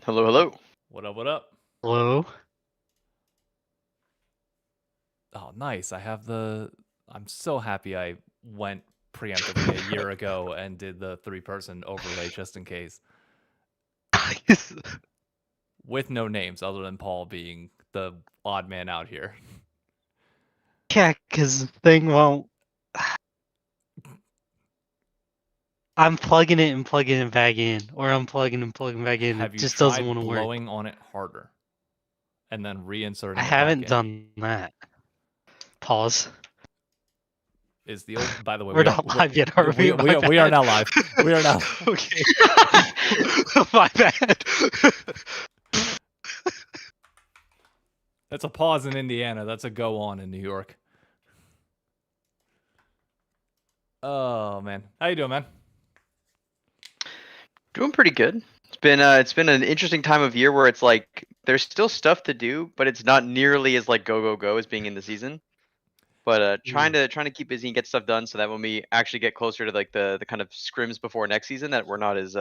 Hello, hello. What up, what up? Hello? Oh, nice. I'm so happy I went preemptively a year ago and did the 3-person overlay just in case. With no names other than Paul being the odd man out here. Yeah, because the thing won't. I'm plugging it and plugging it back in, or unplugging and plugging back in. Have It you just doesn't tried want to work. blowing on it harder? And then reinserting I it back haven't in? done that. Pause. Is the old, by the way, We're not live yet, are we? We are now live. We are now. Okay. My bad. That's a pause in Indiana. That's a go on in New York. Oh man, how you doing, man? Doing pretty good. It's been an interesting time of year where it's like there's still stuff to do, but it's not nearly as like go go go as being in the season. But trying to keep busy and get stuff done so that when we actually get closer to like the kind of scrims before next season, that we're not as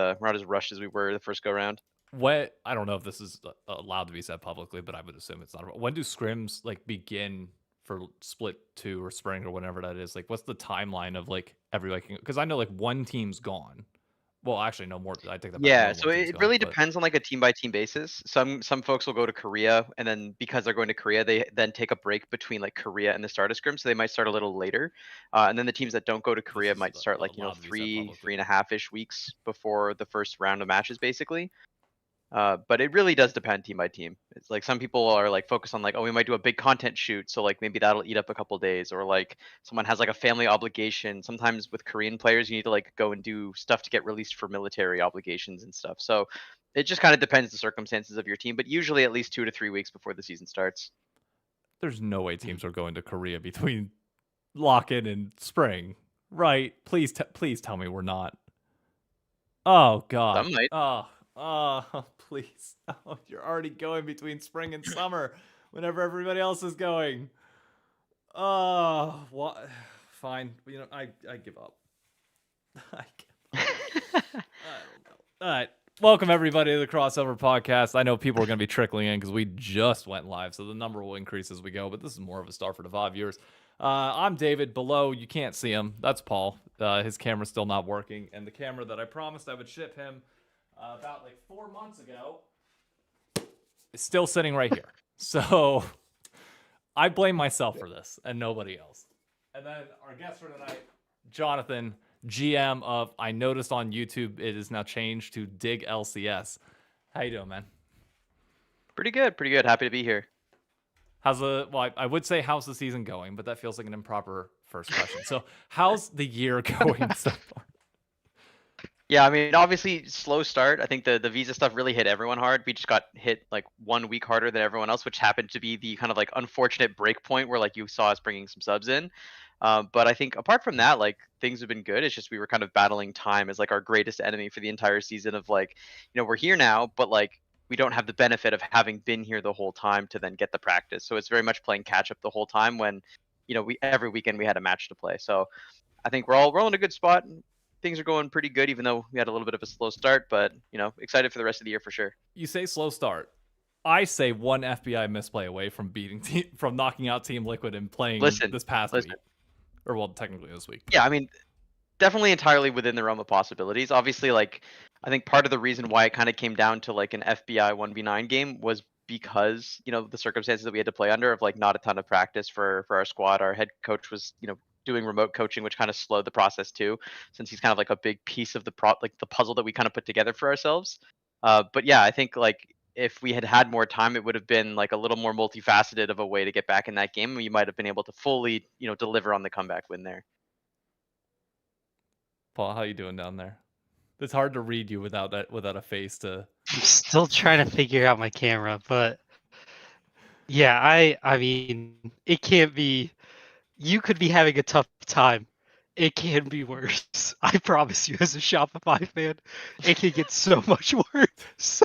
rushed as we were the first go round. What, I don't know if this is allowed to be said publicly, but I would assume it's not. When do scrims like begin for split 2 or spring or whatever that is? Like, what's the timeline of like everybody? Because I know like one team's gone. Well, actually, no more. I take that back. Yeah, More so one team's it gone, really but depends on like a team by team basis. Some folks will go to Korea, and then because they're going to Korea, they then take a break between like Korea and the start of scrim, so they might start a little later. And then the teams that don't go to this Korea is might start like allowed to be said three publicly. and a half ish weeks before the first round of matches, basically. But it really does depend team by team. It's like some people are like focused on like, oh, we might do a big content shoot, so like maybe that'll eat up a couple days, or like someone has like a family obligation. Sometimes with Korean players, you need to like go and do stuff to get released for military obligations and stuff. So it just kind of depends the circumstances of your team, but usually at least 2 to 3 weeks before the season starts. There's no way teams are going to Korea between lock-in and spring, right? Please tell me we're not. Oh God. Some might. Oh, please. Oh, you're already going between spring and summer whenever everybody else is going. Oh, what? Fine. You know, I give up. I give up. I don't know. All right. Welcome everybody to the Crossover Podcast. I know people are going to be trickling in because we just went live, so the number will increase as we go. But this is more of a start for the VOD viewers. I'm David. Below, you can't see him. That's Paul. His camera's still not working, and the camera that I promised I would ship him about like 4 months ago is still sitting right here. So I blame myself for this and nobody else. And then our guest for tonight, Jonathan, GM of, I noticed on YouTube it is now changed to Dig LCS. How you doing, man? Pretty good, pretty good. Happy to be here. I would say how's the season going, but that feels like an improper first question. So how's the year going so far? Yeah, I mean, obviously, slow start. I think the visa stuff really hit everyone hard. We just got hit like 1 week harder than everyone else, which happened to be the kind of like unfortunate break point where like you saw us bringing some subs in. But I think apart from that, like things have been good. It's just we were kind of battling time as like our greatest enemy for the entire season of like, we're here now, but like we don't have the benefit of having been here the whole time to then get the practice. So it's very much playing catch up the whole time when, we every weekend we had a match to play. So I think we're all in a good spot. Things are going pretty good, even though we had a little bit of a slow start. But excited for the rest of the year for sure. You say slow start. I say one FBI misplay away from from knocking out Team Liquid and playing this past week, or well, technically this week. Yeah, I mean, definitely entirely within the realm of possibilities. Obviously, like I think part of the reason why it kind of came down to like an FBI 1v9 game was because the circumstances that we had to play under of like not a ton of practice for our squad. Our head coach was doing remote coaching, which kind of slowed the process too, since he's kind of like a big piece of the the puzzle that we kind of put together for ourselves. But yeah, I think like if we had had more time, it would have been like a little more multifaceted of a way to get back in that game. We might have been able to fully deliver on the comeback win there. Paul, how you doing down there? It's hard to read you without a face to. I'm still trying to figure out my camera, but yeah, I mean, it can't be. You could be having a tough time. It can be worse. I promise you, as a Shopify fan, it can get so much worse.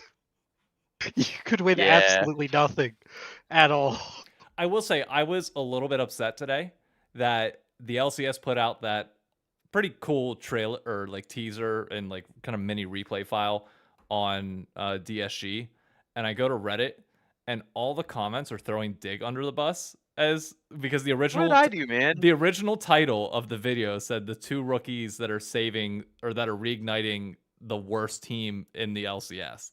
You could win absolutely nothing at all. I will say I was a little bit upset today that the LCS put out that pretty cool trailer or like teaser and like kind of mini replay file on DSG, and I go to Reddit, and all the comments are throwing Dig under the bus because the What original did I do, man? the original title of the video said the 2 rookies that are saving or that are reigniting the worst team in the LCS.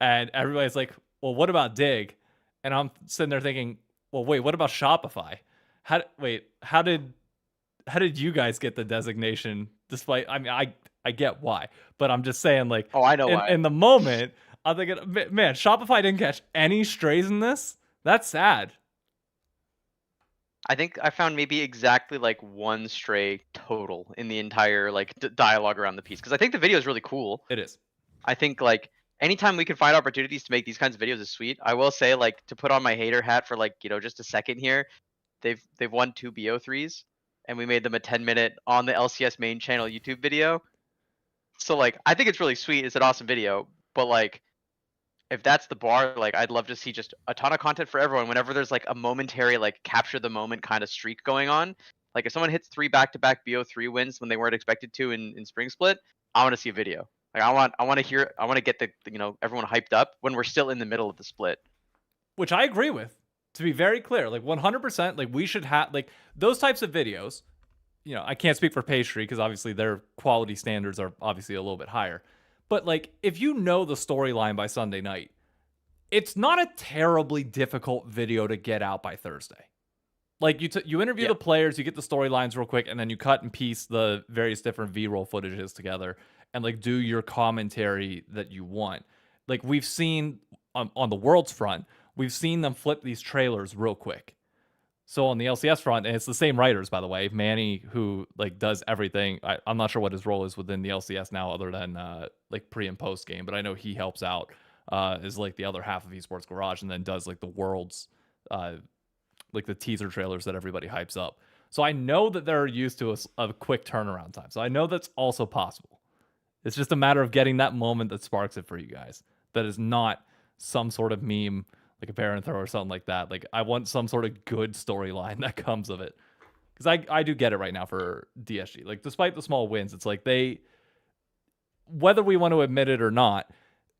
And everybody's like, well, what about Dig? And I'm sitting there thinking, well, wait, what about Shopify? How did you guys get the designation? Despite, I mean, I get why, but I'm just saying, like, Oh, I know why. in the moment, I'm thinking, man, Shopify didn't catch any strays in this. That's sad. I think I found maybe exactly like 1 stray total in the entire like dialogue around the piece, because I think the video is really cool. It is. I think like anytime we can find opportunities to make these kinds of videos is sweet. I will say, like, to put on my hater hat for like, just a second here, they've won 2 BO3s, and we made them a 10-minute on the LCS main channel YouTube video. So like, I think it's really sweet. It's an awesome video, but like, if that's the bar, like, I'd love to see just a ton of content for everyone whenever there's like a momentary like capture the moment kind of streak going on. Like if someone hits 3 back-to-back BO3 wins when they weren't expected to in Spring Split, I want to see a video. Like I want to get the everyone hyped up when we're still in the middle of the split. Which I agree with. To be very clear, like 100%, like we should have like those types of videos. I can't speak for Pastry because obviously their quality standards are obviously a little bit higher. But like if you know the storyline by Sunday night, it's not a terribly difficult video to get out by Thursday. Like you interview the players, you get the storylines real quick, and then you cut and piece the various different V-roll footages together and like do your commentary that you want. Like we've seen on the Worlds front, we've seen them flip these trailers real quick. So on the LCS front, and it's the same writers, by the way, Manny, who like does everything. I'm not sure what his role is within the LCS now, other than like pre and post game, but I know he helps out is like the other half of Esports Garage, and then does like the Worlds, like the teaser trailers that everybody hypes up. So I know that they're used to a quick turnaround time. So I know that's also possible. It's just a matter of getting that moment that sparks it for you guys. That is not some sort of meme, like a Baron throw or something like that. Like I want some sort of good storyline that comes of it. Because I do get it right now for DSG. Like despite the small wins, it's like whether we want to admit it or not,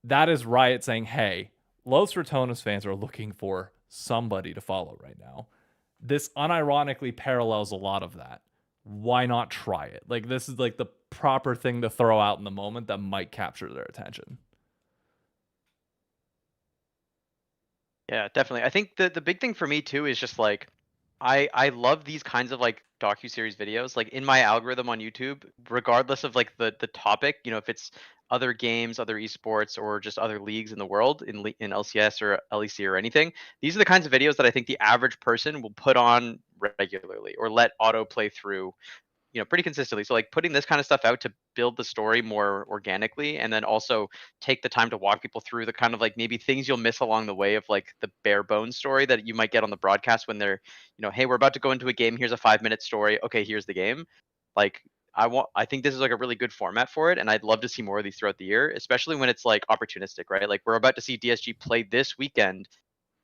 that is Riot saying, hey, Los Ratonas fans are looking for somebody to follow right now. This unironically parallels a lot of that. Why not try it? Like this is like the proper thing to throw out in the moment that might capture their attention. Yeah, definitely. I think the big thing for me too is just like I love these kinds of like docuseries videos. Like in my algorithm on YouTube, regardless of like the topic, if it's other games, other esports, or just other leagues in the world in LCS or LEC or anything, these are the kinds of videos that I think the average person will put on regularly or let auto play through pretty consistently. So like putting this kind of stuff out to build the story more organically, and then also take the time to walk people through the kind of like maybe things you'll miss along the way of like the bare bones story that you might get on the broadcast when they're, hey, we're about to go into a game. Here's a 5-minute story. Okay, here's the game. Like I think this is like a really good format for it, and I'd love to see more of these throughout the year, especially when it's like opportunistic, right? Like we're about to see DSG play this weekend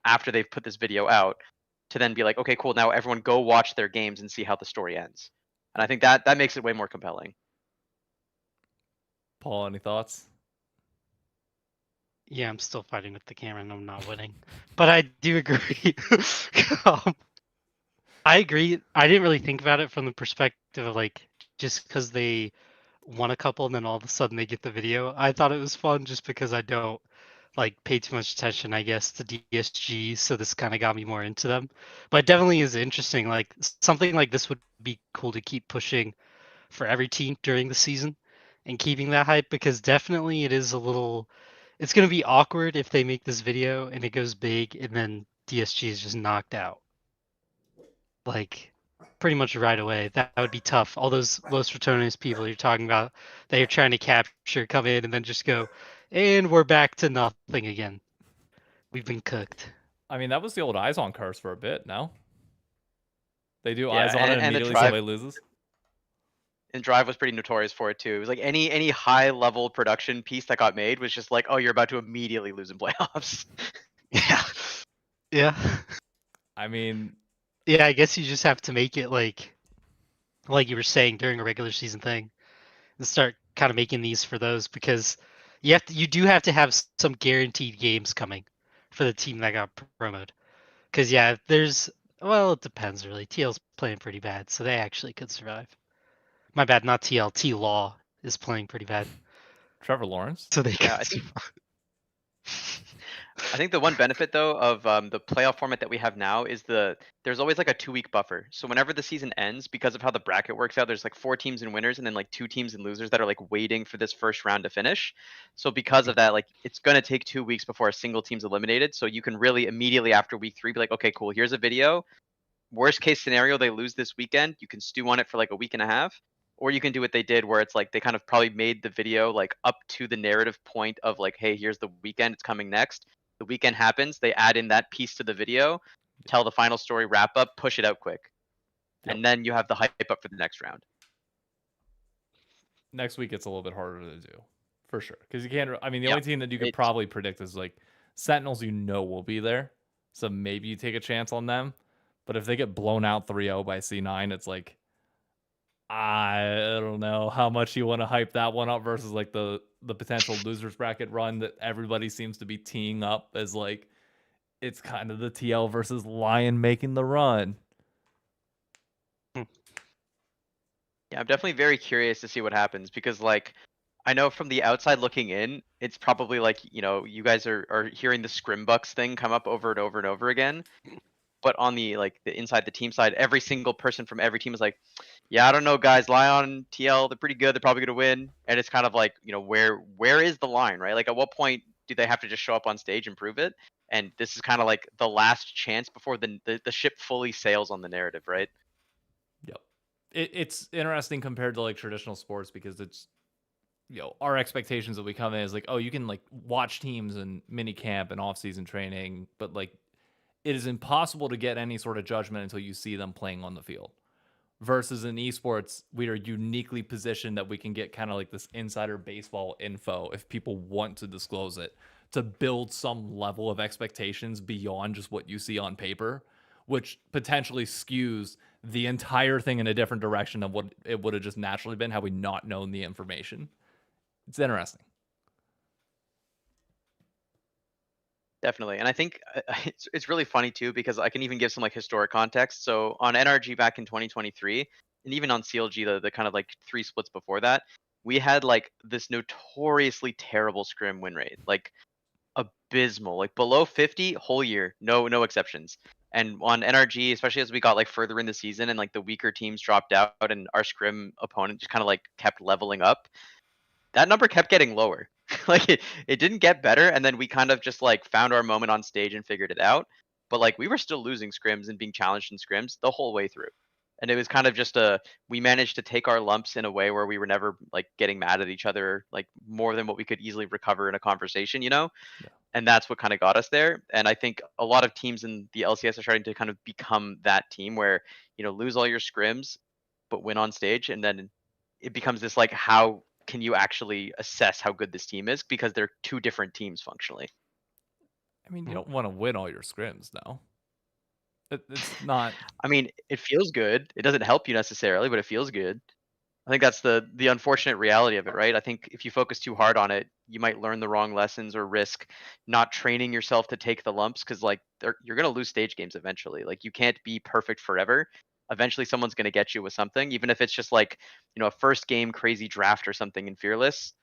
after they've put this video out, to then be like, okay, cool, now everyone go watch their games and see how the story ends. And I think that makes it way more compelling. Paul, any thoughts? Yeah, I'm still fighting with the camera and I'm not winning. But I do agree. I agree. I didn't really think about it from the perspective of like, just because they won a couple and then all of a sudden they get the video. I thought it was fun just because I don't like pay too much attention, I guess, to DSG. So this kind of got me more into them. But it definitely is interesting. Like something like this would be cool to keep pushing for every team during the season and keeping that hype, because definitely it is it's going to be awkward if they make this video and it goes big and then DSG is just knocked out. Like pretty much right away. That would be tough. All those Los Ratones people you're talking about that you're trying to capture come in and then just go, and we're back to nothing again. We've been cooked. I mean, that was the old Eyes on curse for a bit, no? They do Yeah, Eyes on it and the immediately Drive- somebody loses? And Drive was pretty notorious for it too. It was like any high level production piece that got made was just like, oh, you're about to immediately lose in playoffs. Yeah. Yeah. I mean, yeah, I guess you just have to make it like you were saying during a regular season thing, and start kind of making these for those, because you do have to have some guaranteed games coming for the team that got promoted. Because yeah, it depends really. TL's playing pretty bad, so they actually could survive. My bad, not TL. T Law is playing pretty bad, Trevor Lawrence. so they Yeah, could survive. I think the one benefit though of the playoff format that we have now is there's always like a 2 week buffer. So whenever the season ends, because of how the bracket works out, there's like 4 teams and winners and then like 2 teams and losers that are like waiting for this first round to finish. So because of that, like it's gonna take 2 weeks before a single team's eliminated. So you can really immediately after week 3 be like, okay, cool, here's a video. Worst case scenario, they lose this weekend. You can stew on it for like a week and a half. Or you can do what they did where it's like they kind of probably made the video like up to the narrative point of like, hey, here's the weekend, it's coming next. The weekend happens, they add in that piece to the video, tell the final story, wrap up, push it out quick. Yep. And then you have the hype up for the next round. Next week it's a little bit harder to do, for sure. Because you can't. I mean, the Yeah, only team that you could probably predict is like Sentinels. Will be there, so maybe you take a chance on them. But if they get blown out 3-0 by C9, it's like I don't know how much you want to hype that one up versus like the potential losers bracket run that everybody seems to be teeing up as like it's kind of the TL versus Lion making the run. Yeah, I'm definitely very curious to see what happens because like I know from the outside looking in, it's probably like, you guys are hearing the Scrim Bucks thing come up over and over and over again. But on the like the inside the team side, every single person from every team is like, yeah, I don't know, guys. Lion, TL, they're pretty good. They're probably gonna win. And it's kind of like, where is the line, right? Like, at what point do they have to just show up on stage and prove it? And this is kind of like the last chance before the ship fully sails on the narrative, right? Yep. It's interesting compared to like traditional sports because it's our expectations that we come in is like, oh, you can like watch teams in mini camp and off season training, but like it is impossible to get any sort of judgment until you see them playing on the field. Versus in esports, we are uniquely positioned that we can get kind of like this insider baseball info if people want to disclose it to build some level of expectations beyond just what you see on paper, which potentially skews the entire thing in a different direction of what it would have just naturally been had we not known the information. It's interesting. Definitely. And I think it's really funny too because I can even give some like historic context. So on NRG back in 2023, and even on CLG, the kind of like 3 splits before that, we had like this notoriously terrible scrim win rate, like abysmal, like below 50 whole year, no exceptions. And on NRG, especially as we got like further in the season and like the weaker teams dropped out and our scrim opponent just kind of like kept leveling up, that number kept getting lower. Like it didn't get better, and then we kind of just like found our moment on stage and figured it out. But like we were still losing scrims and being challenged in scrims the whole way through. And it was kind of just we managed to take our lumps in a way where we were never like getting mad at each other like more than what we could easily recover in a conversation, Yeah. And that's what kind of got us there. And I think a lot of teams in the LCS are starting to kind of become that team where, lose all your scrims, but win on stage. And then it becomes this like, how can you actually assess how good this team is? Because they're 2 different teams functionally. I mean, you don't want to win all your scrims, no. It's not. I mean, it feels good. It doesn't help you necessarily, but it feels good. I think that's the unfortunate reality of it, right? I think if you focus too hard on it, you might learn the wrong lessons or risk not training yourself to take the lumps because like you're gonna lose stage games eventually. Like you can't be perfect forever. Eventually, someone's gonna get you with something, even if it's just like a first game crazy draft or something in Fearless.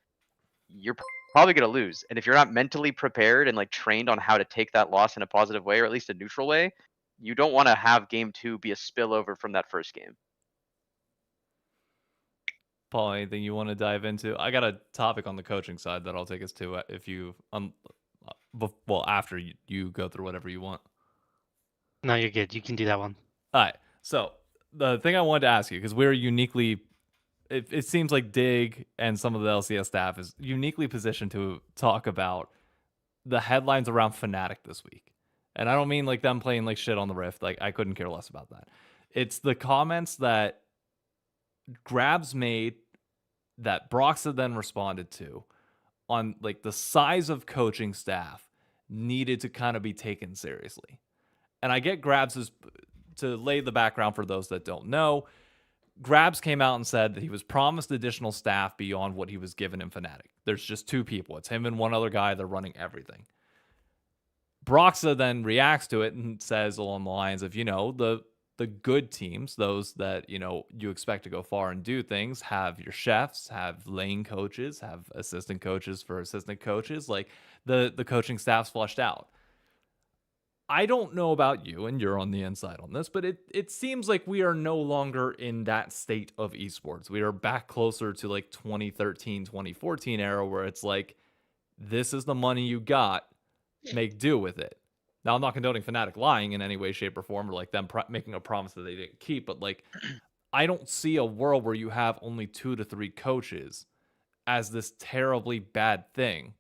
You're probably gonna lose, and if you're not mentally prepared and like trained on how to take that loss in a positive way or at least a neutral way, you don't want to have game 2 be a spillover from that first game. Paul, anything you want to dive into? I got a topic on the coaching side that I'll take us to if you after you go through whatever you want. No, you're good. You can do that one. All right. So the thing I wanted to ask you, because we're uniquely, it seems like Dig and some of the LCS staff is uniquely positioned to talk about the headlines around Fnatic this week. And I don't mean like them playing like shit on the Rift. Like I couldn't care less about that. It's the comments that Grabs made that Broxa then responded to on like the size of coaching staff needed to kind of be taken seriously. And I get Grabs is to lay the background for those that don't know. Grabs came out and said that he was promised additional staff beyond what he was given in Fnatic. There's just 2 people. It's him and one other guy. They're running everything. Broxa then reacts to it and says along the lines of, the good teams, those that, you expect to go far and do things, have your chefs, have lane coaches, have assistant coaches for assistant coaches. Like the coaching staff's fleshed out. I don't know about you, and you're on the inside on this, but it seems like we are no longer in that state of esports. We are back closer to like 2013, 2014 era where it's like, this is the money you got, make do with it. Now, I'm not condoning Fnatic lying in any way, shape, or form, or like them making a promise that they didn't keep, but like, I don't see a world where you have only 2 to 3 coaches as this terribly bad thing.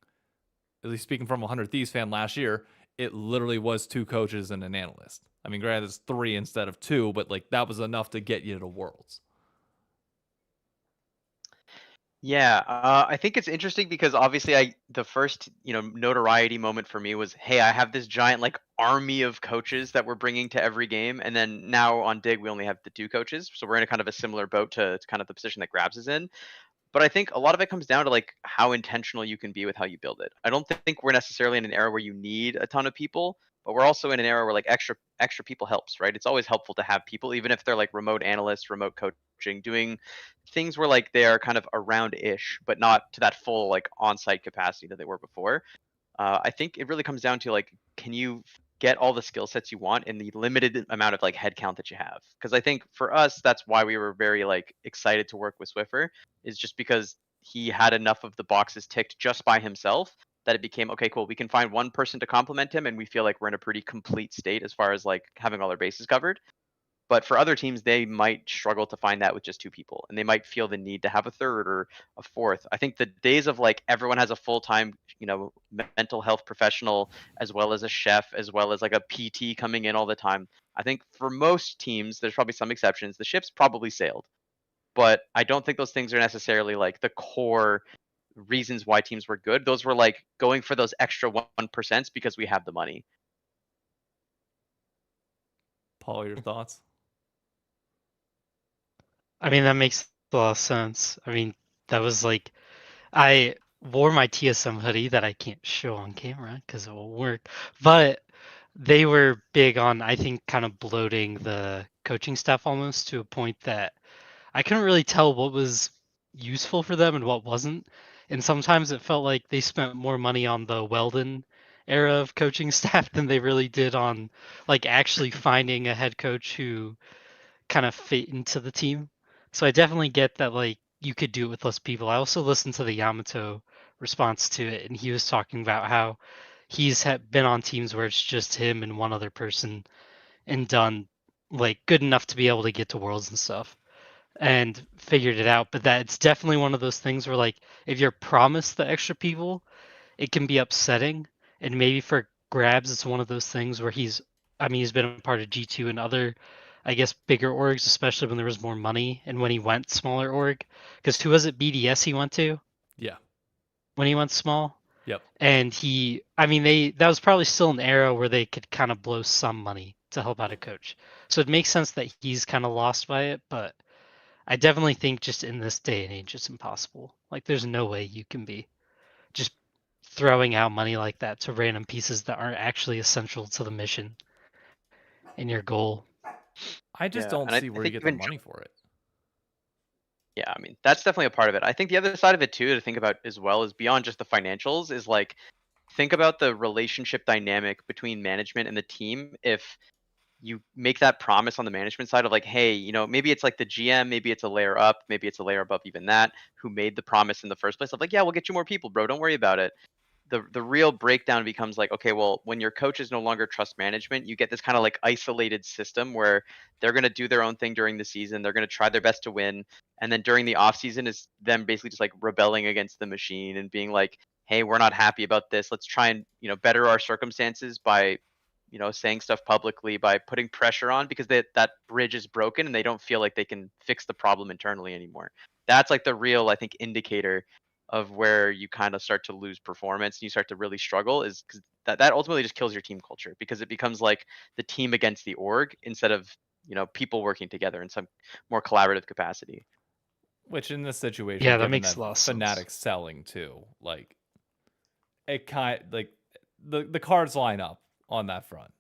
At least speaking from a 100 Thieves fan last year, it literally was 2 coaches and an analyst. I mean, granted, it's 3 instead of 2, but like that was enough to get you to Worlds. Yeah, I think it's interesting because obviously the first, notoriety moment for me was, hey, I have this giant like army of coaches that we're bringing to every game, and then now on Dig we only have the 2 coaches, so we're in a kind of a similar boat to kind of the position that Grabs is in. But I think a lot of it comes down to like how intentional you can be with how you build it. I don't think we're necessarily in an era where you need a ton of people, but we're also in an era where like extra people helps, right? It's always helpful to have people, even if they're like remote analysts, remote coaching, doing things where like they are kind of around-ish, but not to that full like on-site capacity that they were before. I think it really comes down to like, can you get all the skill sets you want in the limited amount of like headcount that you have? Because I think for us, that's why we were very like excited to work with Swiffer, is just because he had enough of the boxes ticked just by himself that it became okay, cool. We can find one person to complement him, and we feel like we're in a pretty complete state as far as like having all our bases covered. But for other teams, they might struggle to find that with just 2 people, and they might feel the need to have a third or a fourth. I think the days of like everyone has a full-time, mental health professional, as well as a chef, as well as like a PT coming in all the time. I think for most teams, there's probably some exceptions. The ship's probably sailed, but I don't think those things are necessarily like the core reasons why teams were good. Those were like going for those extra 1% because we have the money. Paul, your thoughts? I mean, that makes a lot of sense. I mean, that was like, I wore my TSM hoodie that I can't show on camera because it won't work, but they were big on, I think, kind of bloating the coaching staff almost to a point that I couldn't really tell what was useful for them and what wasn't. And sometimes it felt like they spent more money on the Weldon era of coaching staff than they really did on like actually finding a head coach who kind of fit into the team. So I definitely get that like you could do it with less people. I also listened to the Yamato response to it, and he was talking about how he's been on teams where it's just him and one other person and done like good enough to be able to get to worlds and stuff and figured it out. But that it's definitely one of those things where like if you're promised the extra people, it can be upsetting. And maybe for Grabs, it's one of those things where he's been a part of G2 and other, I guess, bigger orgs, especially when there was more money and when he went smaller org. Because who was it, BDS he went to? Yeah. When he went small? Yep. And that was probably still an era where they could kind of blow some money to help out a coach. So it makes sense that he's kind of lost by it, but I definitely think just in this day and age, it's impossible. Like, there's no way you can be just throwing out money like that to random pieces that aren't actually essential to the mission and your goal. I just Yeah, don't and I see where you think get the even money for it. Yeah, I mean, that's definitely a part of it. I think the other side of it too to think about as well is beyond just the financials is like think about the relationship dynamic between management and the team. If you make that promise on the management side of like, hey, maybe it's like the GM, maybe it's a layer up, maybe it's a layer above even that, who made the promise in the first place of like, yeah, we'll get you more people, bro. Don't worry about it. The real breakdown becomes like, okay, well, when your coaches no longer trust management, you get this kind of like isolated system where they're going to do their own thing during the season, they're going to try their best to win, and then during the off season is them basically just like rebelling against the machine and being like, hey, we're not happy about this, let's try and better our circumstances by saying stuff publicly, by putting pressure on, because that bridge is broken and they don't feel like they can fix the problem internally anymore. That's like the real, I think, indicator of where you kind of start to lose performance and you start to really struggle, is because that ultimately just kills your team culture, because it becomes like the team against the org instead of people working together in some more collaborative capacity. Which in this situation, Yeah, that given makes that a lot of sense. Fnatic's selling too, like it like the cards line up on that front.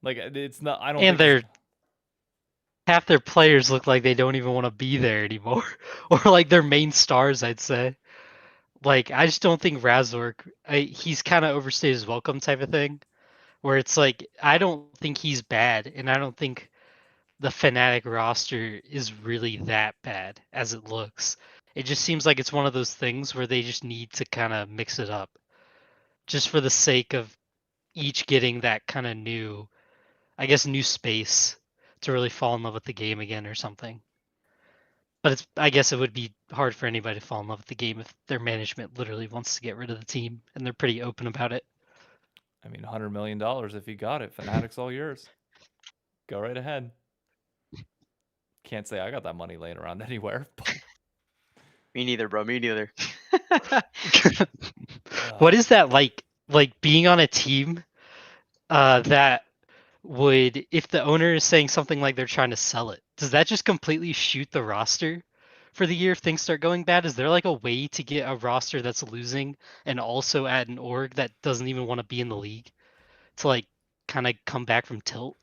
Like it's not. I don't And think. half their players look like they don't even want to be there anymore, or like their main stars, I'd say. Like I just don't think Razork. He's kind of overstayed his welcome type of thing, where it's like I don't think he's bad, and I don't think the Fnatic roster is really that bad as it looks. It just seems like it's one of those things where they just need to kind of mix it up, just for the sake of each getting that kind of new, I guess, new space to really fall in love with the game again or something. But I guess it would be hard for anybody to fall in love with the game if their management literally wants to get rid of the team and they're pretty open about it. I mean, $100 million if you got it. Fnatic's all yours. Go right ahead. Can't say I got that money laying around anywhere. Me neither, bro. Me neither. What is that like? Like being on a team that would, if the owner is saying something like they're trying to sell it, does that just completely shoot the roster for the year if things start going bad? Is there like a way to get a roster that's losing and also add an org that doesn't even want to be in the league to like kind of come back from tilt?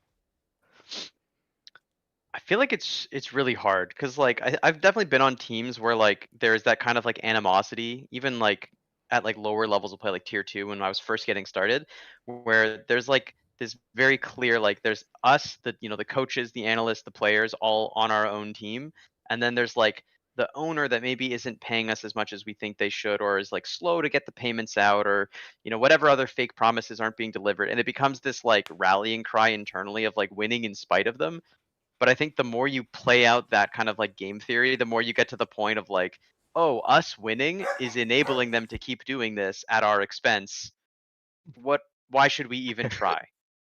I feel like it's really hard because like I've definitely been on teams where like there's that kind of like animosity, even like at like lower levels of play, like tier 2 when I was first getting started, where there's like this very clear like there's us, the coaches, the analysts, the players all on our own team, and then there's like the owner that maybe isn't paying us as much as we think they should, or is like slow to get the payments out, or whatever other fake promises aren't being delivered, and it becomes this like rallying cry internally of like winning in spite of them. But I think the more you play out that kind of like game theory, the more you get to the point of like, oh, us winning is enabling them to keep doing this at our expense. Why should we even try?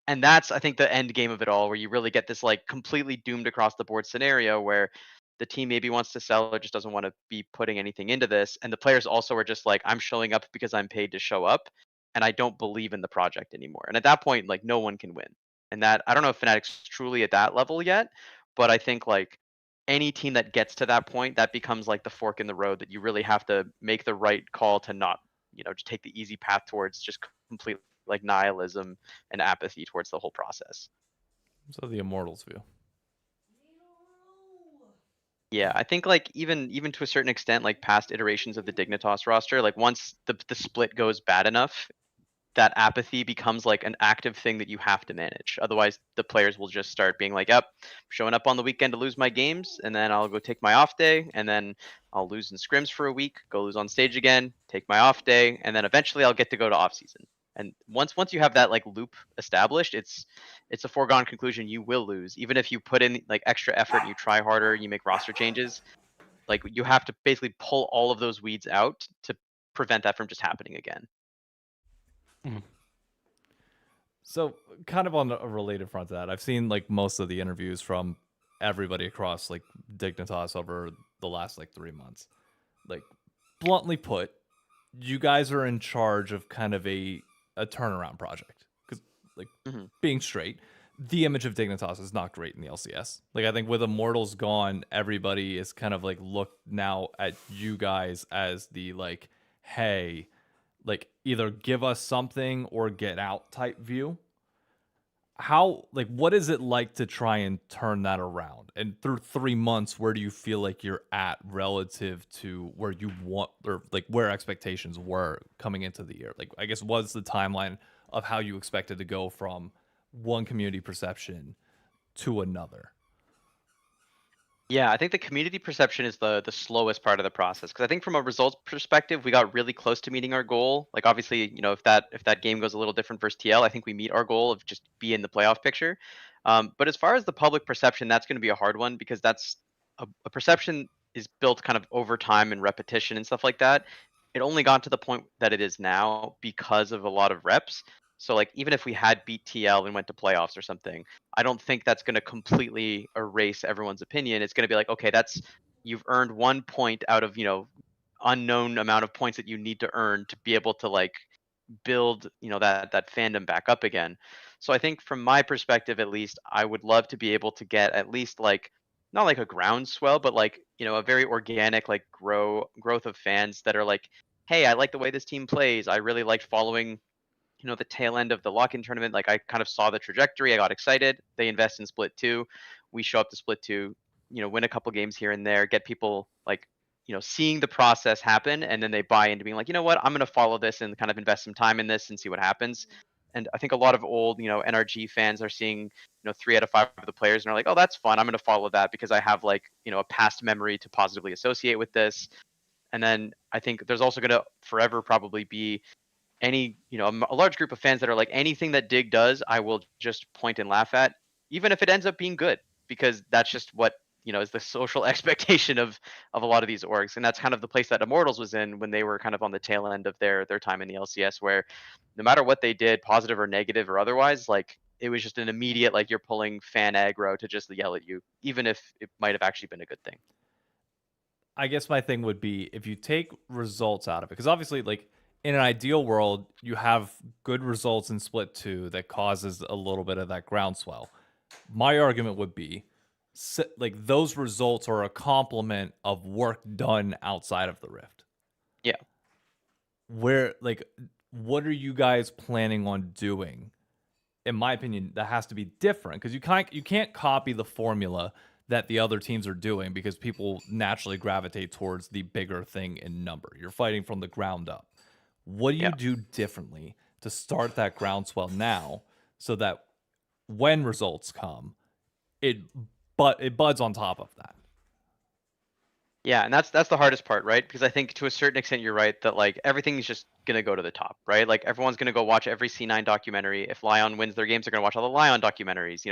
And that's, I think, the end game of it all, where you really get this like completely doomed across the board scenario where the team maybe wants to sell or just doesn't want to be putting anything into this. And the players also are just like, I'm showing up because I'm paid to show up, and I don't believe in the project anymore. And at that point, like no one can win. And that, I don't know if Fnatic's truly at that level yet, but I think like any team that gets to that point, that becomes like the fork in the road that you really have to make the right call to not, just take the easy path towards just complete like nihilism and apathy towards the whole process. So the Immortals view. Yeah, I think like even to a certain extent, like past iterations of the Dignitas roster, like once the split goes bad enough, that apathy becomes like an active thing that you have to manage. Otherwise, the players will just start being like, "Yep, showing up on the weekend to lose my games, and then I'll go take my off day, and then I'll lose in scrims for a week, go lose on stage again, take my off day, and then eventually I'll get to go to off season." And once you have that like loop established, it's a foregone conclusion you will lose, even if you put in like extra effort, you try harder, you make roster changes. Like you have to basically pull all of those weeds out to prevent that from just happening again. So, kind of on a related front to that, I've seen like most of the interviews from everybody across like Dignitas over the last like 3 months. Like, bluntly put, you guys are in charge of kind of a turnaround project. Because, like, being straight, the image of Dignitas is not great in the LCS. Like, I think with Immortals gone, everybody is kind of like looked now at you guys as the like, hey, like either give us something or get out type view. How, like, what is it like to try and turn that around? And through 3 months, where do you feel like you're at relative to where you want, or like where expectations were coming into the year? Like, I guess, what's the timeline of how you expected to go from one community perception to another? Yeah, I think the community perception is the slowest part of the process, because I think from a results perspective, we got really close to meeting our goal. Like obviously, if that game goes a little different versus TL, I think we meet our goal of just be in the playoff picture. But as far as the public perception, that's going to be a hard one, because that's a perception is built kind of over time and repetition and stuff like that. It only got to the point that it is now because of a lot of reps. So like even if we had beat TL and went to playoffs or something, I don't think that's going to completely erase everyone's opinion. It's going to be like, okay, you've earned 1 point out of, unknown amount of points that you need to earn to be able to like build, that fandom back up again. So I think from my perspective, at least, I would love to be able to get at least like not like a groundswell, but like a very organic like growth of fans that are like, hey, I like the way this team plays. I really liked following the tail end of the lock-in tournament. Like I kind of saw the trajectory. I got excited. They invest in Split 2. We show up to Split 2, win a couple games here and there, get people like, seeing the process happen, and then they buy into being like, you know what, I'm going to follow this and kind of invest some time in this and see what happens. And I think a lot of old, NRG fans are seeing, 3 out of 5 of the players and are like, oh, that's fun. I'm going to follow that because I have like, a past memory to positively associate with this. And then I think there's also going to forever probably be a large group of fans that are like anything that Dig does, I will just point and laugh at, even if it ends up being good, because that's just what is the social expectation of a lot of these orgs, and that's kind of the place that Immortals was in when they were kind of on the tail end of their time in the LCS, where no matter what they did, positive or negative or otherwise, like it was just an immediate like you're pulling fan aggro to just yell at you, even if it might have actually been a good thing. I guess my thing would be if you take results out of it, because obviously, like in an ideal world, you have good results in Split 2 that causes a little bit of that groundswell. My argument would be like those results are a complement of work done outside of the Rift. Yeah. Where like what are you guys planning on doing? In my opinion, that has to be different because you can't copy the formula that the other teams are doing because people naturally gravitate towards the bigger thing in number. You're fighting from the ground up. What do you Yeah. do differently to start that groundswell now so that when results come, it buds on top of that? Yeah, and that's the hardest part, right? Because I think to a certain extent you're right that like everything's just gonna go to the top, right? Like everyone's gonna go watch every C9 documentary. If Lion wins their games, they're gonna watch all the Lion documentaries.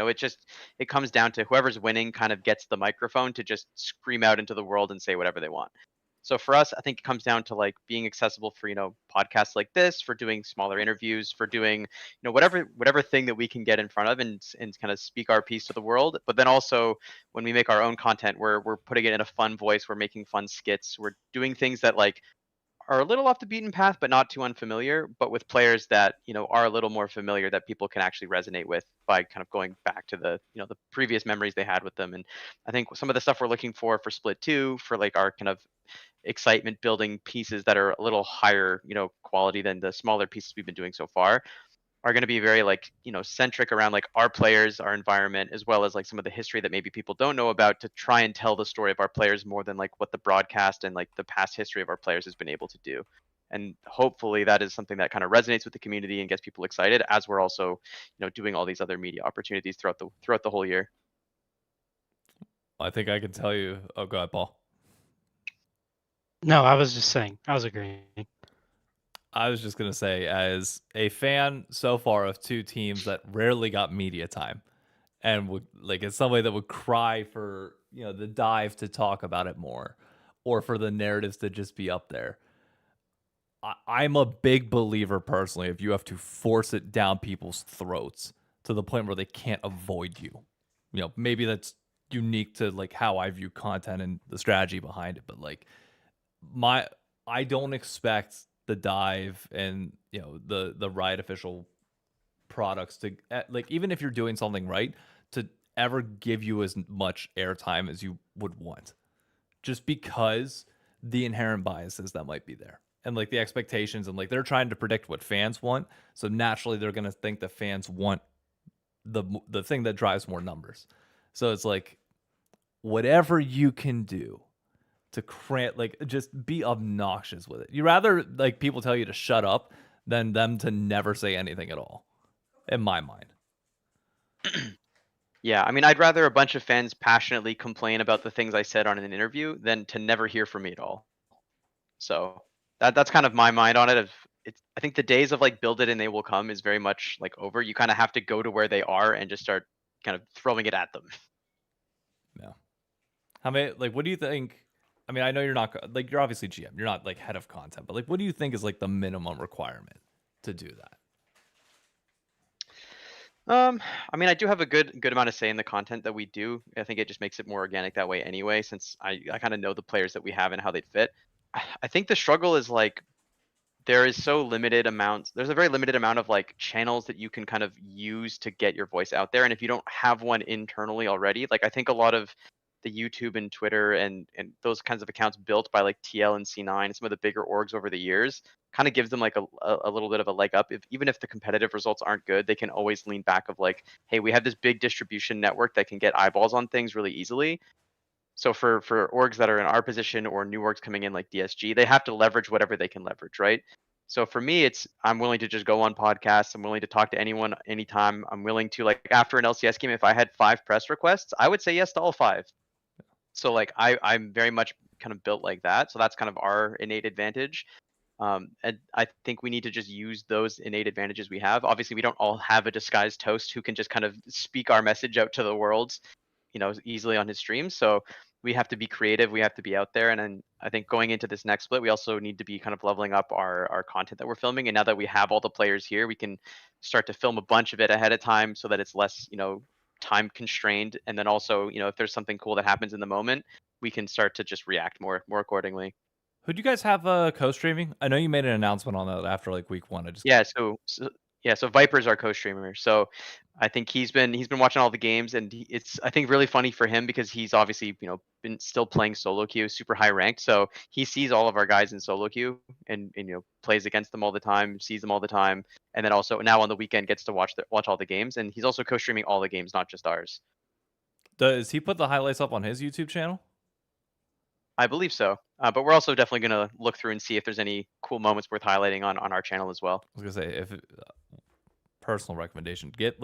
It comes down to whoever's winning kind of gets the microphone to just scream out into the world and say whatever they want. So for us, I think it comes down to like being accessible for, podcasts like this, for doing smaller interviews, for doing, whatever thing that we can get in front of and kind of speak our piece to the world. But then also when we make our own content, we're putting it in a fun voice, we're making fun skits, we're doing things that like are a little off the beaten path, but not too unfamiliar, but with players that, are a little more familiar that people can actually resonate with by kind of going back to the previous memories they had with them. And I think some of the stuff we're looking for Split 2, for like our kind of excitement building pieces that are a little higher, quality than the smaller pieces we've been doing so far, are going to be very like, centric around like our players, our environment, as well as like some of the history that maybe people don't know about, to try and tell the story of our players more than like what the broadcast and like the past history of our players has been able to do. And hopefully that is something that kind of resonates with the community and gets people excited, as we're also, doing all these other media opportunities throughout the whole year. I think I can tell you. Oh, go ahead, Paul. No, I was just saying. I was agreeing. I was just going to say, as a fan so far of two teams that rarely got media time and would like as somebody that would cry for, the dive to talk about it more or for the narratives to just be up there. I'm a big believer personally if you have to force it down people's throats to the point where they can't avoid you. Maybe that's unique to like how I view content and the strategy behind it, but like I don't expect the dive and the Riot official products to like, even if you're doing something right, to ever give you as much airtime as you would want, just because the inherent biases that might be there and like the expectations, and like they're trying to predict what fans want, so naturally they're going to think the fans want the thing that drives more numbers. So it's like whatever you can do to like just be obnoxious with it. You rather like people tell you to shut up than them to never say anything at all, in my mind. Yeah, I mean, I'd rather a bunch of fans passionately complain about the things I said on an interview than to never hear from me at all. So that's kind of my mind on it. I think the days of like build it and they will come is very much like over. You kind of have to go to where they are and just start kind of throwing it at them. Yeah. How many, like, what do you think? I mean, I know you're not like, you're obviously GM, you're not like head of content, but like, what do you think is like the minimum requirement to do that? I mean, I do have a good amount of say in the content that we do. I think it just makes it more organic that way anyway, since I kind of know the players that we have and how they'd fit. I think the struggle is like there is so limited amounts. There's a very limited amount of like channels that you can kind of use to get your voice out there. And if you don't have one internally already, like I think a lot of the YouTube and Twitter and those kinds of accounts built by like TL and C9, some of the bigger orgs over the years, kind of gives them like a little bit of a leg up. Even if the competitive results aren't good, they can always lean back of like, hey, we have this big distribution network that can get eyeballs on things really easily. So for orgs that are in our position or new orgs coming in like DSG, they have to leverage whatever they can leverage, right? So for me, it's I'm willing to just go on podcasts. I'm willing to talk to anyone anytime. I'm willing to like after an LCS game, if I had 5 press requests, I would say yes to all 5. So like I'm very much kind of built like that. So that's kind of our innate advantage. And I think we need to just use those innate advantages we have. Obviously, we don't all have a disguised host who can just kind of speak our message out to the world, easily on his stream. So we have to be creative. We have to be out there. And then I think going into this next split, we also need to be kind of leveling up our content that we're filming. And now that we have all the players here, we can start to film a bunch of it ahead of time so that it's less, time constrained. And then also, if there's something cool that happens in the moment, we can start to just react more accordingly. Who do you guys have co-streaming? I know you made an announcement on that after like week 1. Yeah, so Viper's our co-streamer. So I think he's been watching all the games, and it's I think really funny for him because he's obviously been still playing solo queue, super high ranked. So he sees all of our guys in solo queue and plays against them all the time, sees them all the time, and then also now on the weekend gets to watch all the games, and he's also co-streaming all the games, not just ours. Does he put the highlights up on his YouTube channel? I believe so, but we're also definitely going to look through and see if there's any cool moments worth highlighting on our channel as well. I was gonna say if personal recommendation, get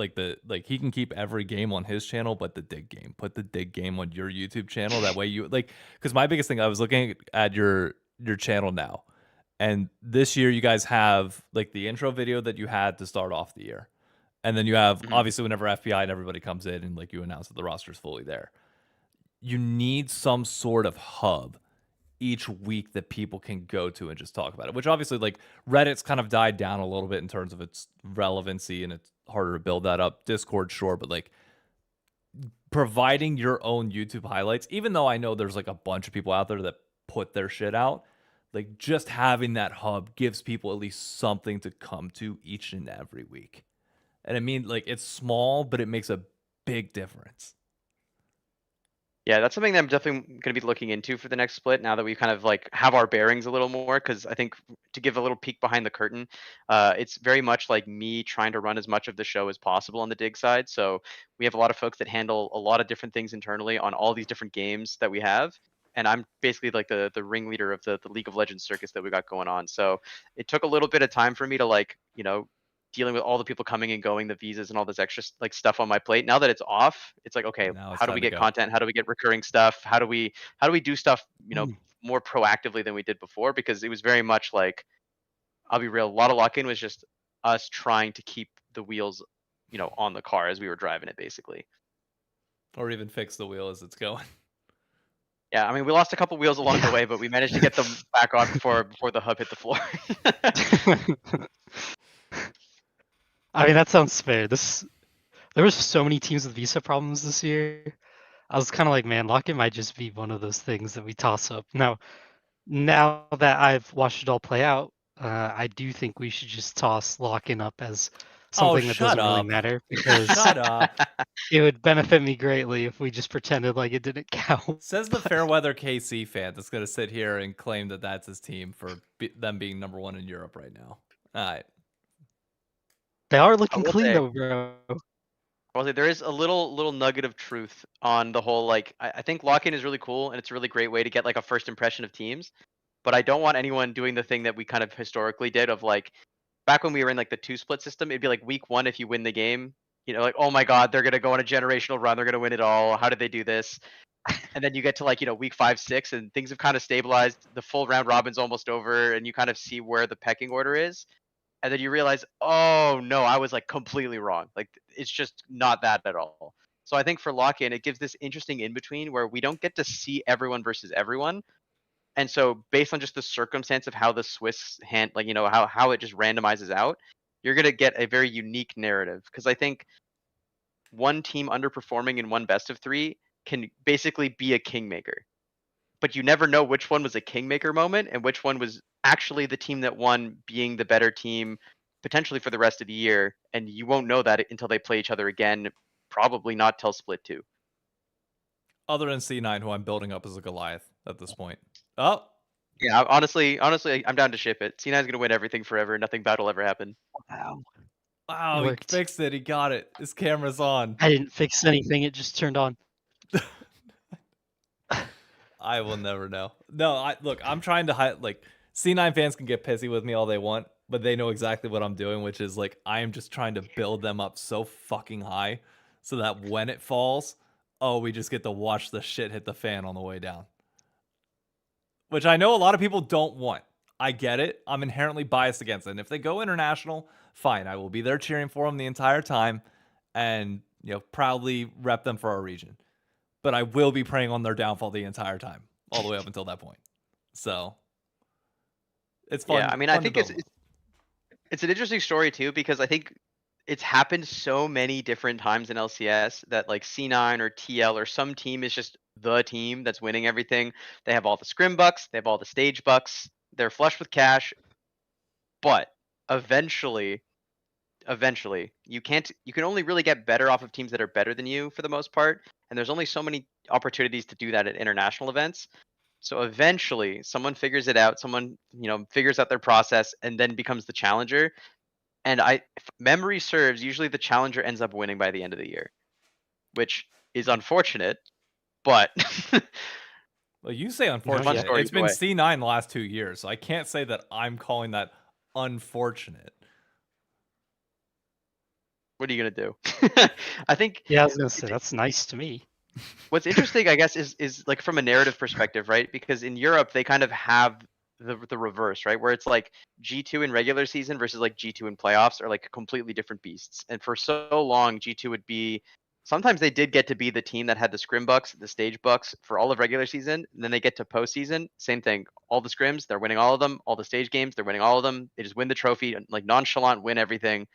he can keep every game on his channel, but the dig game, put the dig game on your YouTube channel. That way you because my biggest thing, I was looking at your channel now, and this year you guys have like the intro video that you had to start off the year, and then you have obviously whenever FPI and everybody comes in and like you announce that the roster is fully there. You need some sort of hub each week that people can go to and just talk about it, which obviously like Reddit's kind of died down a little bit in terms of its relevancy and it's harder to build that up. Discord, sure, but like providing your own YouTube highlights, even though I know there's like a bunch of people out there that put their shit out, like just having that hub gives people at least something to come to each and every week. And I mean, like it's small, but it makes a big difference. Yeah, that's something that I'm definitely going to be looking into for the next split now that we kind of like have our bearings a little more, because I think to give a little peek behind the curtain, it's very much like me trying to run as much of the show as possible on the dig side. So we have a lot of folks that handle a lot of different things internally on all these different games that we have. And I'm basically like the ringleader of the League of Legends circus that we got going on. So it took a little bit of time for me to like, dealing with all the people coming and going, the visas and all this extra like stuff on my plate. Now that it's off, it's like, okay, how do we get content? How do we get recurring stuff? How do we do stuff, more proactively than we did before? Because it was very much like, I'll be real, a lot of lock-in was just us trying to keep the wheels, on the car as we were driving it basically. Or even fix the wheel as it's going. Yeah, I mean, we lost a couple wheels along the way, but we managed to get them back on before the hub hit the floor. I mean, that sounds fair. There was so many teams with visa problems this year. I was kind of like, man, lock-in might just be one of those things that we toss up. Now that I've watched it all play out, I do think we should just toss lock-in up as something that doesn't really matter, because Shut up. It would benefit me greatly if we just pretended like it didn't count. Says the Fairweather KC fan that's going to sit here and claim that that's his team for them being number 1 in Europe right now. All right. They are looking clean though, bro. Well, there is a little nugget of truth on the whole. Like, I think lock-in is really cool, and it's a really great way to get like a first impression of teams. But I don't want anyone doing the thing that we kind of historically did of like, back when we were in like the 2-split system, it'd be like week 1 if you win the game, like, oh my god, they're gonna go on a generational run, they're gonna win it all. How did they do this? And then you get to like week 5, 6, and things have kind of stabilized. The full round robin's almost over, and you kind of see where the pecking order is. And then you realize, oh no, I was like completely wrong. Like it's just not that at all. So I think for lock-in, it gives this interesting in between where we don't get to see everyone versus everyone. And so based on just the circumstance of how the Swiss how it just randomizes out, you're gonna get a very unique narrative. Because I think one team underperforming in one best of 3 can basically be a kingmaker. But you never know which one was a kingmaker moment and which one was actually the team that won being the better team potentially for the rest of the year, and you won't know that until they play each other again, probably not till split 2. Other than C9, who I'm building up as a Goliath at this point. Oh, Yeah, honestly, I'm down to ship it. C9's gonna win everything forever. Nothing bad will ever happen. Wow. wow, he Worked. fixed it. He got it. His camera's on. I didn't fix anything, it just turned on. I will never know. No, look, I'm trying to hide. Like, C9 fans can get pissy with me all they want, but they know exactly what I'm doing, which is like I am just trying to build them up so fucking high so that when it falls, oh, we just get to watch the shit hit the fan on the way down. Which I know a lot of people don't want. I get it. I'm inherently biased against it. And if they go international, fine. I will be there cheering for them the entire time and, proudly rep them for our region. But I will be preying on their downfall the entire time, all the way up until that point. So it's fun. Yeah, I mean, I think it's an interesting story too, because I think it's happened so many different times in LCS that like C9 or TL or some team is just the team that's winning everything. They have all the scrim bucks, they have all the stage bucks, they're flush with cash, but eventually you can only really get better off of teams that are better than you for the most part, and there's only so many opportunities to do that at international events. So eventually someone figures it out, someone figures out their process and then becomes the challenger. And if memory serves, usually the challenger ends up winning by the end of the year, which is unfortunate, but well, you say unfortunate. It's been C9 the last 2 years, so I can't say that I'm calling that unfortunate. What are you gonna do? I think. Yeah, I was gonna say that's nice to me. What's interesting, I guess, is like from a narrative perspective, right? Because in Europe they kind of have the reverse, right? Where it's like G2 in regular season versus like G2 in playoffs are like completely different beasts. And for so long, G2 would be. Sometimes they did get to be the team that had the scrim bucks, the stage bucks for all of regular season. And then they get to postseason, same thing. All the scrims, they're winning all of them. All the stage games, they're winning all of them. They just win the trophy, like nonchalant, win everything,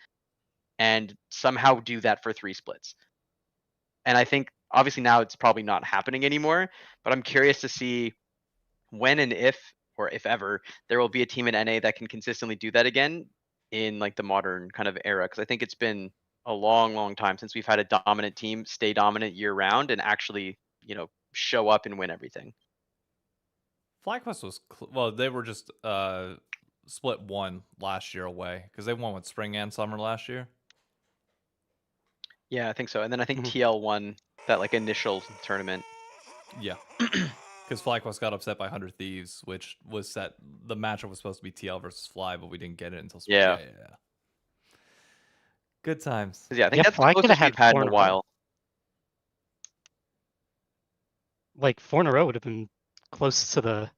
and somehow do that for 3 splits. And I think obviously now it's probably not happening anymore, but I'm curious to see when and if, or if ever, there will be a team in NA that can consistently do that again in like the modern kind of era. Because I think it's been a long, long time since we've had a dominant team stay dominant year round and actually, show up and win everything. FlyQuest was they were just split 1 last year away because they won with spring and summer last year. Yeah, I think so. And then I think TL won that like initial tournament. Yeah. Because FlyQuest got upset by 100 Thieves, which was set. The matchup was supposed to be TL versus Fly, but we didn't get it until spring. Yeah. Good times. Yeah, I think that's the closest we've had in a while. Like 4 in a row would have been close to the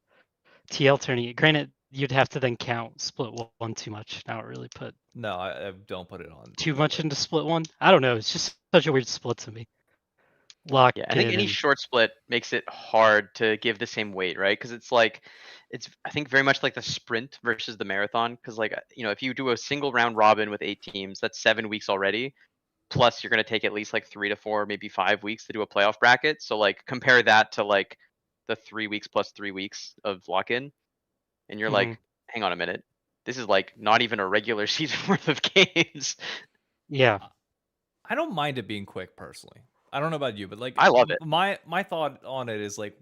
TL tourney. Granted, you'd have to then count split 1 too much. Now it really put. No, I don't put it on. Too much into split 1. I don't know. It's just such a weird split to me. I think any short split makes it hard to give the same weight, right? Because it's I think very much like the sprint versus the marathon. Because like if you do a single round robin with 8 teams, that's 7 weeks already. Plus you're gonna take at least like 3 to 4, maybe 5 weeks to do a playoff bracket. So like compare that to like the 3 weeks plus 3 weeks of lock in, and you're like, hang on a minute, this is like not even a regular season worth of games. Yeah, I don't mind it being quick personally. I don't know about you, but like I love it. My thought on it is like,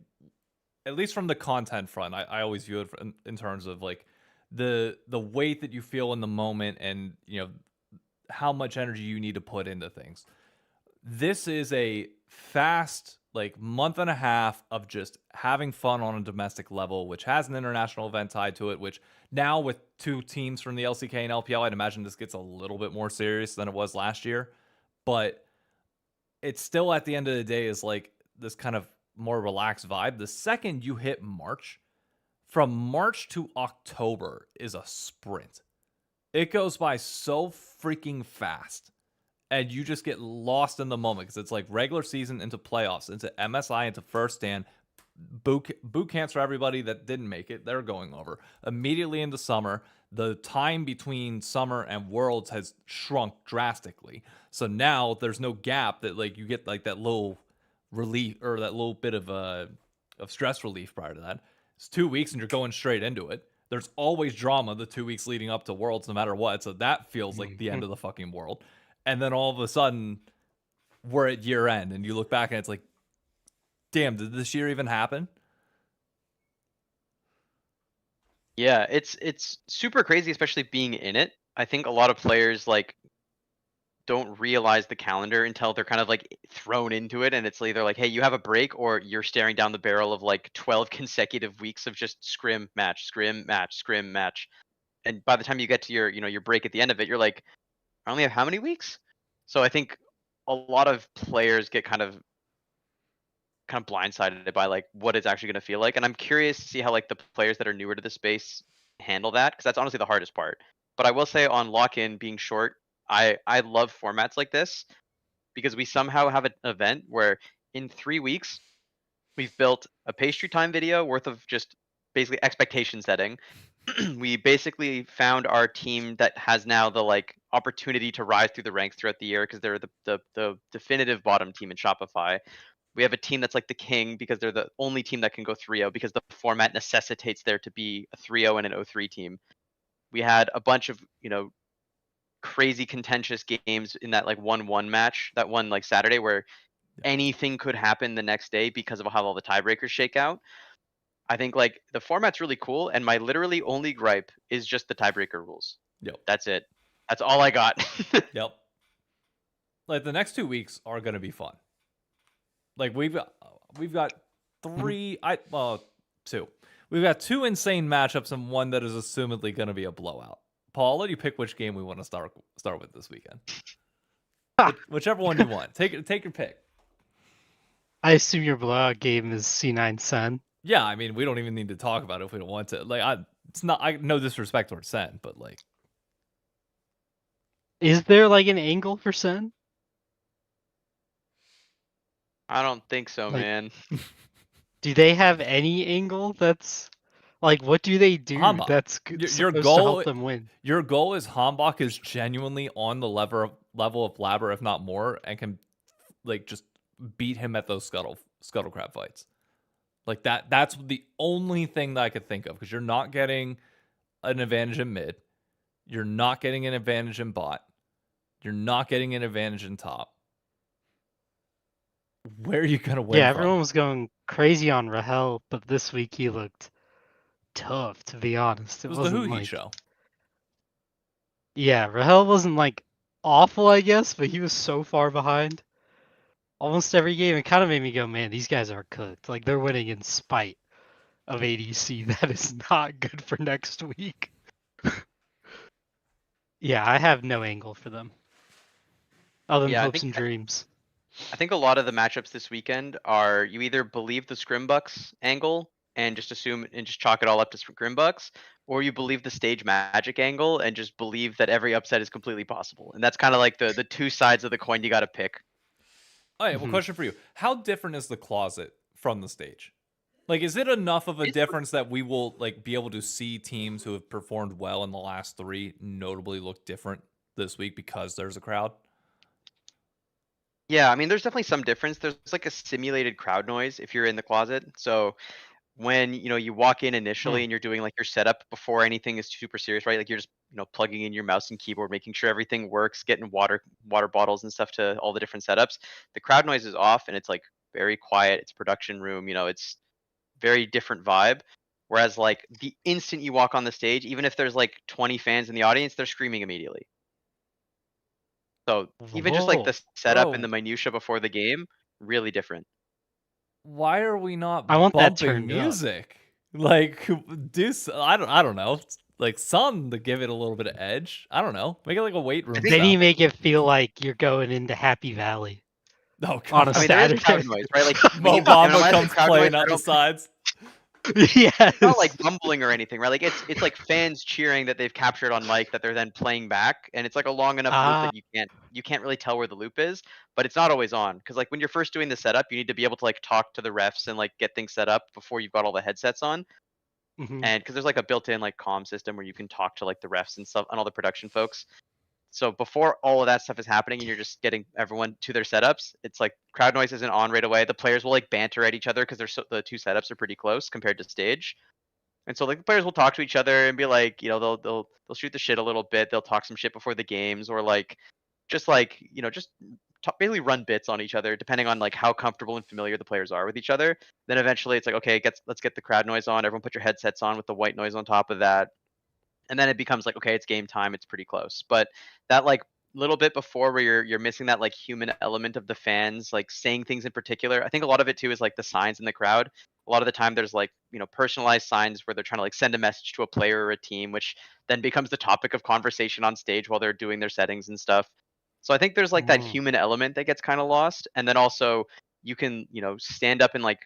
at least from the content front, I always view it in terms of like the weight that you feel in the moment and how much energy you need to put into things. This is a fast like month and a half of just having fun on a domestic level, which has an international event tied to it, which now with 2 teams from the LCK and LPL, I'd imagine this gets a little bit more serious than it was last year. But it's still at the end of the day is like this kind of more relaxed vibe. The second you hit March, from March to October is a sprint. It goes by so freaking fast. And you just get lost in the moment because it's like regular season into playoffs, into MSI, into first stand, boot camps for everybody that didn't make it. They're going over. Immediately into summer, the time between summer and Worlds has shrunk drastically. So now there's no gap that like you get like that little relief or that little bit of stress relief prior to that. It's 2 weeks and you're going straight into it. There's always drama the 2 weeks leading up to Worlds, no matter what. So that feels like the end of the fucking world. And then all of a sudden, we're at year end, and you look back and it's like, damn, did this year even happen? Yeah, it's super crazy, especially being in it. I think a lot of players like don't realize the calendar until they're kind of like thrown into it, and it's either like, hey, you have a break, or you're staring down the barrel of like 12 consecutive weeks of just scrim match, scrim match, scrim match. And by the time you get to your, your break at the end of it, you're like, I only have how many weeks? So I think a lot of players get kind of blindsided by like what it's actually going to feel like, and I'm curious to see how like the players that are newer to the space handle that, because that's honestly the hardest part. But I will say on lock-in being short, I love formats like this because we somehow have an event where in 3 weeks we've built a pastry time video worth of just basically expectation setting. We basically found our team that has now the like opportunity to rise through the ranks throughout the year because they're the definitive bottom team in Shopify. We have a team that's like the king because they're the only team that can go 3-0 because the format necessitates there to be a 3-0 and an 0-3 team. We had a bunch of, crazy contentious games in that like 1-1 match, that one like Saturday where anything could happen the next day because of how all the tiebreakers shake out. I think like the format's really cool, and my literally only gripe is just the tiebreaker rules. Yep. That's it. That's all I got. Yep. Like the next 2 weeks are gonna be fun. Like we've got two. We've got two insane matchups and one that is assumedly gonna be a blowout. Paul, I'll let you pick which game we want to start with this weekend. Whichever one you want. Take your pick. I assume your blowout game is C9 Sen. Yeah, I mean, we don't even need to talk about it if we don't want to. Like, no disrespect towards Sen, but like, Is there like an angle for Sen? I don't think so, Like- man. Do they have any angle that's like, what do they do Hamba. that's Your supposed goal- to help them win? your goal is Hambach is genuinely on the level of Labber, if not more, and can like just beat him at those scuttle crab fights. Like that's the only thing that I could think of, because you're not getting an advantage in mid, you're not getting an advantage in bot, you're not getting an advantage in top. Where are you gonna win? Yeah, from? everyone was going crazy on Rahel, but this week he looked tough, to be honest. It was the wasn't Huhi like show. Yeah, Rahel wasn't like awful, I guess, but he was so far behind almost every game. It kind of made me go, man, these guys are cooked. Like they're winning in spite of ADC. That is not good for next week. Yeah, I have no angle for them. Other than Yeah, hopes and dreams. I think a lot of the matchups this weekend are you either believe the Scrimbucks angle and just assume and just chalk it all up to Scrimbucks, or you believe the stage magic angle and just believe that every upset is completely possible. And that's kind of like the two sides of the coin you got to pick. All right, well, question for you: how different is the closet from the stage? Like, is it enough of a difference that we will like be able to see teams who have performed well in the last three notably look different this week because there's a crowd? Yeah, I mean, there's definitely some difference. There's like a simulated crowd noise if you're in the closet. So when you walk in initially and you're doing like your setup before anything is super serious, right? Like you're just plugging in your mouse and keyboard, making sure everything works, getting water bottles and stuff to all the different setups. The crowd noise is off and it's like very quiet. It's production room. It's very different vibe. Whereas like the instant you walk on the stage, even if there's like 20 fans in the audience, they're screaming immediately. So even just like Whoa. the setup and Bro. the minutia before the game, really different. Why are we not I want that bumping turned up. music? Like, I don't know. Like, some to give it a little bit of edge. I don't know. Make it like a weight room. Then you make it feel like you're going into Happy Valley Oh, on a I mean, there is Saturday. crowd noise, right? Like when you, and when Mobamba I say comes crowd playing noise, I out the don't sides. Yes. It's not like bumbling or anything, right? Like it's like fans cheering that they've captured on mic that they're then playing back, and it's like a long enough loop that you can't really tell where the loop is, but it's not always on, because like when you're first doing the setup, you need to be able to like talk to the refs and like get things set up before you've got all the headsets on, and because there's like a built-in like comm system where you can talk to like the refs and stuff and all the production folks. So before all of that stuff is happening and you're just getting everyone to their setups, it's like crowd noise isn't on right away. The players will like banter at each other because the two setups are pretty close compared to stage. And so like the players will talk to each other and be like, they'll shoot the shit a little bit. They'll talk some shit before the games, or like just like just basically run bits on each other, depending on like how comfortable and familiar the players are with each other. Then eventually it's like, okay, let's get the crowd noise on. Everyone put your headsets on with the white noise on top of that, and then it becomes like, okay, it's game time. It's pretty close. But that like little bit before where you're missing that like human element of the fans like saying things in particular. I think a lot of it too is like the signs in the crowd. A lot of the time there's like personalized signs where they're trying to like send a message to a player or a team, which then becomes the topic of conversation on stage while they're doing their settings and stuff. So I think there's like that human element that gets kind of lost. And then also you can stand up and like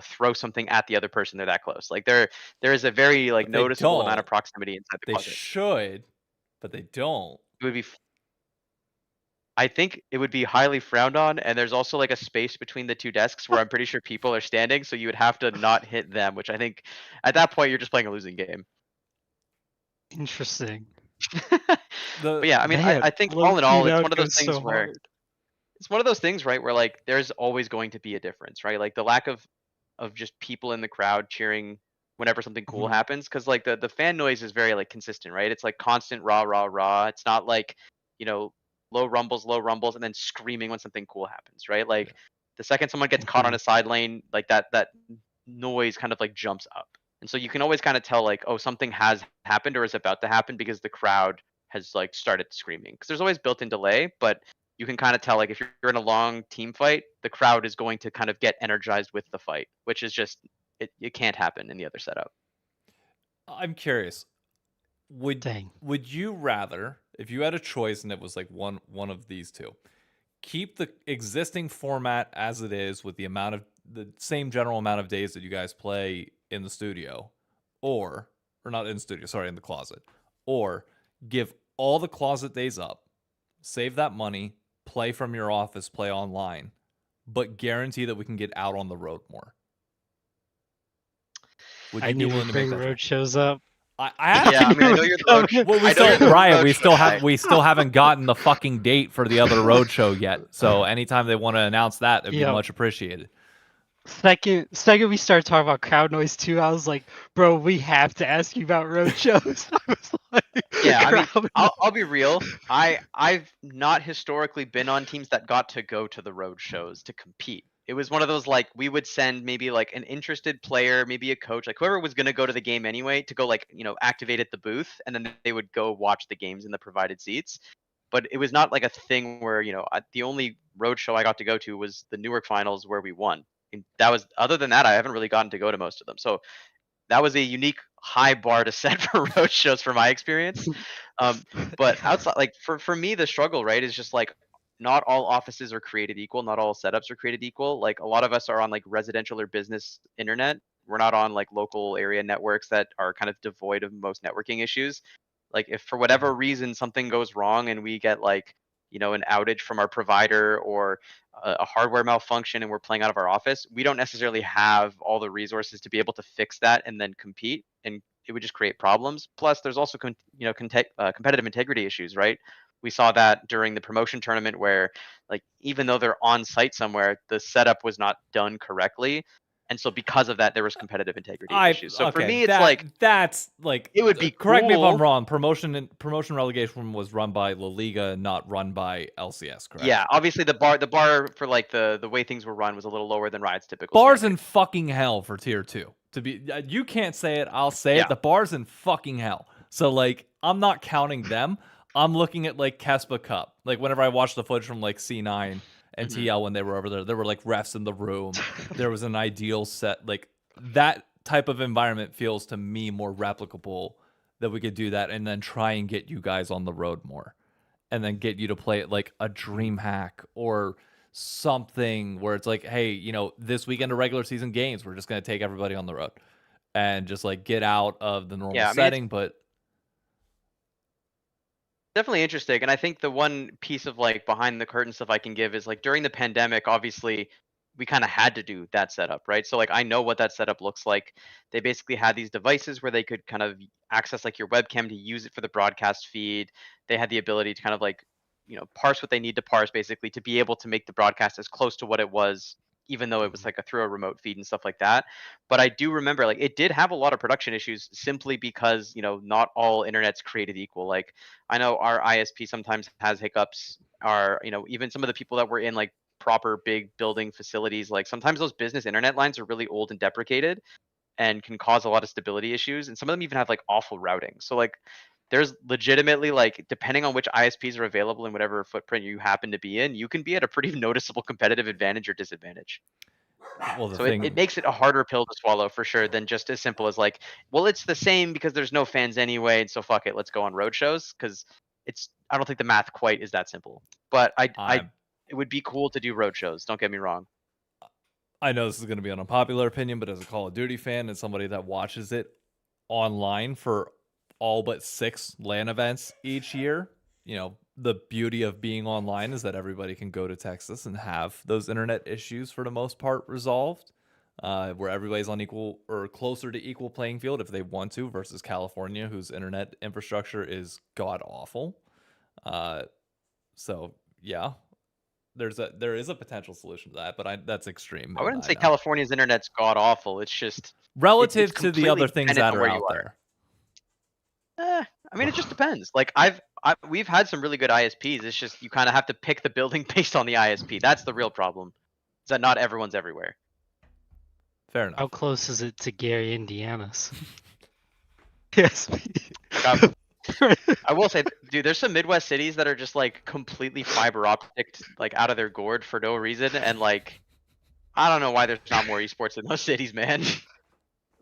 throw something at the other person. They're that close. Like there is a very like But they noticeable amount of don't. proximity inside the They closet. should, but they don't. It would be I think it would be highly frowned on, and there's also like a space between the two desks where I'm pretty sure people are standing, so you would have to not hit them, which I think at that point you're just playing a losing game. Interesting. But yeah, I mean, Man, I think all in all, low-key, it's that one of goes those things so where hard. it's one of those things, right, where like there's always going to be a difference, right? Like the lack of just people in the crowd cheering whenever something cool Mhm. happens, because like the fan noise is very like consistent, right? It's like constant rah rah rah. It's not like you know low rumbles, and then screaming when something cool happens, right? Like the second someone gets caught on Mhm. a side lane, like that noise kind of like jumps up, and so you can always kind of tell like, oh, something has happened or is about to happen because the crowd has like started screaming. Because there's always built-in delay, but you can kind of tell like if you're in a long team fight, the crowd is going to kind of get energized with the fight, which is just it can't happen in the other setup. I'm curious. Dang. Would you rather, if you had a choice and it was like one of these two, keep the existing format as it is with the same general amount of days that you guys play in the studio, or not in the studio, sorry, in the closet, or give all the closet days up, save that money, play from your office, play online, but guarantee that we can get out on the road more? Would I you be need willing to to make bring that road choice? shows up. I Yeah, I mean, I know you're the road. well, I know you're the Ryan, road show guy. we still haven't gotten the fucking date for the other road show yet. So anytime they want to announce that, it'd be Yo, much appreciated. second we started talking about crowd noise too, I was like, bro, we have to ask you about road shows. I was like, Yeah, I mean, crowd I'll be real. I've not historically been on teams that got to go to the road shows to compete. It was one of those like we would send maybe like an interested player, maybe a coach, like whoever was gonna go to the game anyway, to go like activate at the booth, and then they would go watch the games in the provided seats. But it was not like a thing where the only road show I got to go to was the Newark finals where we won. And that was other than that, I haven't really gotten to go to most of them. So that was a unique high bar to set for road shows from my experience. But outside, like for me, the struggle, right, is just like not all offices are created equal. Not all setups are created equal. Like a lot of us are on like residential or business internet. We're not on like local area networks that are kind of devoid of most networking issues. Like if for whatever reason something goes wrong and we get like an outage from our provider or a hardware malfunction and we're playing out of our office, we don't necessarily have all the resources to be able to fix that and then compete, and it would just create problems. Plus there's also competitive integrity issues, right? We saw that during the promotion tournament where like even though they're on site somewhere, the setup was not done correctly, and so because of that there was competitive integrity issues. So for me it's like That's like, it would be correct me if I'm cool. wrong. Promotion relegation was run by La Liga, not run by LCS, correct? Yeah, obviously the bar for like the way things were run was a little lower than Riot's typical Bars standard. in fucking hell for tier 2. To be, you can't say it, I'll say Yeah. it. The bar's in fucking hell. So like, I'm not counting them. I'm looking at like Kespa Cup. Like whenever I watch the footage from like C9 and TL when they were over there were like refs in the room. There was an ideal set. Like that type of environment feels to me more replicable, that we could do that and then try and get you guys on the road more, and then get you to play it like a dream hack or something where it's like, hey, this weekend of regular season games, we're just going to take everybody on the road and just like get out of the normal Yeah, I mean, setting. But definitely interesting. And I think the one piece of like behind the curtain stuff I can give is like during the pandemic, obviously we kind of had to do that setup, right? So like I know what that setup looks like. They basically had these devices where they could kind of access like your webcam to use it for the broadcast feed. They had the ability to kind of like parse what they need to parse basically to be able to make the broadcast as close to what it was even though it was like through a remote feed and stuff like that. But I do remember like it did have a lot of production issues simply because not all internet's created equal. Like I know our ISP sometimes has hiccups. Even some of the people that were in like proper big building facilities, like sometimes those business internet lines are really old and deprecated and can cause a lot of stability issues, and some of them even have like awful routing. So like there's legitimately like depending on which ISPs are available in whatever footprint you happen to be in, you can be at a pretty noticeable competitive advantage or disadvantage. Well, the So thing, it makes it a harder pill to swallow for sure than just as simple as like, well, it's the same because there's no fans anyway, and so fuck it, let's go on road shows. Because I don't think the math quite is that simple. But it would be cool to do road shows. Don't get me wrong. I know this is going to be an unpopular opinion, but as a Call of Duty fan and somebody that watches it online for all but 6 LAN events each year, the beauty of being online is that everybody can go to Texas and have those internet issues for the most part resolved, where everybody's on equal or closer to equal playing field if they want to, versus California, whose internet infrastructure is god awful. So yeah, there is a potential solution to that, but that's extreme. I wouldn't say California's internet's god awful. It's just relative it's to the other completely things dependent that on are where out you are. there. I mean, it just depends. Like we've had some really good ISPs. It's just you kind of have to pick the building based on the ISP. That's the real problem. Is that not everyone's everywhere. Fair enough. How close is it to Gary, Indiana's? Yes. I will say, dude, there's some Midwest cities that are just like completely fiber optic, like out of their gourd for no reason, and like I don't know why there's not more esports in those cities, man.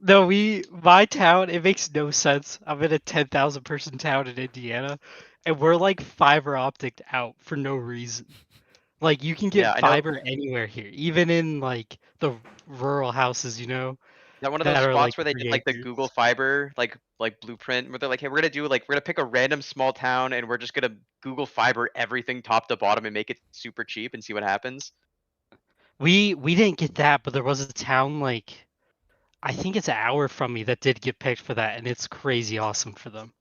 No, my town, it makes no sense. I'm in a 10,000 person town in Indiana, and we're like fiber optic out for no reason. Like you can Yeah, get I know. fiber anywhere here, even in like the rural houses, That one of those that are spots like where they did like the 3 Google Fiber like blueprint where they're like, hey, we're gonna pick a random small town and we're just gonna Google Fiber everything top to bottom and make it super cheap and see what happens. We didn't get that, but there was a town like I think it's an hour from me that did get picked for that, and it's crazy awesome for them.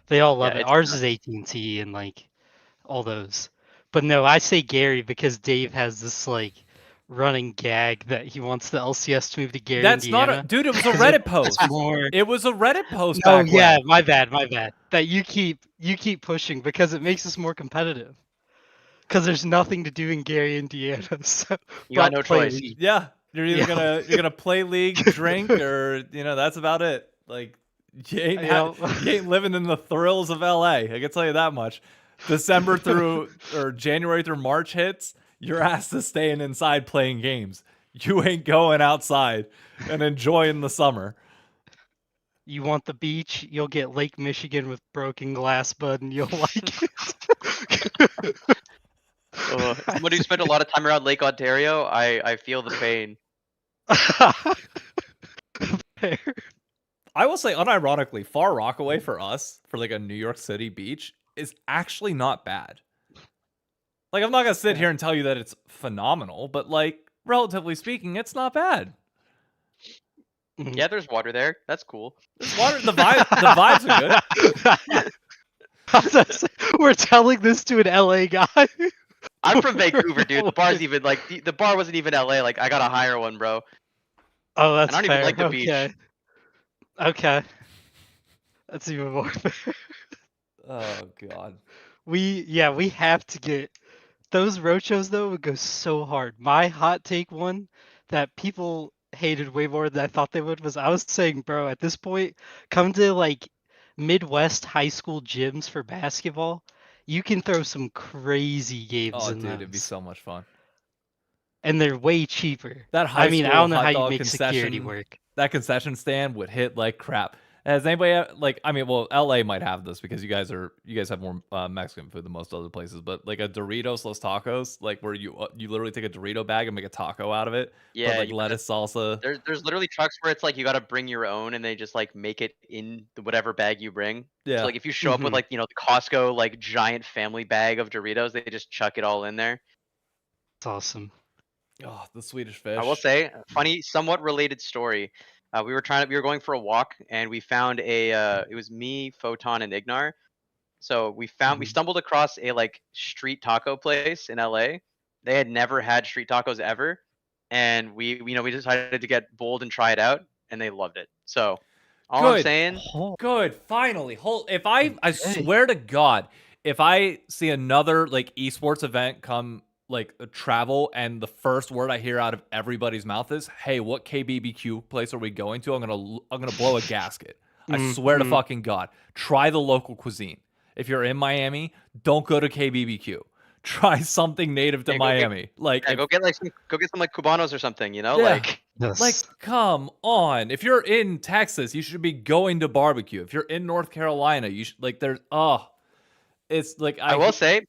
They all love Yeah, it. it's Ours nuts. is AT&T and like all those. But no, I say Gary because Dave has this like running gag that he wants the LCS to move to Gary, That's not Indiana. dude. It was a 'cause Reddit it's post. more. It was a Reddit post No, back yeah, when. my bad. That you keep pushing because it makes us more competitive. Because there's nothing to do in Gary, Indiana, so You got but no play choice. League. Yeah, you're either Yeah. you're gonna play League, drink, or that's about it. Like you Yeah. ain't living in the thrills of LA. I can tell you that much. December through or January through March hits, your ass is staying inside playing games. You ain't going outside and enjoying the summer. You want the beach? You'll get Lake Michigan with broken glass, bud, and you'll like it. As someone who spent a lot of time around Lake Ontario, I feel the pain. Fair. I will say, unironically, Far Rockaway for us, for like a New York City beach, is actually not bad. Like, I'm not gonna sit here and tell you that it's phenomenal, but like, relatively speaking, it's not bad. Yeah, there's water there. That's cool. There's water. The vibes are good. We're telling this to an LA guy. I'm from Vancouver, dude. The bar's even like the bar wasn't even LA. Like I got a higher one, bro. Oh, that's And I don't fair. even like the Okay. beach. Okay. That's even more fair. Oh god. We have to get those roadshows though would go so hard. My hot take one that people hated way more than I thought they would was I was saying, bro, at this point, come to like Midwest high school gyms for basketball. You can throw some crazy games Oh, in dude, it'd be those. so much fun. And they're way cheaper. That high I mean, I school don't know hot how you dog make security concession, work. that concession stand would hit like crap. Has anybody like? I mean, well, LA might have this because you guys have more Mexican food than most other places. But like a Doritos Los Tacos, like where you literally take a Dorito bag and make a taco out of it. Yeah, Put like lettuce, salsa. there's literally trucks where it's like you got to bring your own, and they just like make it in whatever bag you bring. Yeah. So like if you show up with like the Costco like giant family bag of Doritos, they just chuck it all in there. It's awesome. Oh, the Swedish fish. I will say, funny, somewhat related story. We were going for a walk, and we found it was me, Photon, and Ignar. So we stumbled across a like street taco place in LA. They had never had street tacos ever. and we decided to get bold and try it out, and they loved it. So all I'm Good. saying, Oh, Good. Finally. If I okay. swear to God, if I see another like esports event come like travel and the first word I hear out of everybody's mouth is, "Hey, what KBBQ place are we going to?" I'm going to blow a gasket. I swear to Mhm. fucking God. Try the local cuisine. If you're in Miami, don't go to KBBQ. Try something native to yeah, Miami. Like if go get some like cubanos or something, yeah. like Like, Yes. come on. If you're in Texas, you should be going to barbecue. If you're in North Carolina, you should like there's it's like I will say,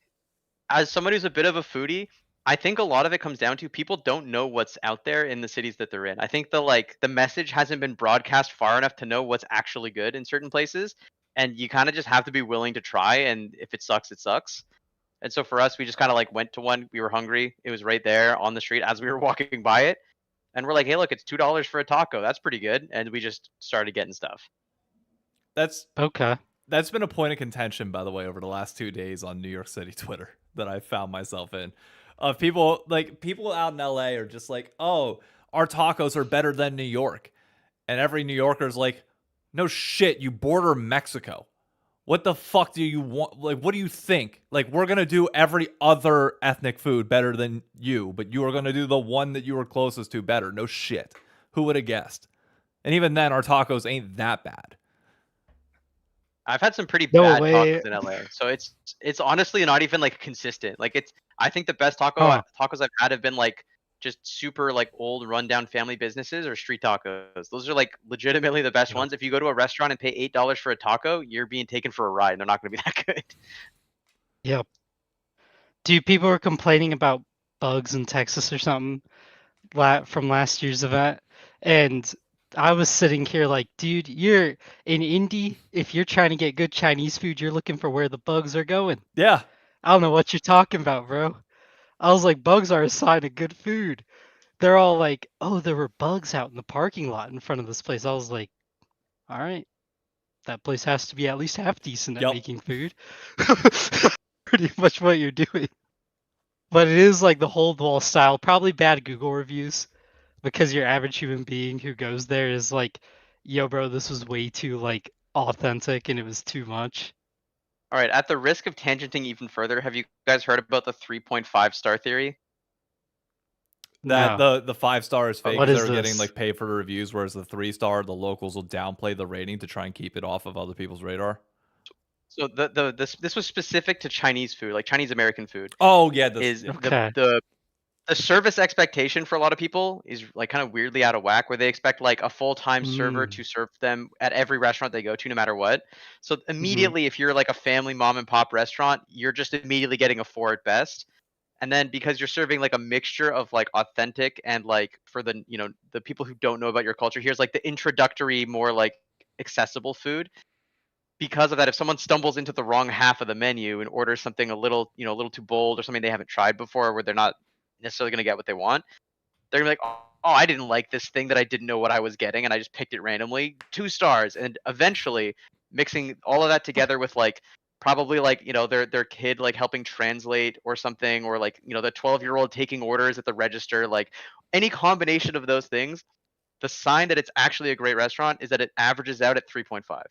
as somebody who's a bit of a foodie, I think a lot of it comes down to people don't know what's out there in the cities that they're in. I think the message hasn't been broadcast far enough to know what's actually good in certain places, and you kind of just have to be willing to try. And if it sucks, it sucks. And so for us, we just kind of like went to one. We were hungry. It was right there on the street as we were walking by it, and we're like, "Hey, look, it's $2 for a taco. That's pretty good." And we just started getting stuff. that's Okay. that's been a point of contention, by the way, over the last 2 days on New York City Twitter that I found myself in. Of people out in LA are just like, oh, our tacos are better than New York. And every New Yorker's like, no shit, you border Mexico. What the fuck do you want? Like, what do you think? Like, we're gonna do every other ethnic food better than you, but you are gonna do the one that you were closest to better. No shit. Who would have guessed? And even then, our tacos ain't that bad. I've had some pretty No bad way. tacos in LA, so it's honestly not even like consistent. Like I think the best Huh. tacos I've had have been like just super like old rundown family businesses or street tacos. Those are like legitimately the best Yep. ones. If you go to a restaurant and pay $8 for a taco, you're being taken for a ride. And they're not going to be that good. Yep. Do people were complaining about bugs in Texas or something from last year's event? And I was sitting here like, dude, you're in Indy. If you're trying to get good Chinese food, you're looking for where the bugs are going. Yeah. I don't know what you're talking about, bro. I was like, bugs are a sign of good food. They're all like, oh, there were bugs out in the parking lot in front of this place. I was like, all right, that place has to be at least half decent at Yep. making food. Pretty much what you're doing. But it is like the hold wall style, probably bad Google reviews because your average human being who goes there is like, yo, bro, this was way too like authentic and it was too much. All right. At the risk of tangenting even further, have you guys heard about the 3.5 star theory? That No. the 5 star is fake What because is they were getting this? like paid for the reviews, whereas the 3 star, the locals will downplay the rating to try and keep it off of other people's radar. So this was specific to Chinese food, like Chinese American food. Oh yeah, Is yeah. Okay. the service expectation for a lot of people is like kind of weirdly out of whack, where they expect like a full-time server Mm. to serve them at every restaurant they go to, no matter what. So Hmm. immediately, if you're like a family mom and pop restaurant, you're just immediately getting a 4 at best. And then because you're serving like a mixture of like authentic and like for the the people who don't know about your culture, here's like the introductory, more like accessible food. Because of that, if someone stumbles into the wrong half of the menu and orders something a little a little too bold or something they haven't tried before, where they're not necessarily going to get what they want, they're gonna be like, oh, I didn't like this thing that I didn't know what I was getting, and I just picked it randomly. 2 stars, and eventually mixing all of that together with like probably like their kid like helping translate or something, or like the 12-year-old taking orders at the register, like any combination of those things. The sign that it's actually a great restaurant is that it averages out at 3.5.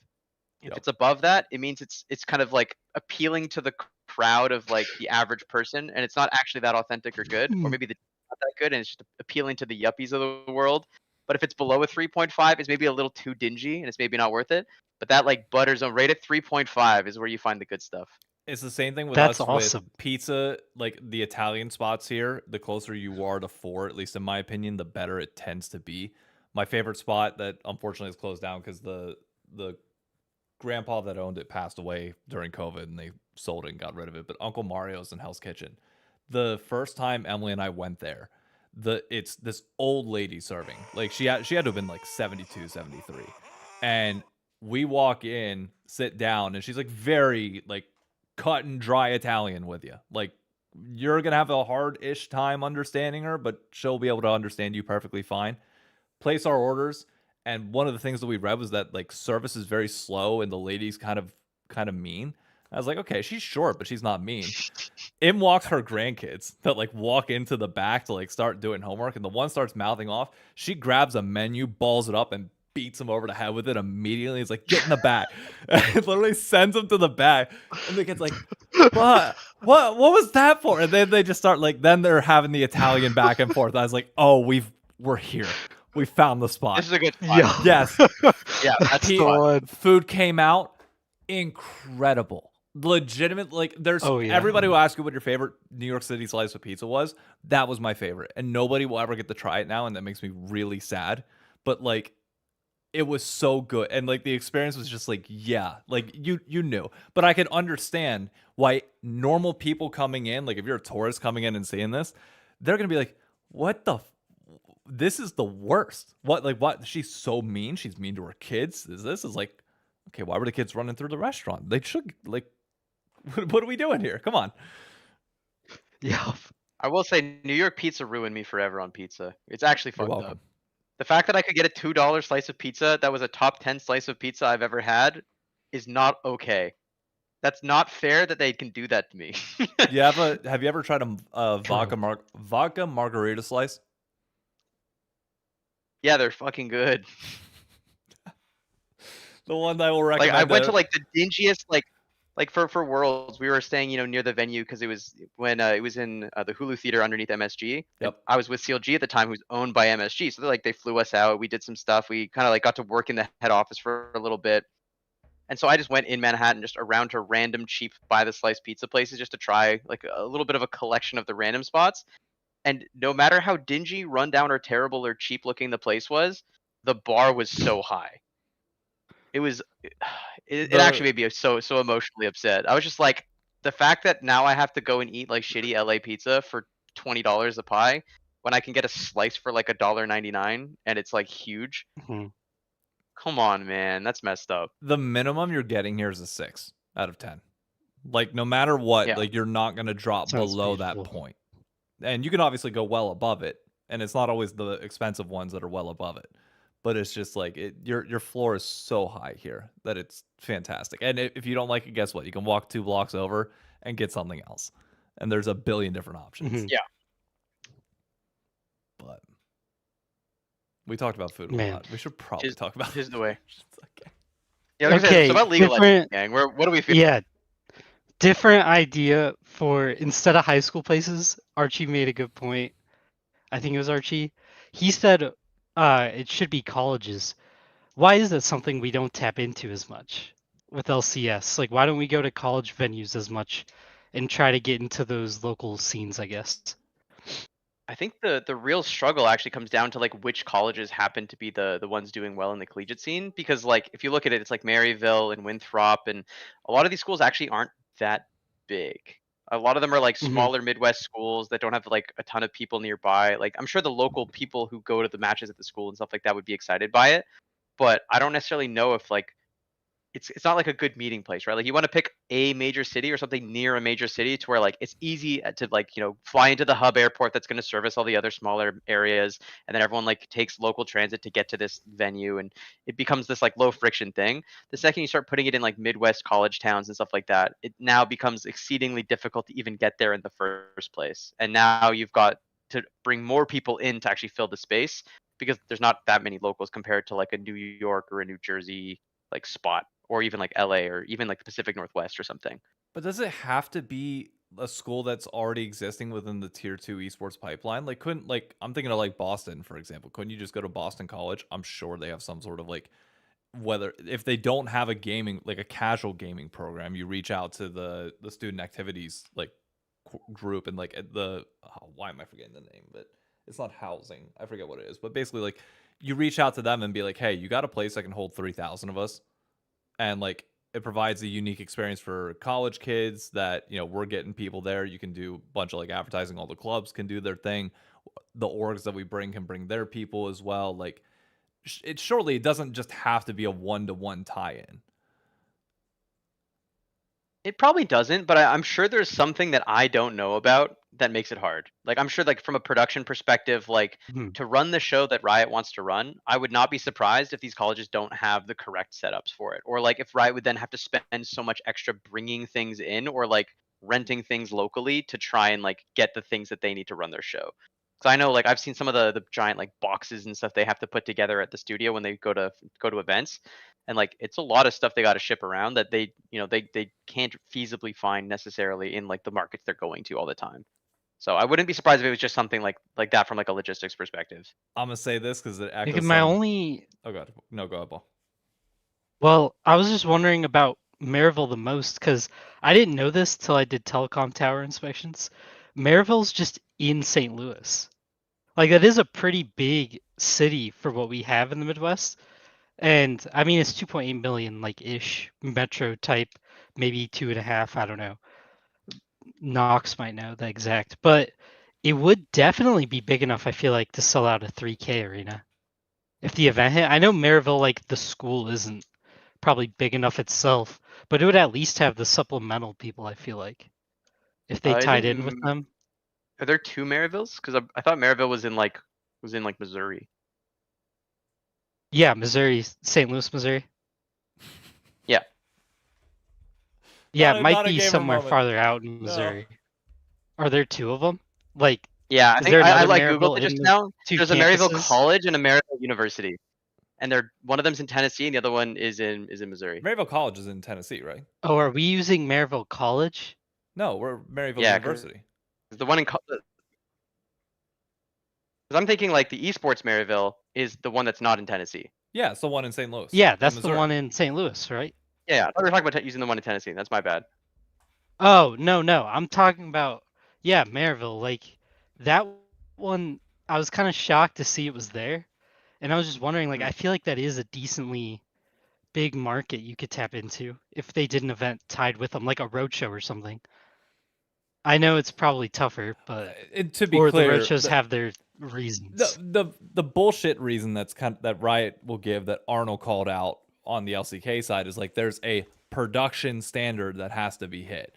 If Yep. it's above that, it means it's kind of like appealing to the crowd of like the average person, and it's not actually that authentic or good, or maybe the not that good, and it's just appealing to the yuppies of the world. But if it's below a 3.5, it's maybe a little too dingy, and it's maybe not worth it. But that like butter zone, right at 3.5, is where you find the good stuff. It's the same thing with That's us with awesome. pizza. Like the Italian spots here, the closer you are to 4, at least in my opinion, the better it tends to be. My favorite spot that unfortunately is closed down because the grandpa that owned it passed away during COVID and they sold it and got rid of it. But Uncle Mario's in Hell's Kitchen. The first time Emily and I went there, it's this old lady serving. Like she had to have been like 72, 73. And we walk in, sit down, and she's like very like cut and dry Italian with you. Like you're gonna have a hard-ish time understanding her, but she'll be able to understand you perfectly fine. Place our orders, and one of the things that we read was that like service is very slow and the lady's kind of mean. I was like, okay, she's short, but she's not mean. in walks her grandkids that like walk into the back to like start doing homework, and the one starts mouthing off. She grabs a menu, balls it up, and beats him over the head with it immediately. He's like, "Get in the back!" And literally sends him to the back, and the kid's like, "What? What was that for?" And then they just start like, then they're having the Italian back and forth. I was like, "Oh, we're here. We found the spot." This is a good spot. Yes. Yeah, that's the the spot. one. Food came out incredible. Legitimate, like there's everybody will ask you what your favorite New York City slice of pizza was. That was my favorite, and nobody will ever get to try it now, and that makes me really sad. But like, it was so good, and like the experience was just like, yeah, like you knew. But I could understand why normal people coming in, like if you're a tourist coming in and seeing this, they're gonna be like, what the this is the worst. What she's so mean. She's mean to her kids. This is like, okay, why were the kids running through the restaurant? They should like, what are we doing here? Come on. Yeah. I will say New York pizza ruined me forever on pizza. It's actually You're fucked welcome. up. The fact that I could get a $2 slice of pizza that was a top 10 slice of pizza I've ever had is not okay. That's not fair that they can do that to me. Have you ever tried a vodka margarita slice? Yeah, they're fucking good. The one that I will Like recommend. I went to like the dingiest like for Worlds, we were staying, you know, near the venue because it was when it was in the Hulu Theater underneath MSG. Yep. I was with CLG at the time, who's owned by MSG. So they flew us out. We did some stuff. We kind of like got to work in the head office for a little bit. And so I just went in Manhattan, just around to random cheap buy the slice pizza places, just to try like a little bit of a collection of the random spots. And no matter how dingy, rundown, or terrible or cheap looking the place was, the bar was so high. It was, it actually made me so emotionally upset. I was just like, the fact that now I have to go and eat like shitty LA pizza for $20 a pie when I can get a slice for like $1.99 and it's like huge. Mhm. Come on, man, that's messed up. The minimum you're getting here is a 6 out of 10. Like no matter what, Yeah. like you're not gonna drop Sounds below beautiful. that point. And you can obviously go well above it, and it's not always the expensive ones that are well above it. But it's just like your floor is so high here that it's fantastic. And if you don't like it, guess what? You can walk 2 blocks over and get something else. And there's a billion different options. Mhm. Yeah. But we talked about food a Man. lot. We should probably talk about Here's the way. Okay. Yeah, like I said, Okay, it's about legalizing, different- gang. What do we feel? Yeah. Different idea for instead of high school places. Archie made a good point. I think it was Archie. He said it should be colleges. Why is that something we don't tap into as much with LCS? Like, why don't we go to college venues as much and try to get into those local scenes, I guess? I think the real struggle actually comes down to like which colleges happen to be the ones doing well in the collegiate scene, because like if you look at it, it's like Maryville and Winthrop, and a lot of these schools actually aren't that big. A lot of them are like Mhm. smaller Midwest schools that don't have like a ton of people nearby. Like I'm sure the local people who go to the matches at the school and stuff like that would be excited by it, but I don't necessarily know if like it's not like a good meeting place, right? Like you want to pick a major city or something near a major city to where like it's easy to like, you know, fly into the hub airport that's going to service all the other smaller areas, and then everyone like takes local transit to get to this venue, and it becomes this like low friction thing. The second you start putting it in like Midwest college towns and stuff like that, it now becomes exceedingly difficult to even get there in the first place. And now you've got to bring more people in to actually fill the space, because there's not that many locals compared to like a New York or a New Jersey like spot, or even like LA, or even like the Pacific Northwest or something. But does it have to be a school that's already existing within the tier 2 esports pipeline? Like couldn't, like I'm thinking of like Boston, for example. Couldn't you just go to Boston College? I'm sure they have some sort of like, whether if they don't have a gaming, like a casual gaming program, you reach out to the student activities like group, and like why am I forgetting the name? But it's not housing. I forget what it is. But basically like you reach out to them and be like, hey, you got a place that can hold 3,000 of us, and like it provides a unique experience for college kids that, you know, we're getting people there. You can do a bunch of like advertising. All the clubs can do their thing. The orgs that we bring can bring their people as well. Like it surely it doesn't just have to be a 1-to-1 tie-in. It probably doesn't, but I'm sure there's something that I don't know about that makes it hard. Like I'm sure like from a production perspective, like Mhm. to run the show that Riot wants to run, I would not be surprised if these colleges don't have the correct setups for it. Or like if Riot would then have to spend so much extra bringing things in, or like renting things locally to try and like get the things that they need to run their show. So I know like I've seen some of the giant like boxes and stuff they have to put together at the studio when they go to events, and like it's a lot of stuff they got to ship around that they they can't feasibly find necessarily in like the markets they're going to all the time. So I wouldn't be surprised if it was just something like that from like a logistics perspective. I'm gonna say this because it Like, echoes. my only Oh god, no, go ahead, Paul. Well, I was just wondering about Maryville the most because I didn't know this till I did telecom tower inspections. Maryville's just in St. Louis. Like, that is a pretty big city for what we have in the Midwest. And I mean, it's 2.8 million, like ish metro type, maybe 2.5. I don't know. Knox might know the exact, but it would definitely be big enough, I feel like, to sell out a 3K arena if the event hit. I know Maryville, like the school, isn't probably big enough itself, but it would at least have the supplemental people, I feel like, if they tied in with them. Are there two Maryvilles? Because I thought Maryville was in like Missouri. Yeah, Missouri, St. Louis, Missouri. Yeah. Yeah, Not it a- might not a be gamer somewhere moment. farther out in Missouri. Are there two of them? Like, Yeah, I is think there I another like Maryville Googled it in just the now. two There's a Maryville campuses? College and a Maryville University, and one of them's in Tennessee and the other one is in Missouri. Maryville College is in Tennessee, right? Oh, are we using Maryville College? No, we're Maryville Yeah, 'cause University. the one in because I'm thinking like the esports Maryville is the one that's not in Tennessee. Yeah, it's the one in St. Louis. Yeah, in that's the Missouri. one in St. Louis, right? Yeah, I thought we were talking about using the one in Tennessee. That's my bad. Oh, no, I'm talking about, yeah, Maryville. Like, that one, I was kind of shocked to see it was there. And I was just wondering, like, Hmm. I feel like that is a decently big market you could tap into if they did an event tied with them, like a roadshow or something. I know it's probably tougher, but To be or clear, the roadshows have their reasons. the bullshit reason that Riot will give that Arnold called out on the LCK side is like there's a production standard that has to be hit.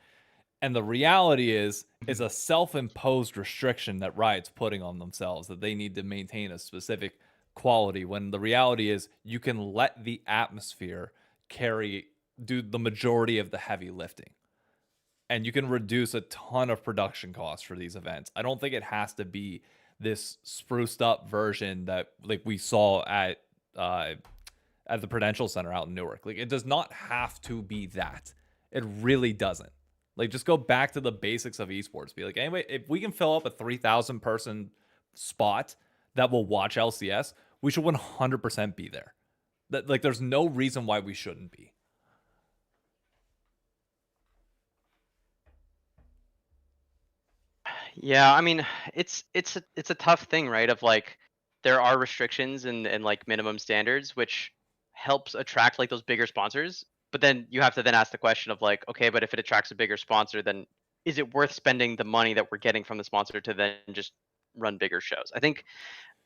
And the reality is a self-imposed restriction that Riot's putting on themselves that they need to maintain a specific quality, when the reality is you can let the atmosphere do the majority of the heavy lifting. And you can reduce a ton of production costs for these events. I don't think it has to be this spruced up version that like we saw at the Prudential Center out in Newark. Like, it does not have to be that. It really doesn't. Like, just go back to the basics of esports. Be like, anyway, if we can fill up a 3,000 person spot that will watch LCS, we should 100% be there. That, like, there's no reason why we shouldn't be. Yeah, I mean, it's a tough thing, right? Of like, there are restrictions and like minimum standards, which helps attract like those bigger sponsors. But then you have to then ask the question of like, okay, but if it attracts a bigger sponsor, then is it worth spending the money that we're getting from the sponsor to then just run bigger shows? I think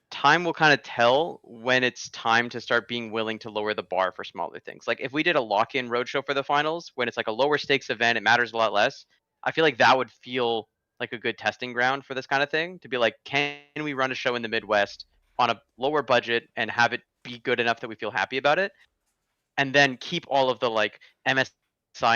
time will kind of tell when it's time to start being willing to lower the bar for smaller things. Like if we did a lock-in roadshow for the finals, when it's like a lower stakes event, it matters a lot less. I feel like that would feel like a good testing ground for this kind of thing, to be like, can we run a show in the Midwest on a lower budget and have it be good enough that we feel happy about it, and then keep all of the like MSI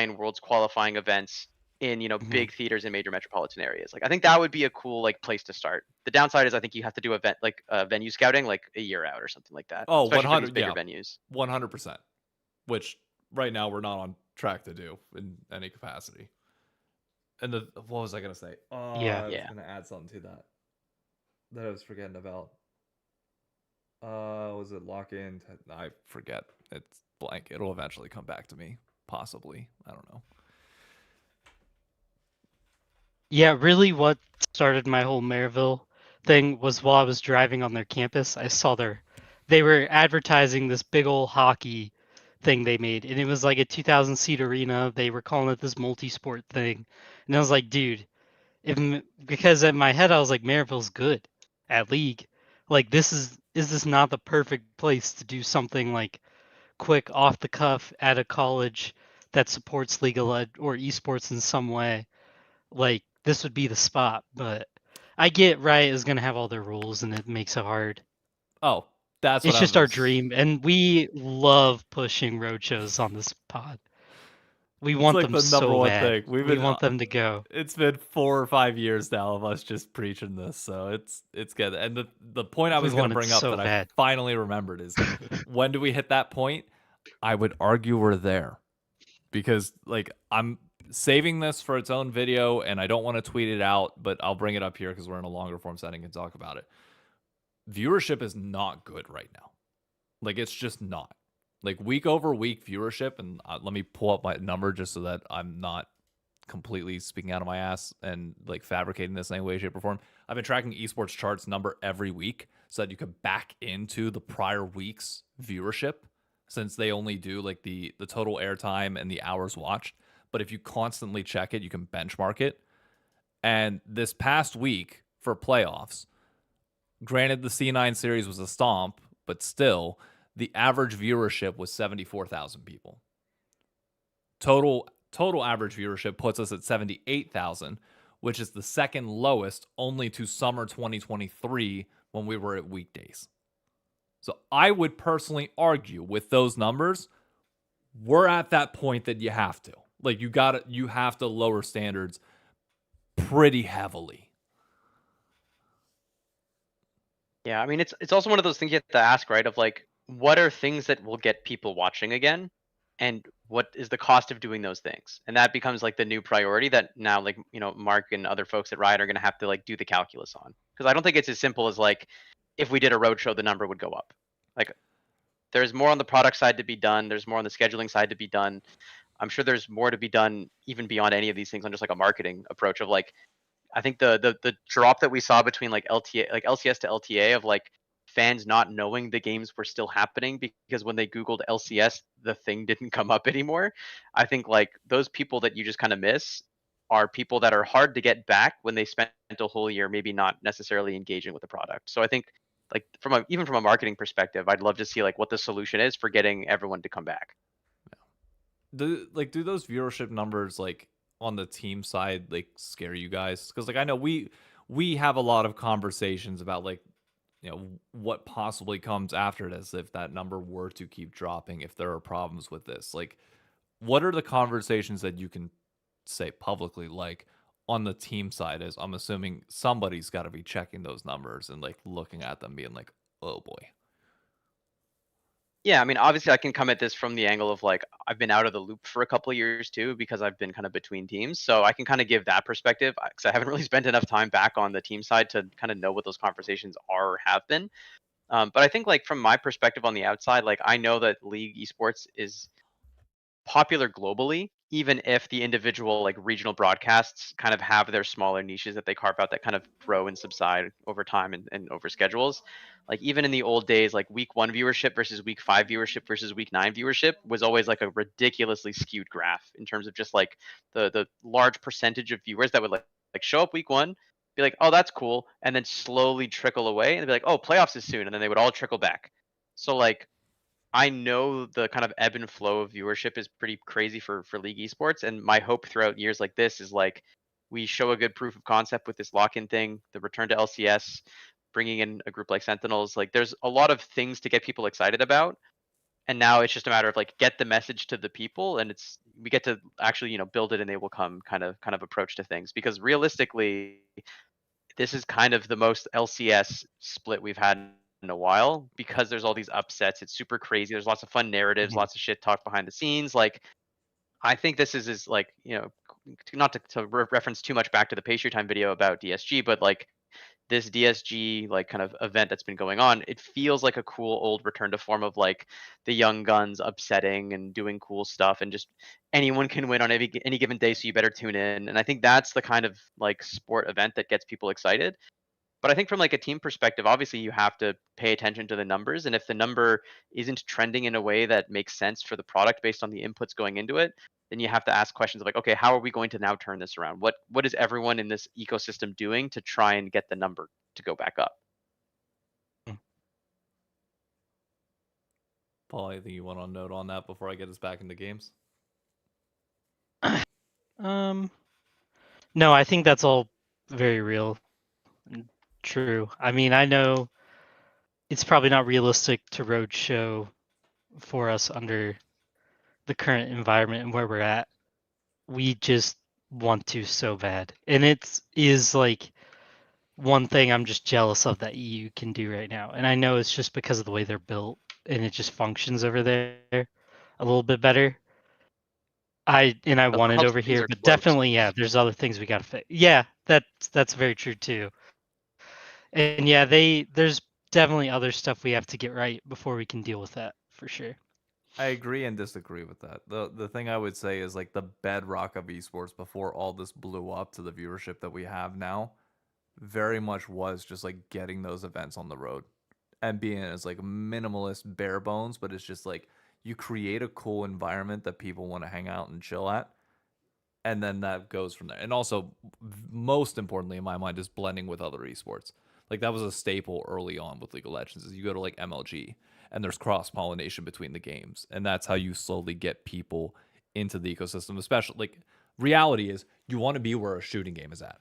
and Worlds qualifying events in big theaters in major metropolitan areas. Like I think that would be a cool like place to start. The downside is I think you have to do event like venue scouting like a year out or something like that. Oh, especially for 100, these bigger yeah. venues. 100%. Which right now we're not on track to do in any capacity. And what was I gonna say? Yeah. I was gonna add something to that I was forgetting about. Was it lock in? I forget. It's blank. It'll eventually come back to me. Possibly. I don't know. Yeah, really what started my whole Maryville thing was while I was driving on their campus, I saw they were advertising this big old hockey thing they made, and it was like a 2,000 seat arena. They were calling it this multi-sport thing. And I was like, dude, because in my head I was like, Maryville's good at League. Like, is this not the perfect place to do something like quick off the cuff at a college that supports League or esports in some way? Like, this would be the spot, but I get Riot is gonna have all their rules and it makes it hard. Oh, that's It's just our dream, and we love pushing roadshows on this pod. We want like them the number so one bad. thing. We want them to go. It's been 4 or 5 years now of us just preaching this, so it's good. And the point I We was going want to it bring up so that I bad. finally remembered is when do we hit that point? I would argue we're there, because like I'm saving this for its own video and I don't want to tweet it out, but I'll bring it up here because we're in a longer form setting and talk about it. Viewership is not good right now. Like, it's just not. Like, week over week viewership, and let me pull up my number just so that I'm not completely speaking out of my ass and like fabricating this in any way, shape, or form. I've been tracking esports charts number every week so that you could back into the prior week's viewership, since they only do like the total airtime and the hours watched. But if you constantly check it, you can benchmark it. And this past week for playoffs, granted the C9 series was a stomp, but still the average viewership was 74,000 people. Total average viewership puts us at 78,000, which is the second lowest only to summer 2023 when we were at weekdays. So I would personally argue with those numbers, we're at that point that you have to. Like, you have to lower standards pretty heavily. Yeah, I mean it's also one of those things you have to ask, right? Of like, what are things that will get people watching again, and what is the cost of doing those things? And that becomes like the new priority that now, like, Mark and other folks at Riot are going to have to like do the calculus on. Because I don't think it's as simple as like, if we did a roadshow, the number would go up. Like, there's more on the product side to be done. There's more on the scheduling side to be done. I'm sure there's more to be done even beyond any of these things on just like a marketing approach of like, I think the drop that we saw between like LTA, like LCS to LTA, of like fans not knowing the games were still happening because when they Googled LCS, the thing didn't come up anymore. I think like those people that you just kind of miss are people that are hard to get back when they spent a whole year maybe not necessarily engaging with the product. So I think like even from a marketing perspective, I'd love to see like what the solution is for getting everyone to come back. Do those viewership numbers like on the team side like scare you guys? Because like I know we have a lot of conversations about like, what possibly comes after this if that number were to keep dropping, if there are problems with this. Like, what are the conversations that you can say publicly, like on the team side? Is I'm assuming somebody's got to be checking those numbers and like looking at them being like, oh boy. Yeah, I mean, obviously, I can come at this from the angle of like I've been out of the loop for a couple of years too because I've been kind of between teams, so I can kind of give that perspective because I haven't really spent enough time back on the team side to kind of know what those conversations are or have been. But I think like from my perspective on the outside, like I know that League Esports is popular globally, even if the individual like regional broadcasts kind of have their smaller niches that they carve out that kind of grow and subside over time and over schedules. Like even in the old days, like week 1 viewership versus week 5 viewership versus week 9 viewership was always like a ridiculously skewed graph in terms of just like the large percentage of viewers that would like show up week 1, be like, oh, that's cool, and then slowly trickle away and be like, oh, playoffs is soon, and then they would all trickle back. So like I know the kind of ebb and flow of viewership is pretty crazy for League Esports, and my hope throughout years like this is like we show a good proof of concept with this lock-in thing, the return to LCS, bringing in a group like Sentinels. Like there's a lot of things to get people excited about, and now it's just a matter of like get the message to the people, and we get to actually build it and they will come kind of approach to things, because realistically this is kind of the most LCS split we've had in a while because there's all these upsets. It's super crazy. There's lots of fun narratives, Mhm. lots of shit talk behind the scenes. Like I think this is like not to reference too much back to the Pastry Time video about DSG, but like this DSG like kind of event that's been going on, it feels like a cool old return to form of like the young guns upsetting and doing cool stuff, and just anyone can win on any given day, so you better tune in. And I think that's the kind of like sport event that gets people excited. But I think from like a team perspective, obviously you have to pay attention to the numbers, and if the number isn't trending in a way that makes sense for the product based on the inputs going into it, then you have to ask questions of like, okay, how are we going to now turn this around? What is everyone in this ecosystem doing to try and get the number to go back up? Paul, anything you want to note on that before I get us back into games? No, I think that's all very real and true. I mean, I know it's probably not realistic to roadshow for us under the current environment and where we're at. we just want to so bad. And it is like one thing I'm just jealous of that EU can do right now. And I know it's just because of the way they're built and it just functions over there a little bit better. I That's want what it helps over the user here, but explodes. definitely, yeah, there's other things we gotta fix. Yeah, that's very true too. And yeah, there's definitely other stuff we have to get right before we can deal with that for sure. I agree and disagree with that. The thing I would say is like the bedrock of esports before all this blew up to the viewership that we have now very much was just like getting those events on the road and being as like minimalist bare bones, but it's just like you create a cool environment that people want to hang out and chill at, and then that goes from there. And also, most importantly in my mind, is blending with other esports. Like that was a staple early on with League of Legends. Is you go to like MLG and there's cross pollination between the games, and that's how you slowly get people into the ecosystem. Especially like reality is you want to be where a shooting game is at.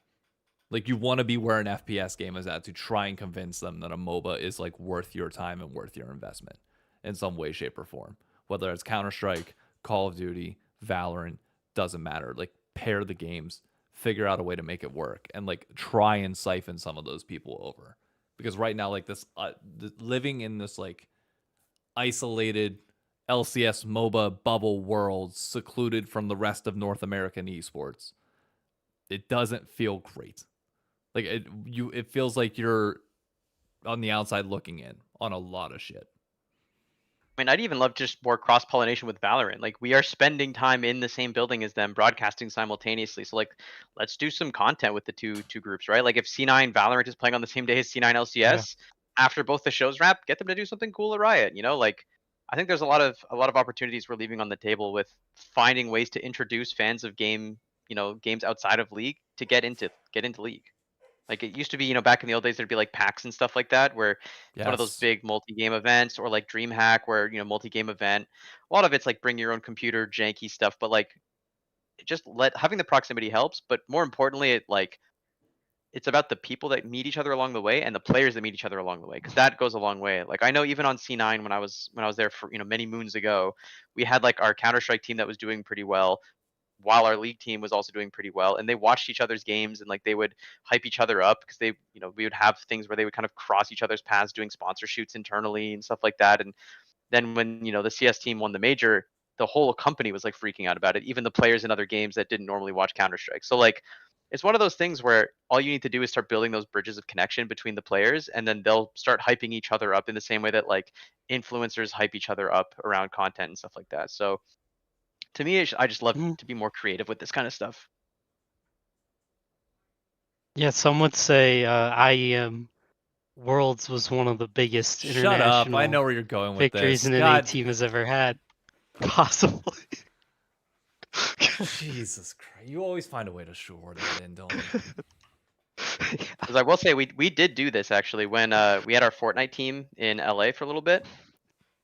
Like you want to be where an FPS game is at to try and convince them that a MOBA is like worth your time and worth your investment in some way, shape, or form. Whether it's Counter Strike, Call of Duty, Valorant, doesn't matter. Like pair the games, figure out a way to make it work, and like try and siphon some of those people over. Because right now, like this, living in this like isolated LCS MOBA bubble world, secluded from the rest of North American esports, it doesn't feel great. Like it feels like you're on the outside looking in on a lot of shit. I mean, I'd even love just more cross pollination with Valorant. Like, we are spending time in the same building as them, broadcasting simultaneously. So, like, let's do some content with the two groups, right? Like, if C9 Valorant is playing on the same day as C9 LCS, after both the shows wrap, get them to do something cool at Riot. You know, like, I think there's a lot of opportunities we're leaving on the table with finding ways to introduce fans of games outside of League to get into League. Like it used to be, back in the old days, there'd be like packs and stuff like that, where it's one of those Yes. big multi-game events, or like DreamHack, where multi-game event. A lot of it's like bring your own computer, janky stuff, but like just let having the proximity helps. But more importantly, it's about the people that meet each other along the way and the players that meet each other along the way, because that goes a long way. Like I know even on C9 when I was there for many moons ago, we had like our Counter Strike team that was doing pretty well, while our league team was also doing pretty well, and they watched each other's games, and like they would hype each other up because we would have things where they would kind of cross each other's paths doing sponsor shoots internally and stuff like that. And then when the CS team won the major, the whole company was like freaking out about it, even the players in other games that didn't normally watch Counter Strike. So like it's one of those things where all you need to do is start building those bridges of connection between the players, and then they'll start hyping each other up in the same way that like influencers hype each other up around content and stuff like that. So to me, I just love Mhm. to be more creative with this kind of stuff. Yeah, some would say IEM Worlds was one of the biggest Shut up. I international know where you're going with victories this. an NA God, team has ever had. Possibly. Jesus Christ. You always find a way to shoehorn that in, don't you? Because I will say we did do this actually when we had our Fortnite team in LA for a little bit,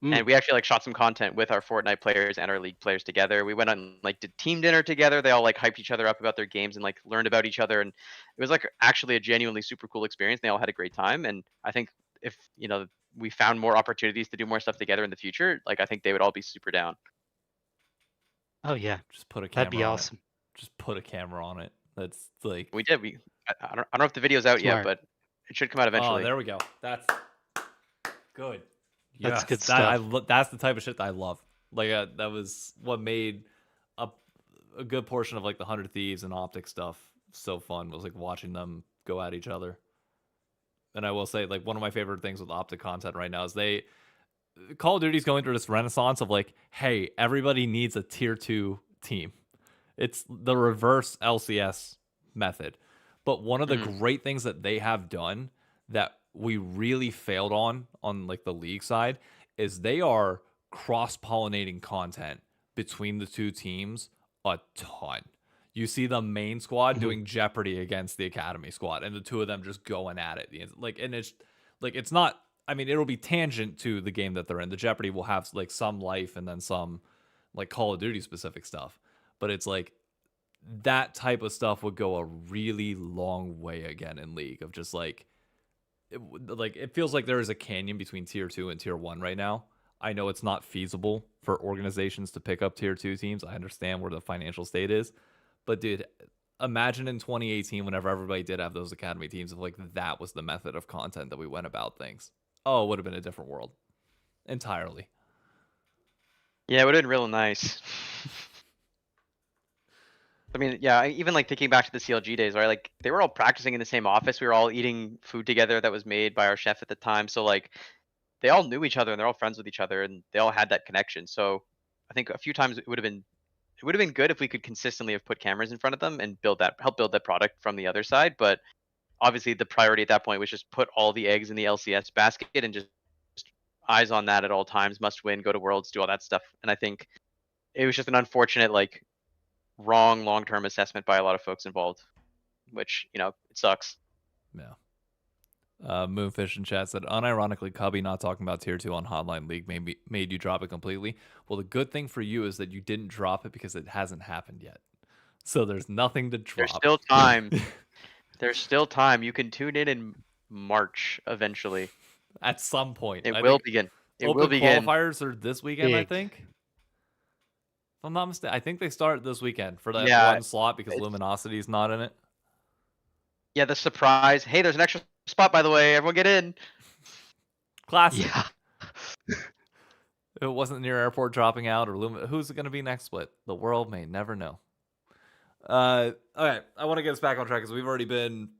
and we actually like shot some content with our Fortnite players and our league players together. We went on like did team dinner together. They all like hyped each other up about their games and like learned about each other, and it was like actually a genuinely super cool experience. They all had a great time, and I think if we found more opportunities to do more stuff together in the future, like I think they would all be super down. Oh yeah, Just put a that'd be camera on it. awesome. Just put a camera on it. That's like We did. I don't know if the video's out yet, Smart. but it should come out oh, eventually. there we go. That's good. That's Yes, good stuff. that's the type of shit that I love. Like that was what made a a good portion of like the 100 Thieves and Optic stuff so fun, was like watching them go at each other. And I will say, like, one of my favorite things with Optic content right now is Call of Duty's going through this renaissance of like, hey, everybody needs a tier 2 team. It's the reverse LCS method. But one of the Mhm. great things that they have done that we really failed on like the league side, is they are cross-pollinating content between the two teams a ton. You see the main squad Mhm. doing Jeopardy against the Academy squad, and the two of them just going at it. Like, and it's like it's not. I mean, it'll be tangent to the game that they're in. The Jeopardy will have like some life and then some like Call of Duty specific stuff. But it's like that type of stuff would go a really long way again in League, of just like it feels like there is a canyon between tier 2 and tier 1 right now. I know it's not feasible for organizations to pick up tier 2 teams. I understand where the financial state is, But dude, imagine in 2018, whenever everybody did have those academy teams, if like that was the method of content that we went about things. Oh, it would have been a different world entirely. Yeah, it would have been real nice. I mean, yeah, even like thinking back to the CLG days, right? Like they were all practicing in the same office. We were all eating food together that was made by our chef at the time. So like they all knew each other and they're all friends with each other and they all had that connection. So I think a few times it would have been good if we could consistently have put cameras in front of them and help build that product from the other side. But obviously the priority at that point was just put all the eggs in the LCS basket and just eyes on that at all times, must win, go to worlds, do all that stuff. And I think it was just an unfortunate, like wrong long-term assessment by a lot of folks involved, which, it sucks. Yeah. Moonfish in chat said, unironically, Cubby not talking about tier 2 on Hotline League made you drop it completely. Well, the good thing for you is that you didn't drop it because it hasn't happened yet. So there's nothing to drop. There's still time. There's still time. You can tune in March eventually. At some point. It will begin. It Open will begin. qualifiers are this weekend, I Big. think. If I'm not mistaken, I think they start this weekend for that Yeah, one slot because Luminosity's not in it. Yeah, the surprise. Hey, there's an extra spot, by the way. Everyone get in. Classic. Yeah. If it wasn't near airport dropping out or who's it going to be next split? The world may never know. Okay, I want to get us back on track because we've already been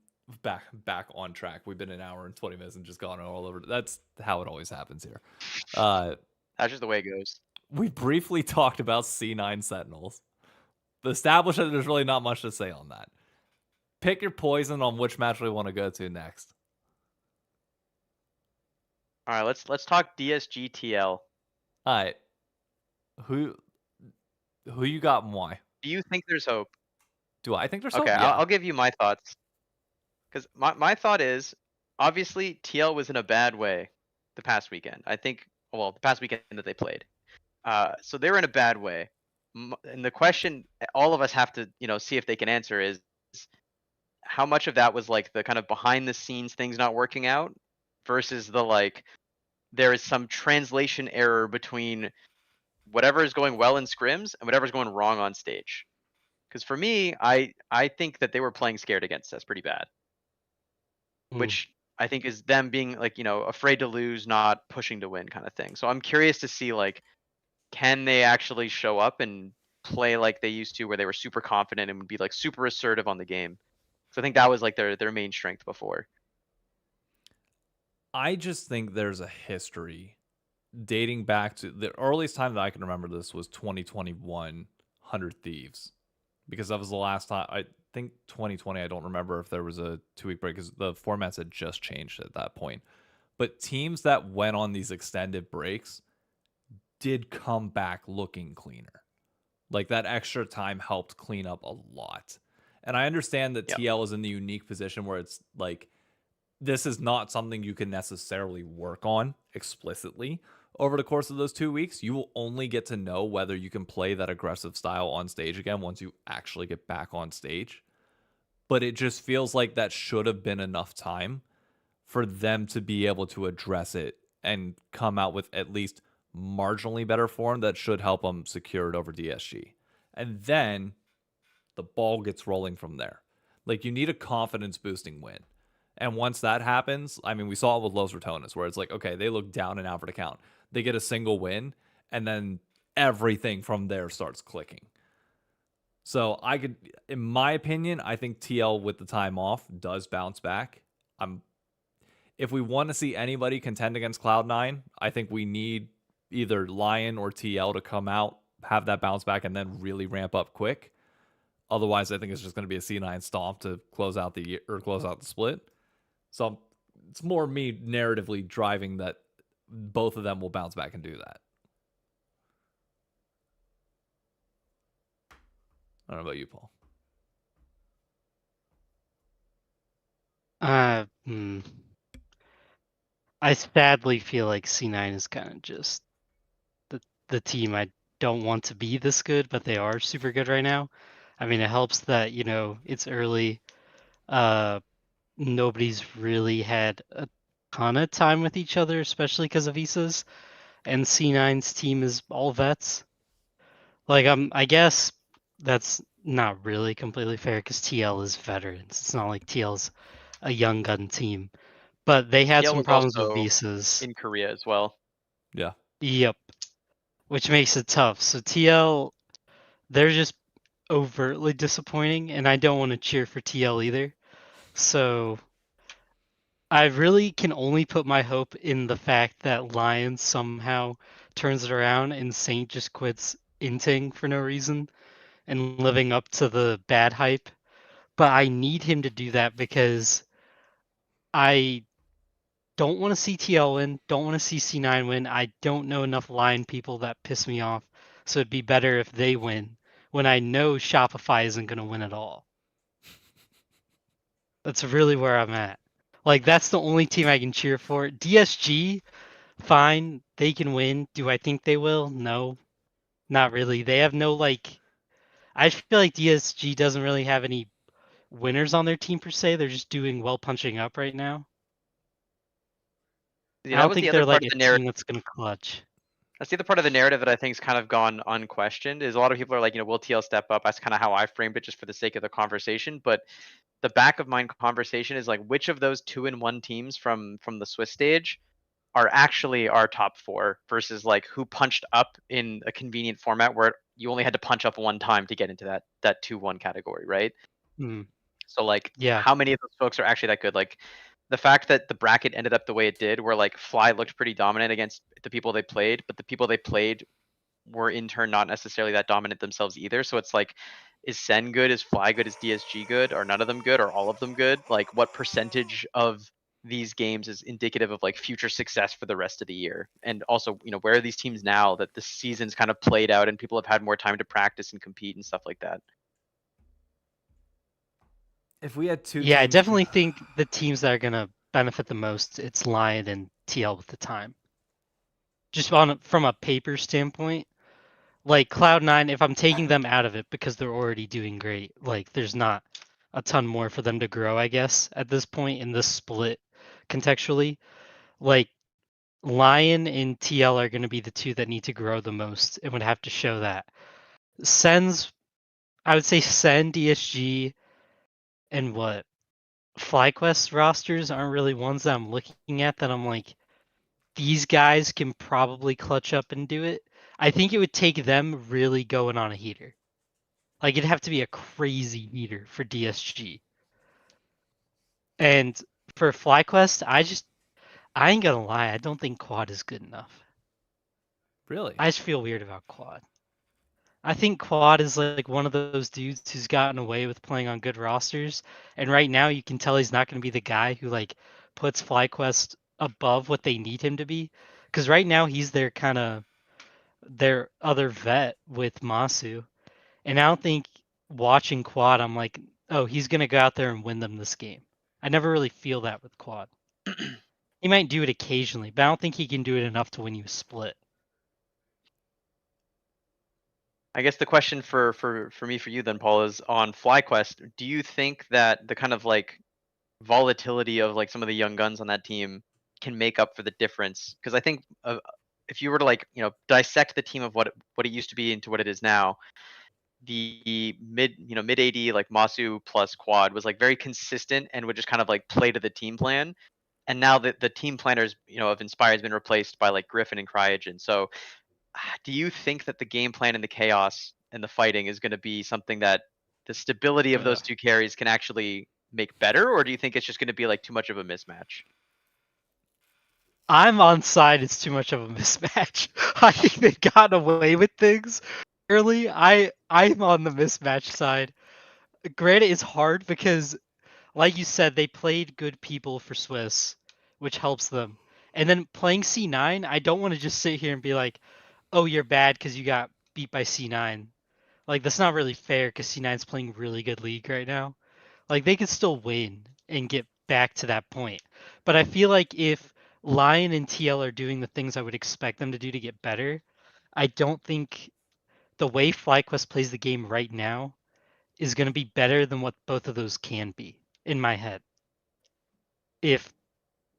back on track. We've been an hour and 20 minutes and just gone all over. That's how it always happens here. That's just the way it goes. We briefly talked about C9 Sentinels. Established that there's really not much to say on that. Pick your poison on which match we want to go to next. All right, let's talk DSGTL. All right, who you got and why? Do you think there's hope? Do I think there's Okay, hope? Yeah. I'll give you my thoughts. Because my thought is, obviously, TL was in a bad way the past weekend. I think, well, the past weekend that they played. So they were in a bad way. And the question all of us have to, see if they can answer is, how much of that was like the kind of behind the scenes things not working out versus the like, there is some translation error between whatever is going well in scrims and whatever's going wrong on stage. Because for me, I think that they were playing scared against us pretty bad. Which I think is them being like, afraid to lose, not pushing to win kind of thing. So I'm curious to see like, can they actually show up and play like they used to, where they were super confident and would be like super assertive on the game. So I think that was like their main strength before. I just think there's a history dating back to the earliest time that I can remember this was 2021 100 Thieves. Because that was the last time, I think 2020, I don't remember if there was a 2-week break because the formats had just changed at that point. But teams that went on these extended breaks did come back looking cleaner. Like that extra time helped clean up a lot. And I understand that TL is in the unique position where it's like, this is not something you can necessarily work on explicitly over the course of those 2 weeks. You will only get to know whether you can play that aggressive style on stage again once you actually get back on stage. But it just feels like that should have been enough time for them to be able to address it and come out with at least marginally better form that should help them secure it over DSG. And then the ball gets rolling from there. Like, you need a confidence boosting win. And once that happens, I mean, we saw it with Los Ratonas, where it's like, okay, they look down and out for the count. They get a single win, and then everything from there starts clicking. So in my opinion, I think TL with the time off does bounce back. If we want to see anybody contend against Cloud9, I think we need either Lion or TL to come out, have that bounce back, and then really ramp up quick. Otherwise, I think it's just going to be a C9 stomp to close out the year or close out the split. So it's more me narratively driving that both of them will bounce back and do that. I don't know about you, Paul. I sadly feel like C9 is kind of just the team I don't want to be this good, but they are super good right now. I mean, it helps that, it's early. Nobody's really had a ton of time with each other, especially because of visas. And C9's team is all vets. Like, I guess that's not really completely fair because TL is veterans. It's not like TL's a young gun team. But they had TL some was problems with also visas. in Korea as well. Yeah. Yep. Which makes it tough. So TL, they're just overtly disappointing, and I don't want to cheer for TL either. So I really can only put my hope in the fact that Lions somehow turns it around and Saint just quits inting for no reason and living up to the bad hype. But I need him to do that because I don't want to see TL win, don't want to see C9 win. I don't know enough Lion people that piss me off. So it'd be better if they win when I know Shopify isn't going to win at all. That's really where I'm at. Like, that's the only team I can cheer for. DSG, fine, they can win. Do I think they will? No, not really. They have no, like, I feel like DSG doesn't really have any winners on their team per se. They're just doing well punching up right now. Yeah, I that don't was the think other they're part like of a the narrative. team that's going to clutch. That's the other part of the narrative that I think has kind of gone unquestioned. Is a lot of people are like, will TL step up? That's kind of how I framed it, just for the sake of the conversation. But the back of mind conversation is like, which of those 2-1 teams from the Swiss stage are actually our top four versus like who punched up in a convenient format where you only had to punch up one time to get into that 2-1 category, right? Hmm. So like, Yeah. how many of those folks are actually that good? Like, the fact that the bracket ended up the way it did, where like Fly looked pretty dominant against the people they played, but the people they played were in turn not necessarily that dominant themselves either. So it's like, is Sen good? Is Fly good? Is DSG good? Are none of them good? Are all of them good? Like, what percentage of these games is indicative of like future success for the rest of the year? And also, where are these teams now that the season's kind of played out and people have had more time to practice and compete and stuff like that? If we had two Yeah, I teams, definitely think the teams that are going to benefit the most, it's Lion and TL with the time. Just from a paper standpoint, like Cloud9, if I'm taking them out of it because they're already doing great, like there's not a ton more for them to grow, I guess, at this point in this split contextually. Like Lion and TL are going to be the two that need to grow the most and would have to show that. Sen's, I would say Sen, DSG, and what? FlyQuest rosters aren't really ones that I'm looking at that I'm like, these guys can probably clutch up and do it. I think it would take them really going on a heater. Like it'd have to be a crazy heater for DSG. And for FlyQuest, I ain't gonna lie, I don't think Quad is good enough. really, I just feel weird about Quad. I think Quad is like one of those dudes who's gotten away with playing on good rosters, and right now you can tell he's not going to be the guy who like puts FlyQuest above what they need him to be. Because right now he's their other vet with Masu, and I don't think watching Quad, I'm like, oh, he's going to go out there and win them this game. I never really feel that with Quad. He might do it occasionally, but I don't think he can do it enough to win you a split. I guess the question for me for you then, Paul, is on FlyQuest. Do you think that the kind of like volatility of like some of the young guns on that team can make up for the difference? Because I think if you were to like dissect the team of what it used to be into what it is now, the mid AD like Masu plus Quad was like very consistent and would just kind of like play to the team plan. And now the team planners of Inspire has been replaced by like Griffin and Cryogen. So do you think that the game plan and the chaos and the fighting is going to be something that the stability of uh, those two carries can actually make better, or do you think it's just going to be like too much of a mismatch? I'm on side. It's too much of a mismatch. I think they got away with things early. I'm on the mismatch side. Granted, it's hard because, like you said, they played good people for Swiss, which helps them. And then playing C9, I don't want to just sit here and be like, "Oh, you're bad because you got beat by C9." Like that's not really fair because C9's playing really good league right now. Like they could still win and get back to that point. But I feel like if Lion and TL are doing the things I would expect them to do to get better, I don't think the way FlyQuest plays the game right now is going to be better than what both of those can be in my head. If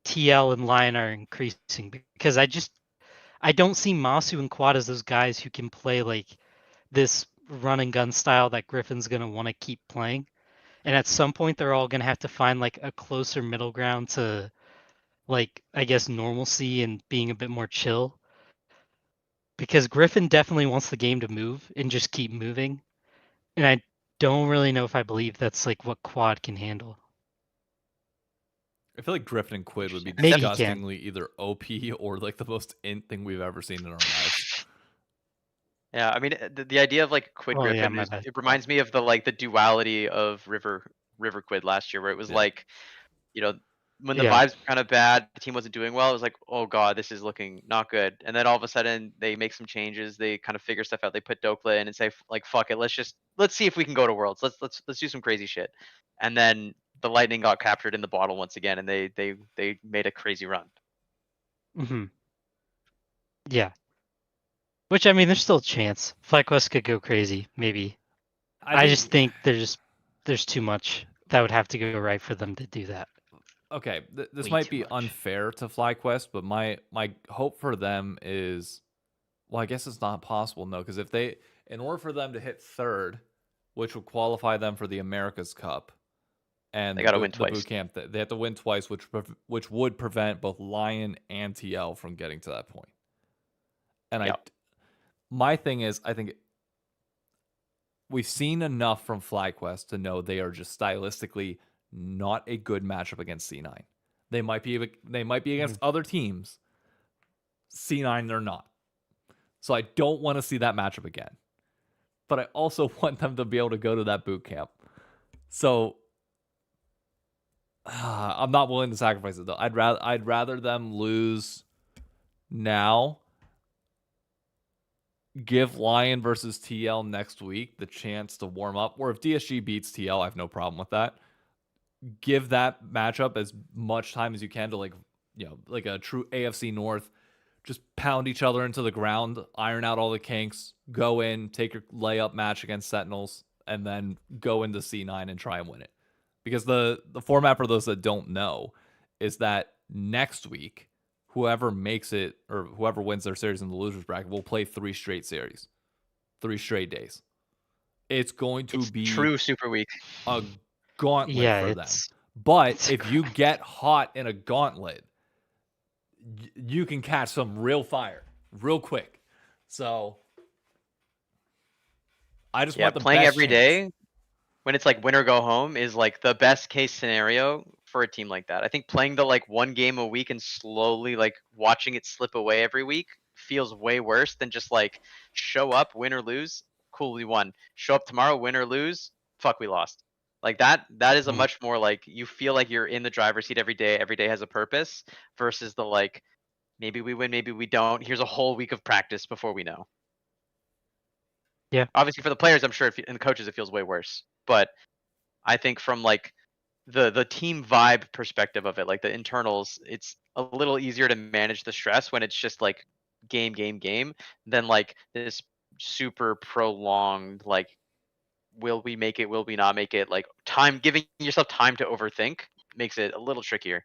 TL and Lion are increasing, because I don't see Masu and Quad as those guys who can play like this run and gun style that Griffin's gonna want to keep playing. And at some point they're all gonna have to find like a closer middle ground to like I guess normalcy and being a bit more chill. Because Griffin definitely wants the game to move and just keep moving. And I don't really know if I believe that's like what Quad can handle. I feel like Griffin and Quid would be Maybe he can. disgustingly either OP or like the most int thing we've ever seen in our lives. Yeah, I mean the idea of like Quid Oh, yeah, Griffin my is bad. it reminds me of the duality of River Quid last year, where it was Yeah. like, you know, when the Yeah. vibes were kind of bad, the team wasn't doing well. It was like, oh god, this is looking not good. And then all of a sudden they make some changes. They kind of figure stuff out. They put Dokla in and say like, fuck it, let's see if we can go to Worlds. Let's do some crazy shit. And then the Lightning got captured in the bottle once again, and they made a crazy run. Mm-hmm. Yeah. Which I mean, there's still a chance. FlyQuest could go crazy, maybe. I just think there's too much that would have to go right for them to do that. Okay, this Way might too be much. unfair to FlyQuest, but my hope for them is, well, I guess it's not possible, no, because in order for them to hit third, which would qualify them for the America's Cup, and They gotta win the twice. boot camp, they have to win twice, which would prevent both Lion and TL from getting to that point. And Yep. my thing is, I think we've seen enough from FlyQuest to know they are just stylistically not a good matchup against C9. They might be against other teams. C9 they're not. So I don't want to see that matchup again. But I also want them to be able to go to that boot camp. So I'm not willing to sacrifice it though. I'd rather them lose now. Give Lion versus TL next week the chance to warm up. Or if DSG beats TL, I have no problem with that. Give that matchup as much time as you can to like a true AFC North. Just pound each other into the ground, iron out all the kinks, go in, take your layup match against Sentinels, and then go into C9 and try and win it. Because the format, for those that don't know, is that next week, whoever makes it or whoever wins their series in the losers bracket will play 3 straight series, 3 straight days. It's going to be True Super Week. a gauntlet for them. it's But if you get hot in a gauntlet, you can catch some real fire real quick. So I just want the playing best every chance. day when it's like win or go home is like the best case scenario for a team like that. I think playing the like one game a week and slowly like watching it slip away every week feels way worse than just like show up, win or lose, cool, we won. Show up tomorrow, win or lose, fuck, we lost. Like that is a Mhm. much more like you feel like you're in the driver's seat every day has a purpose versus the like maybe we win, maybe we don't. Here's a whole week of practice before we know. Yeah. Obviously for the players, I'm sure and the coaches it feels way worse. But I think from like the team vibe perspective of it, like the internals, it's a little easier to manage the stress when it's just like game than like this super prolonged like will we make it, will we not make it, like time, giving yourself time to overthink makes it a little trickier.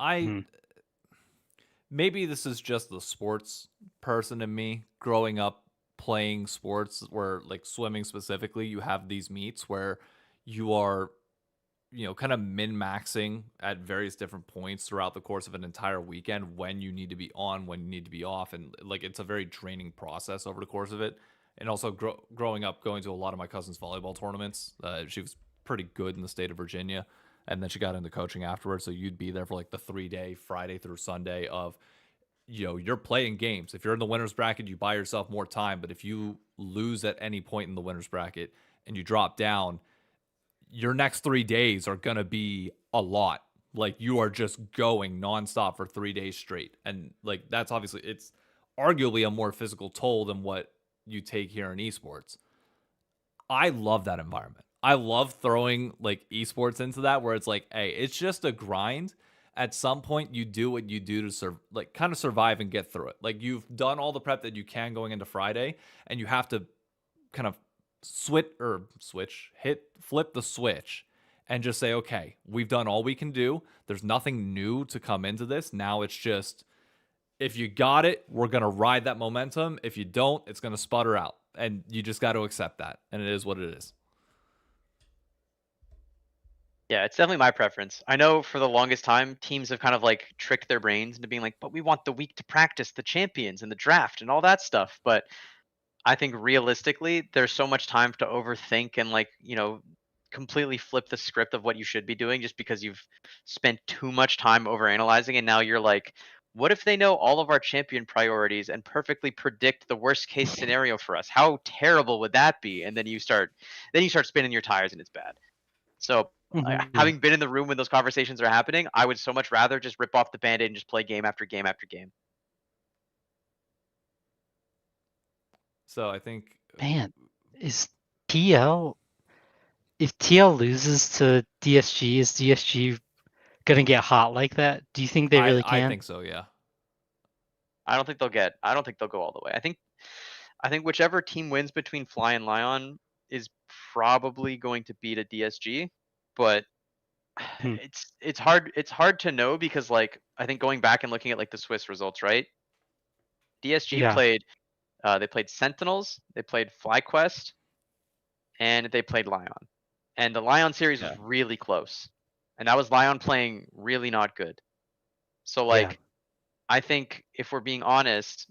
Mhm. Maybe this is just the sports person in me growing up playing sports where like swimming specifically, you have these meets where you are kind of min-maxing at various different points throughout the course of an entire weekend when you need to be on, when you need to be off, and like it's a very draining process over the course of it. And also growing up going to a lot of my cousin's volleyball tournaments, she was pretty good in the state of Virginia, and then she got into coaching afterwards, so you'd be there for like the 3-day Friday through Sunday of you're playing games. If you're in the winner's bracket, you buy yourself more time, but if you lose at any point in the winner's bracket and you drop down, your next 3 days are going to be a lot. Like you are just going nonstop for 3 days straight. And like, that's obviously, it's arguably a more physical toll than what you take here in esports. I love that environment. I love throwing like esports into that where it's like, hey, it's just a grind. At some point you do what you do to kind of survive and get through it. Like you've done all the prep that you can going into Friday and you have to kind of flip the switch and just say, okay, we've done all we can do. There's nothing new to come into this. Now it's just, if you got it, we're going to ride that momentum. If you don't, it's going to sputter out. and you just got to accept that, and it is what it is. Yeah, it's definitely my preference. I know for the longest time, teams have kind of like tricked their brains into being like, but we want the week to practice the champions and the draft and all that stuff. But I think realistically, there's so much time to overthink and like, completely flip the script of what you should be doing just because you've spent too much time over analyzing. And now you're like, what if they know all of our champion priorities and perfectly predict the worst case scenario for us? How terrible would that be? And then you start spinning your tires and it's bad. So Mhm. having been in the room when those conversations are happening, I would so much rather just rip off the band-aid and just play game after game after game. So I think Man, is TL if TL loses to DSG, is DSG gonna get hot like that? Do you think they really I can? think so, yeah. I don't think they'll go all the way. I think whichever team wins between Fly and Lion is probably going to beat a DSG, but Hmm. it's hard to know because like I think going back and looking at like the Swiss results, right? DSG Yeah. played they played Sentinels, they played FlyQuest, and they played Lion. And the Lion series Yeah. was really close. And that was Lion playing really not good. So Yeah. like I think if we're being honest,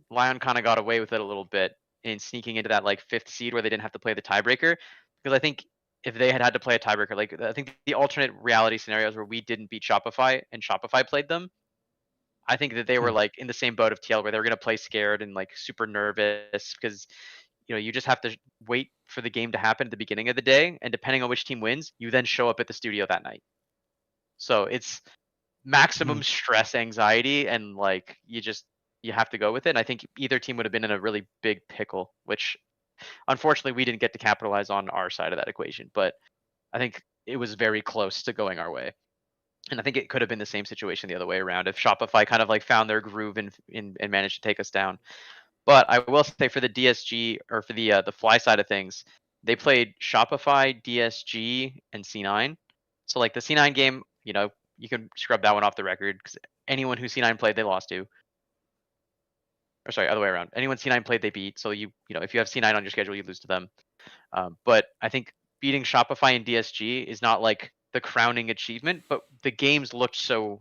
Lion kind of got away with it a little bit in sneaking into that like fifth seed where they didn't have to play the tiebreaker. Because I think if they had to play a tiebreaker, like I think the alternate reality scenarios where we didn't beat Shopify and Shopify played them, I think that they were Hmm. like in the same boat of TL where they were gonna play scared and like super nervous because you just have to wait for the game to happen at the beginning of the day, and depending on which team wins, you then show up at the studio that night. So it's Hmm. maximum stress, anxiety, and like you have to go with it. And I think either team would have been in a really big pickle, which unfortunately we didn't get to capitalize on our side of that equation. But I think it was very close to going our way. And I think it could have been the same situation the other way around if Shopify kind of like found their groove and managed to take us down. But I will say for the DSG or for the Fly side of things, they played Shopify, DSG, and C9. So like the C9 game, you can scrub that one off the record because anyone who C9 played, they lost to. Or sorry, other way around. Anyone C9 played, they beat. So if you have C9 on your schedule, you lose to them. But I think beating Shopify and DSG is not like the crowning achievement, but the games looked so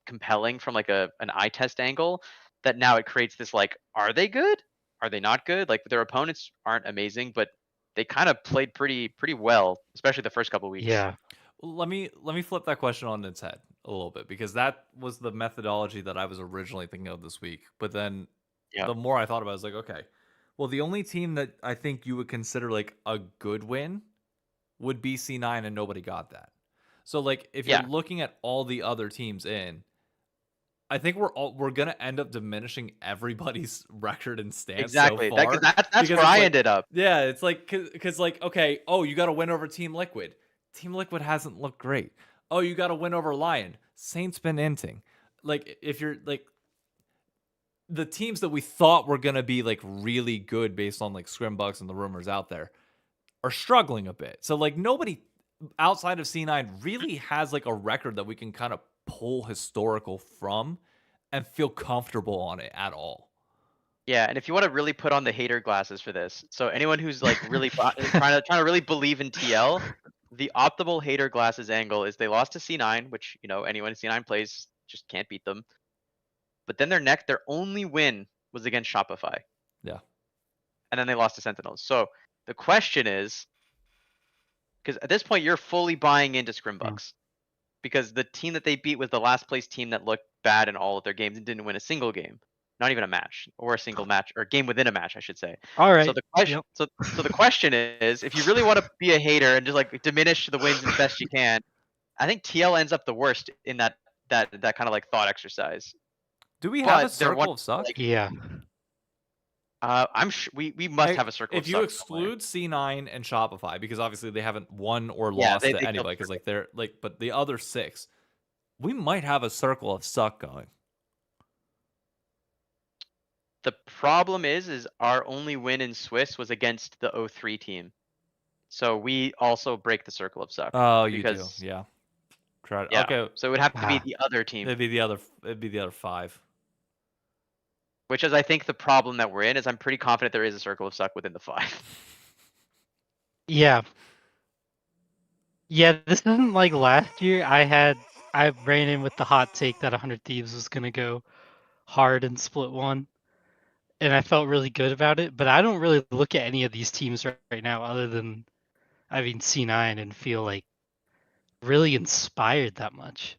compelling from like an eye test angle that now it creates this like, are they good? Are they not good? Like their opponents aren't amazing, but they kind of played pretty well, especially the first couple weeks. Yeah. Let me flip that question on its head a little bit, because that was the methodology that I was originally thinking of this week. But then Yeah, the more I thought about it, I was like, okay, well, the only team that I think you would consider like a good win would be C9, and nobody got that. So like if you're yeah, looking at all the other teams in, I think we're gonna end up diminishing everybody's record and stance so exactly. That far, because that's because where it's I like, ended up. yeah, it's like, because like, okay, oh, you got to win over Team Liquid. Team Liquid hasn't looked great. Oh, you got to win over Lion. Saints been inting. Like if you're like the teams that we thought were gonna be like really good based on like Scrim Bucks and the rumors out there are struggling a bit. So like nobody outside of C9 really has like a record that we can kind of pull historical from and feel comfortable on it at all. Yeah, and if you want to really put on the hater glasses for this, so anyone who's like really trying to really believe in TL, the optimal hater glasses angle is they lost to C9, which anyone C9 plays just can't beat them. But then their only win was against Shopify, Yeah. and then they lost to Sentinels. So the question is, because at this point you're fully buying into Hmm. Scrimbucks, because the team that they beat was the last place team that looked bad in all of their games and didn't win a single game, not even a match or a single match or game within a match, I should say. All So right. the question, Yep. so the question is, if you really want to be a hater and just like diminish the wins as best you can, I think TL ends up the worst in that kind of like thought exercise. Do we have a But they're one circle of suck? like Yeah. I'm sure we must have a circle of If you suck somewhere. exclude C9 and Shopify, because obviously they haven't won or Yeah, lost they to killed anybody, because circle. like they're like, but the other six, we might have a circle of suck going. The problem is our only win in Swiss was against the O3 team. So we also break the circle of suck Oh, you do, because yeah. Try it. yeah. Okay, So it would have to be Ah. the other team. it'd be the other 5. Which is, I think, the problem that we're in. Is I'm pretty confident there is a circle of suck within the 5. Yeah. Yeah, this isn't like last year. I ran in with the hot take that 100 Thieves was gonna go hard in split 1, and I felt really good about it. But I don't really look at any of these teams right now, other than C9, and feel like really inspired that much.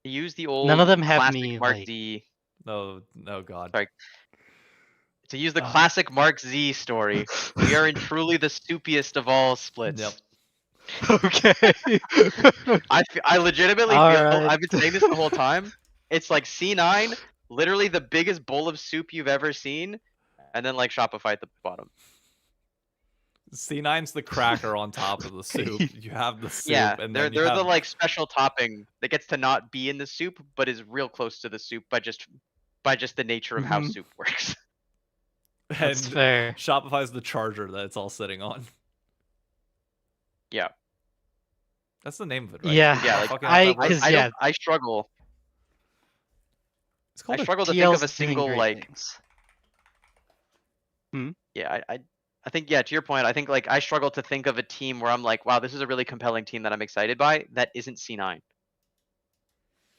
To use the None of old them have classic me Mark like. Z. No, God. Sorry. To use the classic Mark Z story, we are in truly the soupiest of all splits. Yep. Okay. I legitimately All feel right. I've been saying this the whole time. It's like C9, literally the biggest bowl of soup you've ever seen, and then like Shopify at the bottom. C9's the cracker on top of the soup. You have the soup, Yeah, and they're then you have the like special topping that gets to not be in the soup, but is real close to the soup by just the nature of how Mhm. soup works. That's and fair. Shopify's the charger that it's all sitting on. Yeah. That's the name of it, right? Yeah. Yeah, like Fucking how that works. I struggle. It's I called struggle to think of a TL's doing single great like things. yeah, I think, yeah, to your point, I think like I struggle to think of a team where I'm like, wow, this is a really compelling team that I'm excited by that isn't C9.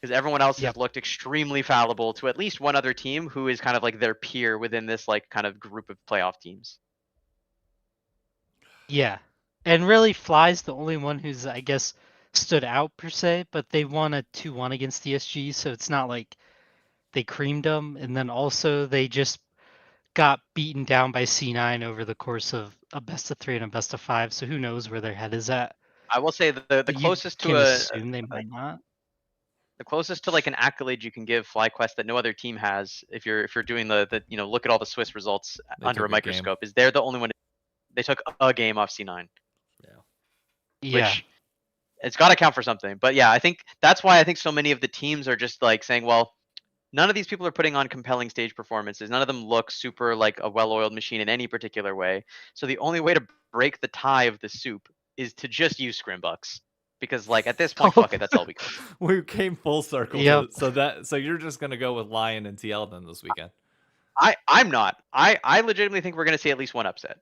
Because everyone else Yep. has looked extremely fallible to at least one other team who is kind of like their peer within this like kind of group of playoff teams. Yeah. And really, Fly's the only one who's, I guess, stood out per se, but they won a 2-1 against DSG, so it's not like they creamed them. And then also, they just got beaten down by C9 over the course of a best of 3 and a best of 5, so who knows where their head is at. I will say the But you closest can to assume they might not. the closest to like an accolade you can give FlyQuest that no other team has, if you're doing the look at all the Swiss results They under a took a game. microscope, is they're the only one. They took a game off C9. Yeah. Which it's got to count for something. But yeah, I think that's why I think so many of the teams are just like saying, well, none of these people are putting on compelling stage performances. None of them look super like a well-oiled machine in any particular way. So the only way to break the tie of the soup is to just use Scrim Bucks. Because like at this point, fuck it, that's all we got. We came full circle. Yep. So you're just gonna go with Lion and TL then this weekend. I'm not. I legitimately think we're gonna see at least one upset.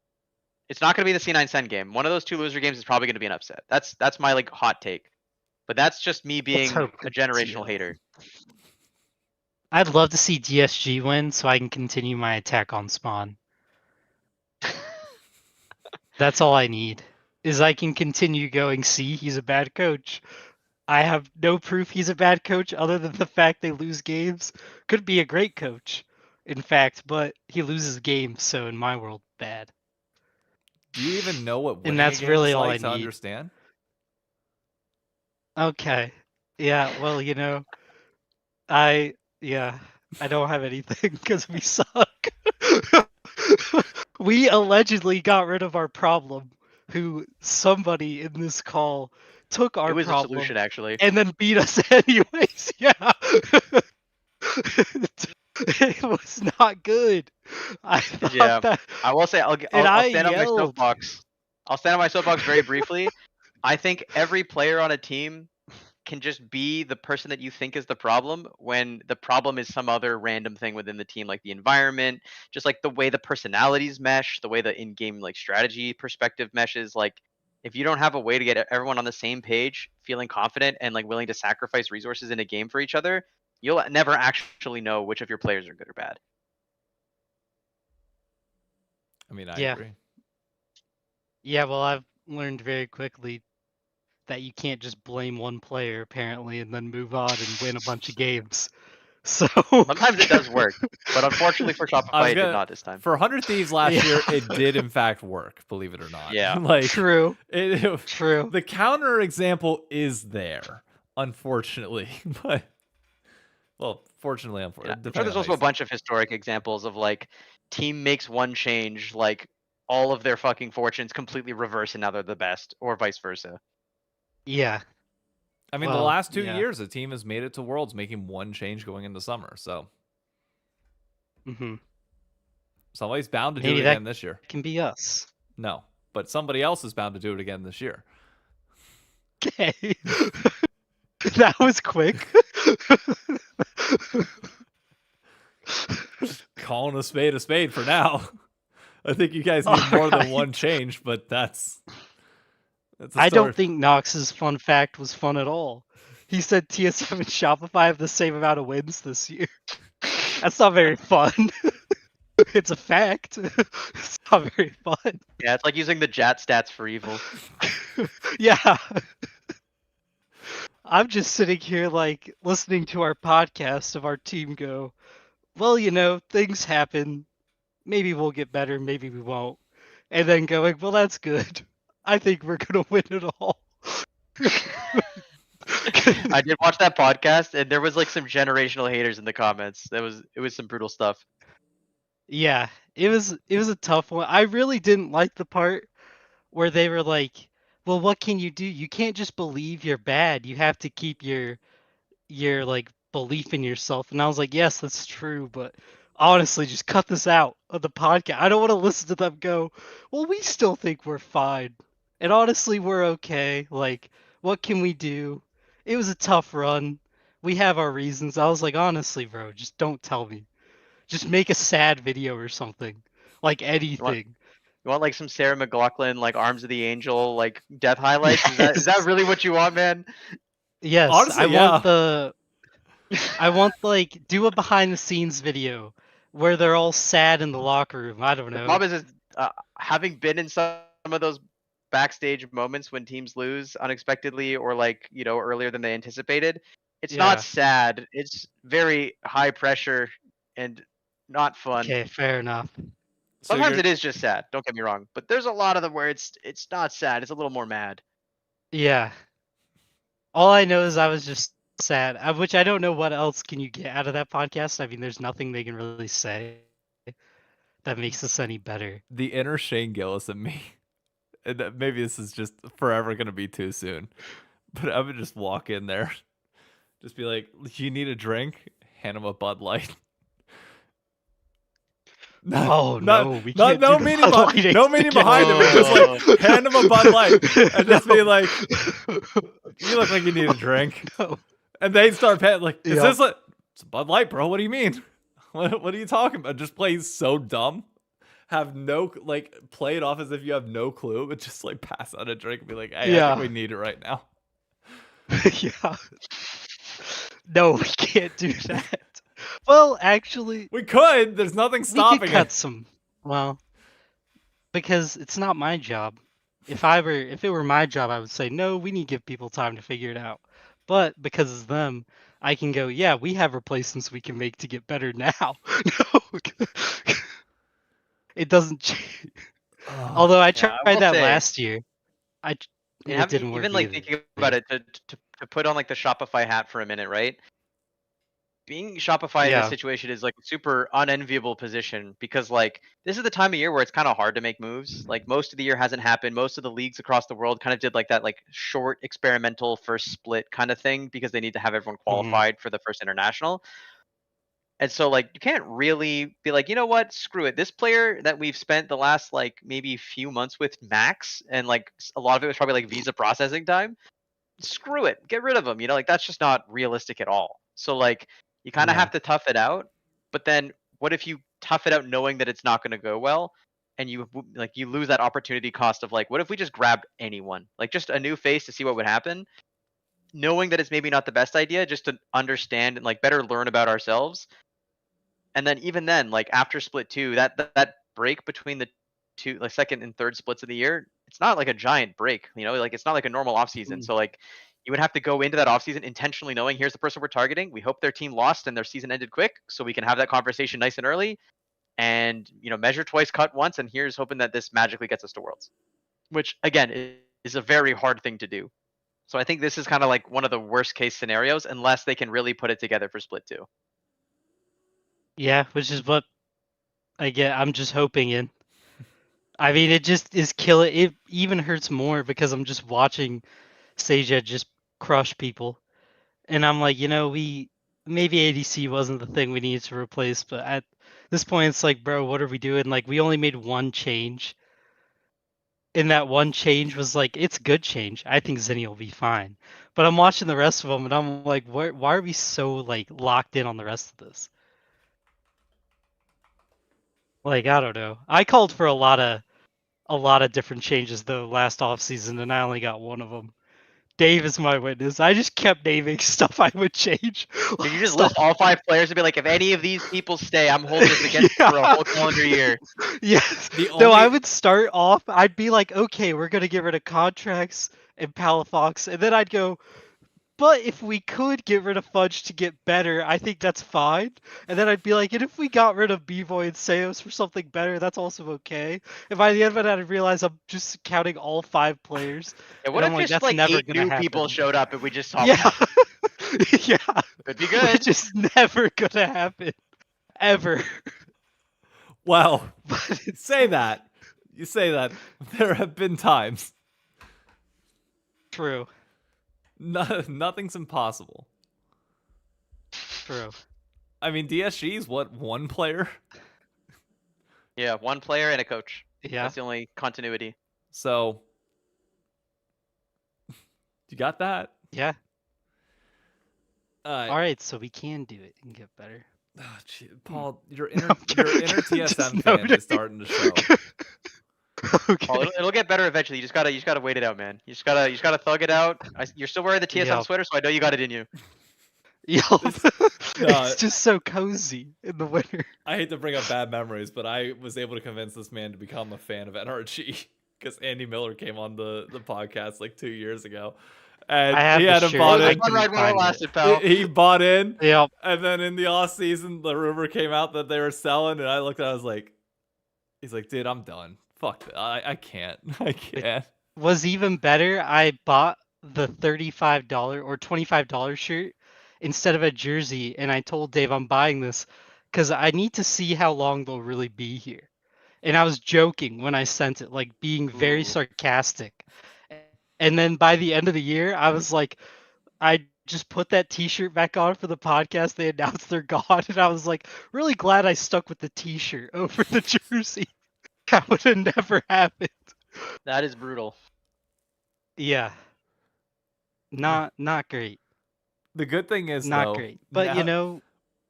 It's not gonna be the C9 Sen game. One of those 2 loser games is probably gonna be an upset. That's my like hot take. But that's just me being hope a it's generational TL. hater. I'd love to see DSG win so I can continue my attack on Spawn. That's all I need. Is I can continue going, see, he's a bad coach. I have no proof he's a bad coach other than the fact they lose games. Could be a great coach, in fact, but he loses games, so in my world, bad. Do you even know what winning that's a game really is all like I to need. understand? Okay. Yeah, well, I don't have anything because we suck. We allegedly got rid of our problem, who somebody in this call took our It was a problem solution actually. and then beat us anyways. Yeah. It was not good. I thought Yeah. that, I will say I'll I stand on my yelled. soapbox. I'll stand on my soapbox very briefly. I think every player on a team can just be the person that you think is the problem when the problem is some other random thing within the team, like the environment, just like the way the personalities mesh, the way the in-game like strategy perspective meshes. Like if you don't have a way to get everyone on the same page, feeling confident and like willing to sacrifice resources in a game for each other, you'll never actually know which of your players are good or bad. I mean, I Yeah. agree. Yeah, well, I've learned very quickly that you can't just blame one player apparently and then move on and win a bunch of games. So Sometimes it does work, but unfortunately for Shopify, it did not this time. For 100 Thieves last Yeah. year, it did in fact work, believe it or not. Yeah. Like True. True. True. The counter example is there, unfortunately. But well, fortunately, Yeah. unfortunately. I'm sure there's also a bunch of historic examples of like team makes one change, like all of their fucking fortunes completely reverse and now they're the best, or vice versa. Yeah. I mean, the Well, last 2 yeah. years, a team has made it to Worlds making one change going into summer. So somebody's bound to do Maybe it that again this year. can be us. No, but somebody else is bound to do it again this year. Okay. That was quick. calling a spade for now. I think you guys need more than one change, but that's a I story. don't think Knox's fun fact was fun at all. He said TSM and Shopify have the same amount of wins this year. That's not very fun. It's a fact. It's not very fun. Yeah, it's like using the Jat stats for evil. Yeah. I'm just sitting here like listening to our podcast of our team go, well, you know, things happen. Maybe we'll get better, maybe we won't. And then going, well, that's good. I think we're gonna win it all. I did watch that podcast, and there was like some generational haters in the comments. It was some brutal stuff. Yeah, it was a tough one. I really didn't like the part where they were like, well, what can you do? You can't just believe you're bad. You have to keep your like belief in yourself. And I was like, yes, that's true, but honestly, just cut this out of the podcast. I don't want to listen to them go, well, we still think we're fine. And honestly, we're okay. Like, what can we do? It was a tough run. We have our reasons. I was like, honestly, bro, just don't tell me. Just make a sad video or something. Like anything. You want like some Sarah McLachlan, like Arms of the Angel, like death highlights? Is that really what you want, man? Yes, Honestly, I want like do a behind the scenes video where they're all sad in the locker room. I don't The know. problem is having been in some of those backstage moments when teams lose unexpectedly or like earlier than they anticipated. It's Yeah. not sad. It's very high pressure and not fun. Okay, fair enough. Sometimes it is just sad. Don't get me wrong, but there's a lot of them where it's not sad. It's a little more mad. Yeah. All I know is I was just sad, which I don't know what else can you get out of that podcast. I mean, there's nothing they can really say that makes this any better. The inner Shane Gillis in me, and maybe this is just forever gonna be too soon, but I would just walk in there, just be like, "Do you need a drink?" Hand him a Bud Light. No, we can't. No meaning behind him. Just like hand him a Bud Light and just be like, "You look like you need a drink." No. And they start paying like, "Is Yeah. this it's a Bud Light, bro? What do you mean? What are you talking about?" Just play so dumb. Have no play it off as if you have no clue, but just like pass out a drink and be like, "Hey, I think we need it right now." Yeah. No, we can't do that. Well, actually, We could. There's nothing we stopping could cut it. some. Well, because it's not my job. If it were my job, I would say no. We need to give people time to figure it out. But because it's them, I can go. Yeah, we have replacements we can make to get better now. No, it doesn't change. Although I tried will that say- last year, it didn't work Even like either. thinking about it to put on like the Shopify hat for a minute, right? Being Shopify in Yeah. this situation is like a super unenviable position because like this is the time of year where it's kind of hard to make moves. Like most of the year hasn't happened. Most of the leagues across the world kind of did like that like short experimental first split kind of thing because they need to have everyone qualified for the first international. And so like you can't really be like, you know what, screw it. This player that we've spent the last like maybe few months with max and like a lot of it was probably like visa processing time. Screw it. Get rid of him. Like that's just not realistic at all. So like you kind of No. have to tough it out. But then what if you tough it out knowing that it's not going to go well and you lose that opportunity cost of like what if we just grabbed anyone? Like just a new face to see what would happen, knowing that it's maybe not the best idea just to understand and like better learn about ourselves. And then even then like after split 2, that break between the two like second and third splits of the year, it's not like a giant break, like it's not like a normal off season. So like you would have to go into that offseason intentionally knowing here's the person we're targeting. We hope their team lost and their season ended quick so we can have that conversation nice and early and, measure twice, cut once. And here's hoping that this magically gets us to Worlds, which again is a very hard thing to do. So I think this is kind of like one of the worst case scenarios unless they can really put it together for split 2. Yeah, which is what I'm just hoping in. I mean, it just is killing. It even hurts more because I'm just watching Seja just crush people. And I'm like, maybe ADC wasn't the thing we needed to replace, but at this point, it's like, bro, what are we doing? Like, we only made one change. And that one change was like, it's good change. I think Zinni will be fine. But I'm watching the rest of them, and I'm like, why are we so, like, locked in on the rest of this? Like, I don't know. I called for a lot of different changes though last offseason, and I only got one of them. Dave is my witness. I just kept naming stuff I would change. Did you just Stuff- list all 5 players and be like, if any of these people stay, I'm holding this against you for a whole calendar year? Yes. The No, I only- would start off. I'd be like, okay, we're gonna get rid of contracts and Palafox, and then I'd go, but if we could get rid of Fudge to get better, I think that's fine. And then I'd be like, and if we got rid of B-Boy and Seos for something better, that's also okay. And by the end of it, I'd realize I'm just counting all 5 players. Yeah, what And if I'm like, just that's like never 8 gonna new people happen. showed up and we just talked Yeah. about it? Yeah. Could be good. Which is never gonna happen. Ever. Well, But you it's say that. You say that. There have been times. true. Nothing's impossible. True. I mean, DSG's what, 1 player? Yeah, 1 player and a coach. Yeah. That's the only continuity. So, you got that? Yeah. Uh, All right, so we can do it and get better. oh, gee, Paul, your inner, I'm your joking, inner I'm TSM just fan noting. is starting to show. Okay. Oh, it'll get better eventually. You just gotta wait it out, man. You just gotta thug it out. You're still wearing the TSM Yep. sweater, so I know you got it in you. Yup. no, It's just so cozy in the winter. I hate to bring up bad memories, but I was able to convince this man to become a fan of NRG because Andy Miller came on the podcast like 2 years ago, and I have he the had him shirt. bought I in. One couldn't ride while it find it. lasted, pal. He bought in, Yep. and then in the off season, the rumor came out that they were selling, and I looked at it, I was like, he's like, dude, I'm done. Fuck that. I can't. I can't. Was even better. I bought the $35 or $25 shirt instead of a jersey, and I told Dave I'm buying this because I need to see how long they'll really be here. And I was joking when I sent it, like being very Ooh. sarcastic. And then by the end of the year, I was like, I just put that T-shirt back on for the podcast. They announced they're gone, and I was like, really glad I stuck with the T-shirt over the jersey. That would have never happened. That is brutal. Yeah. Not great. The good thing is, Not though, great. But now you know,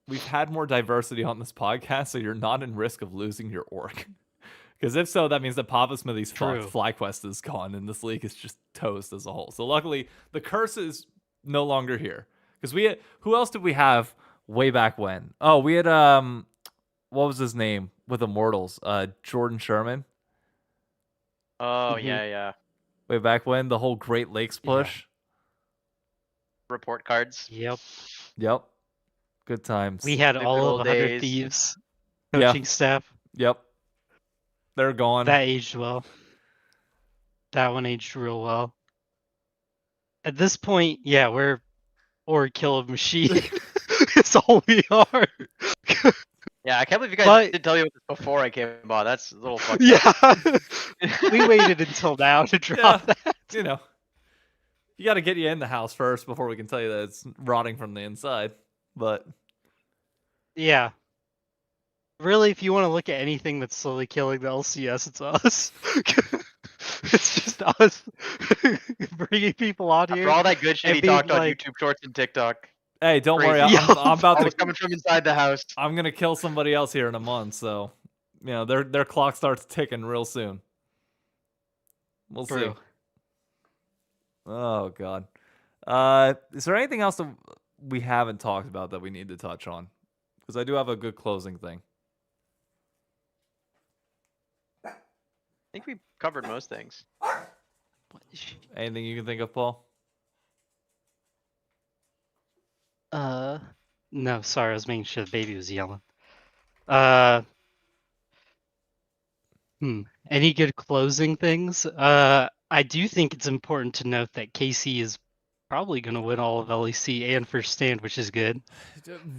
we've had more diversity on this podcast, so you're not in risk of losing your org. Because if so, that means that Papa Smithy's fucked. True. FlyQuest is gone, and this league is just toast as a whole. So luckily, the curse is no longer here. Because who else did we have way back when? Oh, we had what was his name with Immortals? Jordan Sherman. Oh Mhm. yeah. Way back when, the whole Great Lakes Yeah. push. Report cards. yep. Yep. Good times. We had The all good of old 100 days. Thieves Yeah. coaching staff. Yep. They're gone. That aged well. That one aged real well. At this point, yeah, we're or kill a machine. It's all we are. Yeah, I can't believe you guys But- didn't tell me about this before I came on. That's a little fucked up. Yeah. We waited until now to drop that. You know, you got to get you in the house first before we can tell you that it's rotting from the inside. But Yeah. Really, if you want to look at anything that's slowly killing the LCS, it's us. It's just us bringing people on After here. all that good shit and he being talked on like- YouTube Shorts and TikTok, hey, don't worry, Crazy. I'm about all to. was coming from inside the house. I'm gonna kill somebody else here in a month, so you know their clock starts ticking real soon. We'll see. True. Oh god. Is there anything else that we haven't talked about that we need to touch on? Because I do have a good closing thing. I think we covered most things. Anything you can think of, Paul? No, sorry, I was making sure the baby was yelling. Any good closing things? I do think it's important to note that KC is probably going to win all of LEC and first stand, which is good.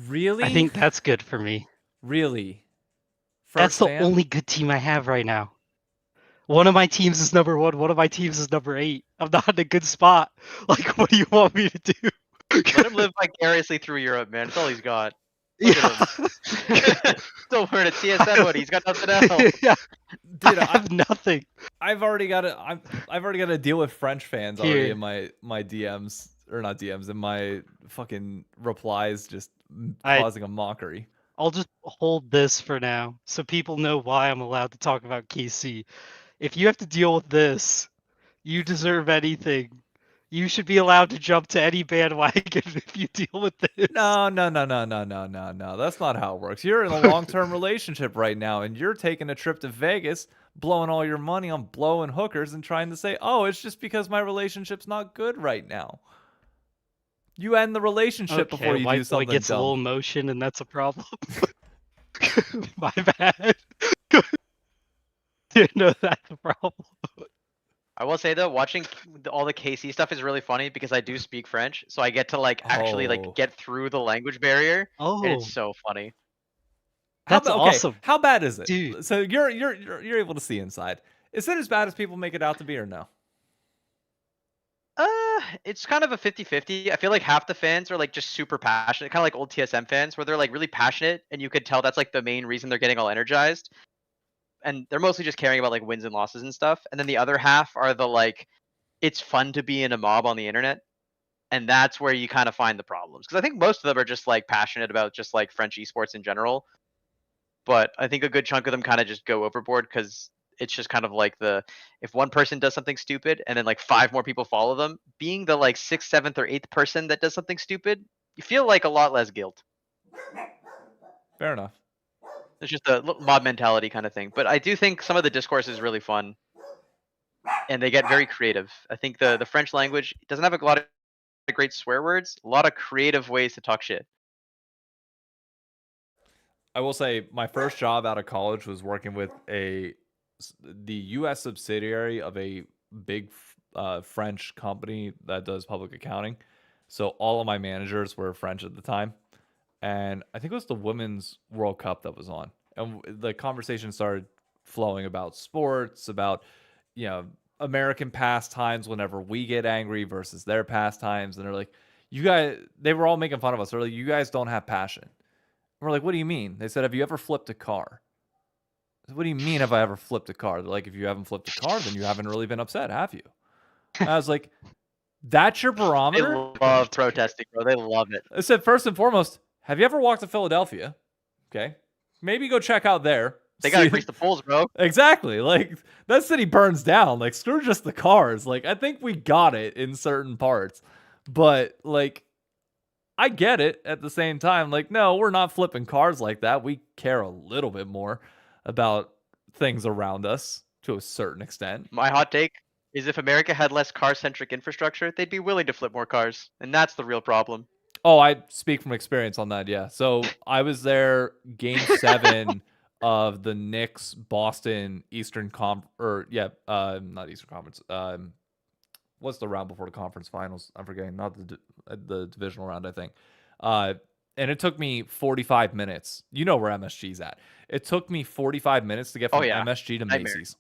Really? I think that's good for me. really. That's the Stand? only good team I have right now. One of my teams is number 1. One of my teams is number 8. I'm not in a good spot. Like, what do you want me to do? Let him live vicariously through Europe, man. That's all he's got. Yeah. Still wearing a TSM hoodie. He's got nothing else. Yeah. Dude, I have nothing. I've already got to deal with French fans already Here. in my DMs or not DMs in my fucking replies, just I- causing a mockery. I'll just hold this for now so people know why I'm allowed to talk about KC. If you have to deal with this, you deserve anything. You should be allowed to jump to any bandwagon if you deal with this. No. That's not how it works. You're in a long-term relationship right now, and you're taking a trip to Vegas, blowing all your money on blowing hookers and trying to say, oh, it's just because my relationship's not good right now. You end the relationship before you do something gets dumb. a little emotion, and that's a problem. My bad. Didn't know that's a problem. I will say though, watching all the KC stuff is really funny because I do speak French, so I get to like actually like get through the language barrier, and it's so funny. That's awesome. How bad is it? Dude. So you're able to see inside. Is it as bad as people make it out to be, or no? It's kind of a 50-50. I feel like half the fans are like just super passionate, kind of like old TSM fans, where they're like really passionate, and you could tell that's like the main reason they're getting all energized. And they're mostly just caring about like wins and losses and stuff. And then the other half are the like, it's fun to be in a mob on the internet, and that's where you kind of find the problems. Because I think most of them are just like passionate about just like French esports in general. But I think a good chunk of them kind of just go overboard because it's just kind of like if one person does something stupid and then like 5 more people follow them, being the like 6th, 7th, or 8th person that does something stupid, you feel like a lot less guilt. Fair enough. It's just a mob mentality kind of thing. But I do think some of the discourse is really fun, and they get very creative. I think the French language doesn't have a lot of great swear words, a lot of creative ways to talk shit. I will say my first job out of college was working with the U.S. subsidiary of a big French company that does public accounting. So all of my managers were French at the time. And I think it was the Women's World Cup that was on. And the conversation started flowing about sports, about, American pastimes whenever we get angry versus their pastimes. And they're like, they were all making fun of us. They're like, you guys don't have passion. And we're like, what do you mean? They said, have you ever flipped a car? I said, what do you mean, have I ever flipped a car? They're like, if you haven't flipped a car, then you haven't really been upset, have you? And I was like, that's your barometer? They love protesting, bro. They love it. I said, first and foremost, have you ever walked to Philadelphia? Okay. Maybe go check out there. They gotta grease the poles, bro. Exactly. Like, that city burns down. Like, screw just the cars. Like, I think we got it in certain parts. But, like, I get it at the same time. Like, no, we're not flipping cars like that. We care a little bit more about things around us to a certain extent. My hot take is if America had less car-centric infrastructure, they'd be willing to flip more cars. And that's the real problem. Oh, I speak from experience on that, yeah. So I was there game 7 of the Knicks Boston Eastern not Eastern Conference. What's the round before the conference finals? I'm forgetting. Not the divisional round, I think. And it took me 45 minutes. You know where MSG's at. It took me 45 minutes to get from MSG to Macy's.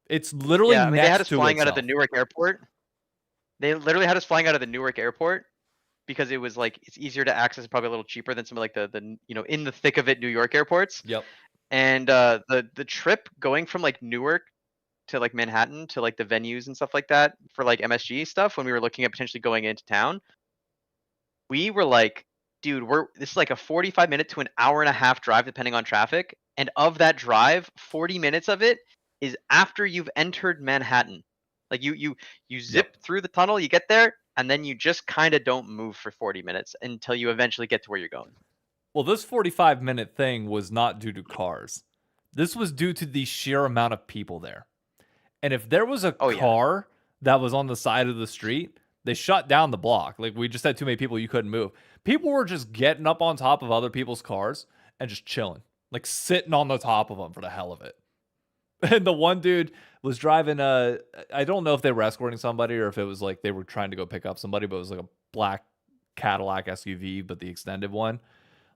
It's literally next to they had us flying itself. out of the Newark airport. They literally had us flying out of the Newark airport because it was like it's easier to access, probably a little cheaper than some of like the in the thick of it New York airports. Yep. And the trip going from like Newark to like Manhattan to like the venues and stuff like that for like MSG stuff, when we were looking at potentially going into town, we were like, dude, this is like a 45-minute to an hour and a half drive depending on traffic, and of that drive, 40 minutes of it is after you've entered Manhattan. Like you zip through the tunnel, you get there, and then you just kind of don't move for 40 minutes until you eventually get to where you're going. Well, this 45-minute thing was not due to cars. This was due to the sheer amount of people there. And if there was a car that was on the side of the street, they shut down the block. Like, we just had too many people, you couldn't move. People were just getting up on top of other people's cars and just chilling. Like, sitting on the top of them for the hell of it. And the one dude was driving I don't know if they were escorting somebody or if it was like they were trying to go pick up somebody, but it was like a black Cadillac SUV, but the extended one.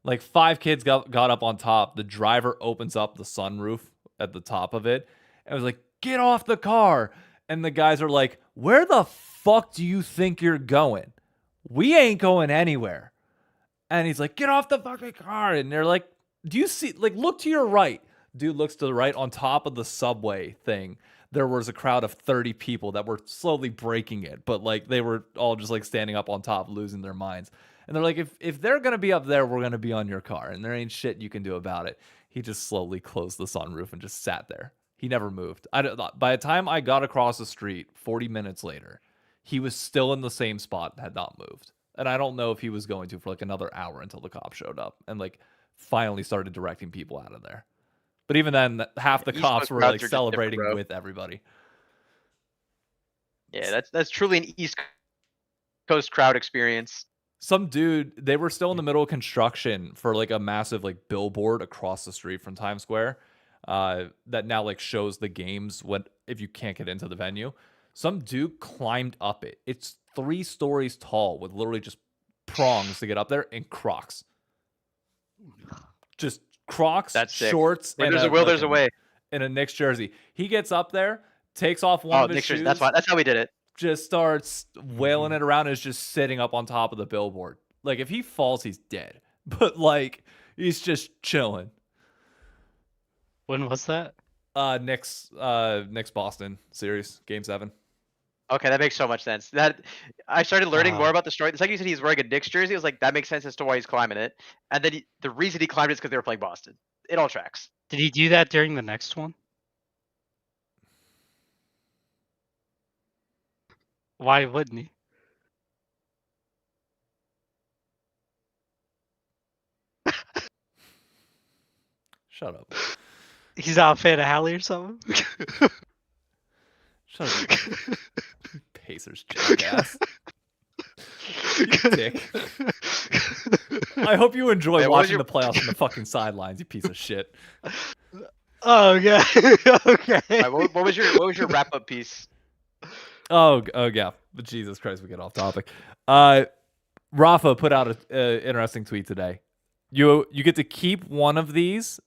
Like 5 kids got up on top. The driver opens up the sunroof at the top of it and was like, get off the car. And the guys are like, where the fuck do you think you're going? We ain't going anywhere. And he's like, get off the fucking car. And they're like, do you see, like, look to your right. Dude looks to the right on top of the subway thing. there was a crowd of 30 people that were slowly breaking it, but like they were all just like standing up on top, losing their minds. And they're like, if they're gonna be up there, we're gonna be on your car, and there ain't shit you can do about it. He just slowly closed the sunroof and just sat there. He never moved. By the time I got across the street, 40 minutes later, he was still in the same spot, had not moved. And I don't know if he was going to for like another hour until the cops showed up and like finally started directing people out of there. But even then, half the East cops Coast were crowds like are just celebrating different, bro. with everybody. Yeah, that's truly an East Coast crowd experience. Some dude, they were still in the middle of construction for like a massive like billboard across the street from Times Square, that now like shows the games when if you can't get into the venue. Some dude climbed up it. It's 3 stories tall with literally just prongs to get up there and Crocs. Just Crocs, That's sick. shorts, Where and there's a will, there's a fucking- way. in a Knicks jersey. He gets up there, takes off one Oh, of his Knicks shoes. jersey. That's how we did it. Just starts wailing it around and is just sitting up on top of the billboard. Like if he falls, he's dead. But like he's just chilling. When was that? Knicks Boston series, game 7. Okay, that makes so much sense. That I started learning more Uh, about the story. The second you said he's wearing a Knicks jersey, I was like, that makes sense as to why he's climbing it. And then the reason he climbed it is because they were playing Boston. It all tracks. Did he do that during the next one? Why wouldn't he? Shut up. He's not a fan of Hallie or something? Shut up. Pacers jackass. You dick. I hope you enjoy Wait, what was watching your- the playoffs from the fucking sidelines, you piece of shit. Oh, okay. Okay. All right, what was your wrap up piece? Oh yeah. But Jesus Christ, we get off topic. Rafa put out an interesting tweet today. You get to keep one of these,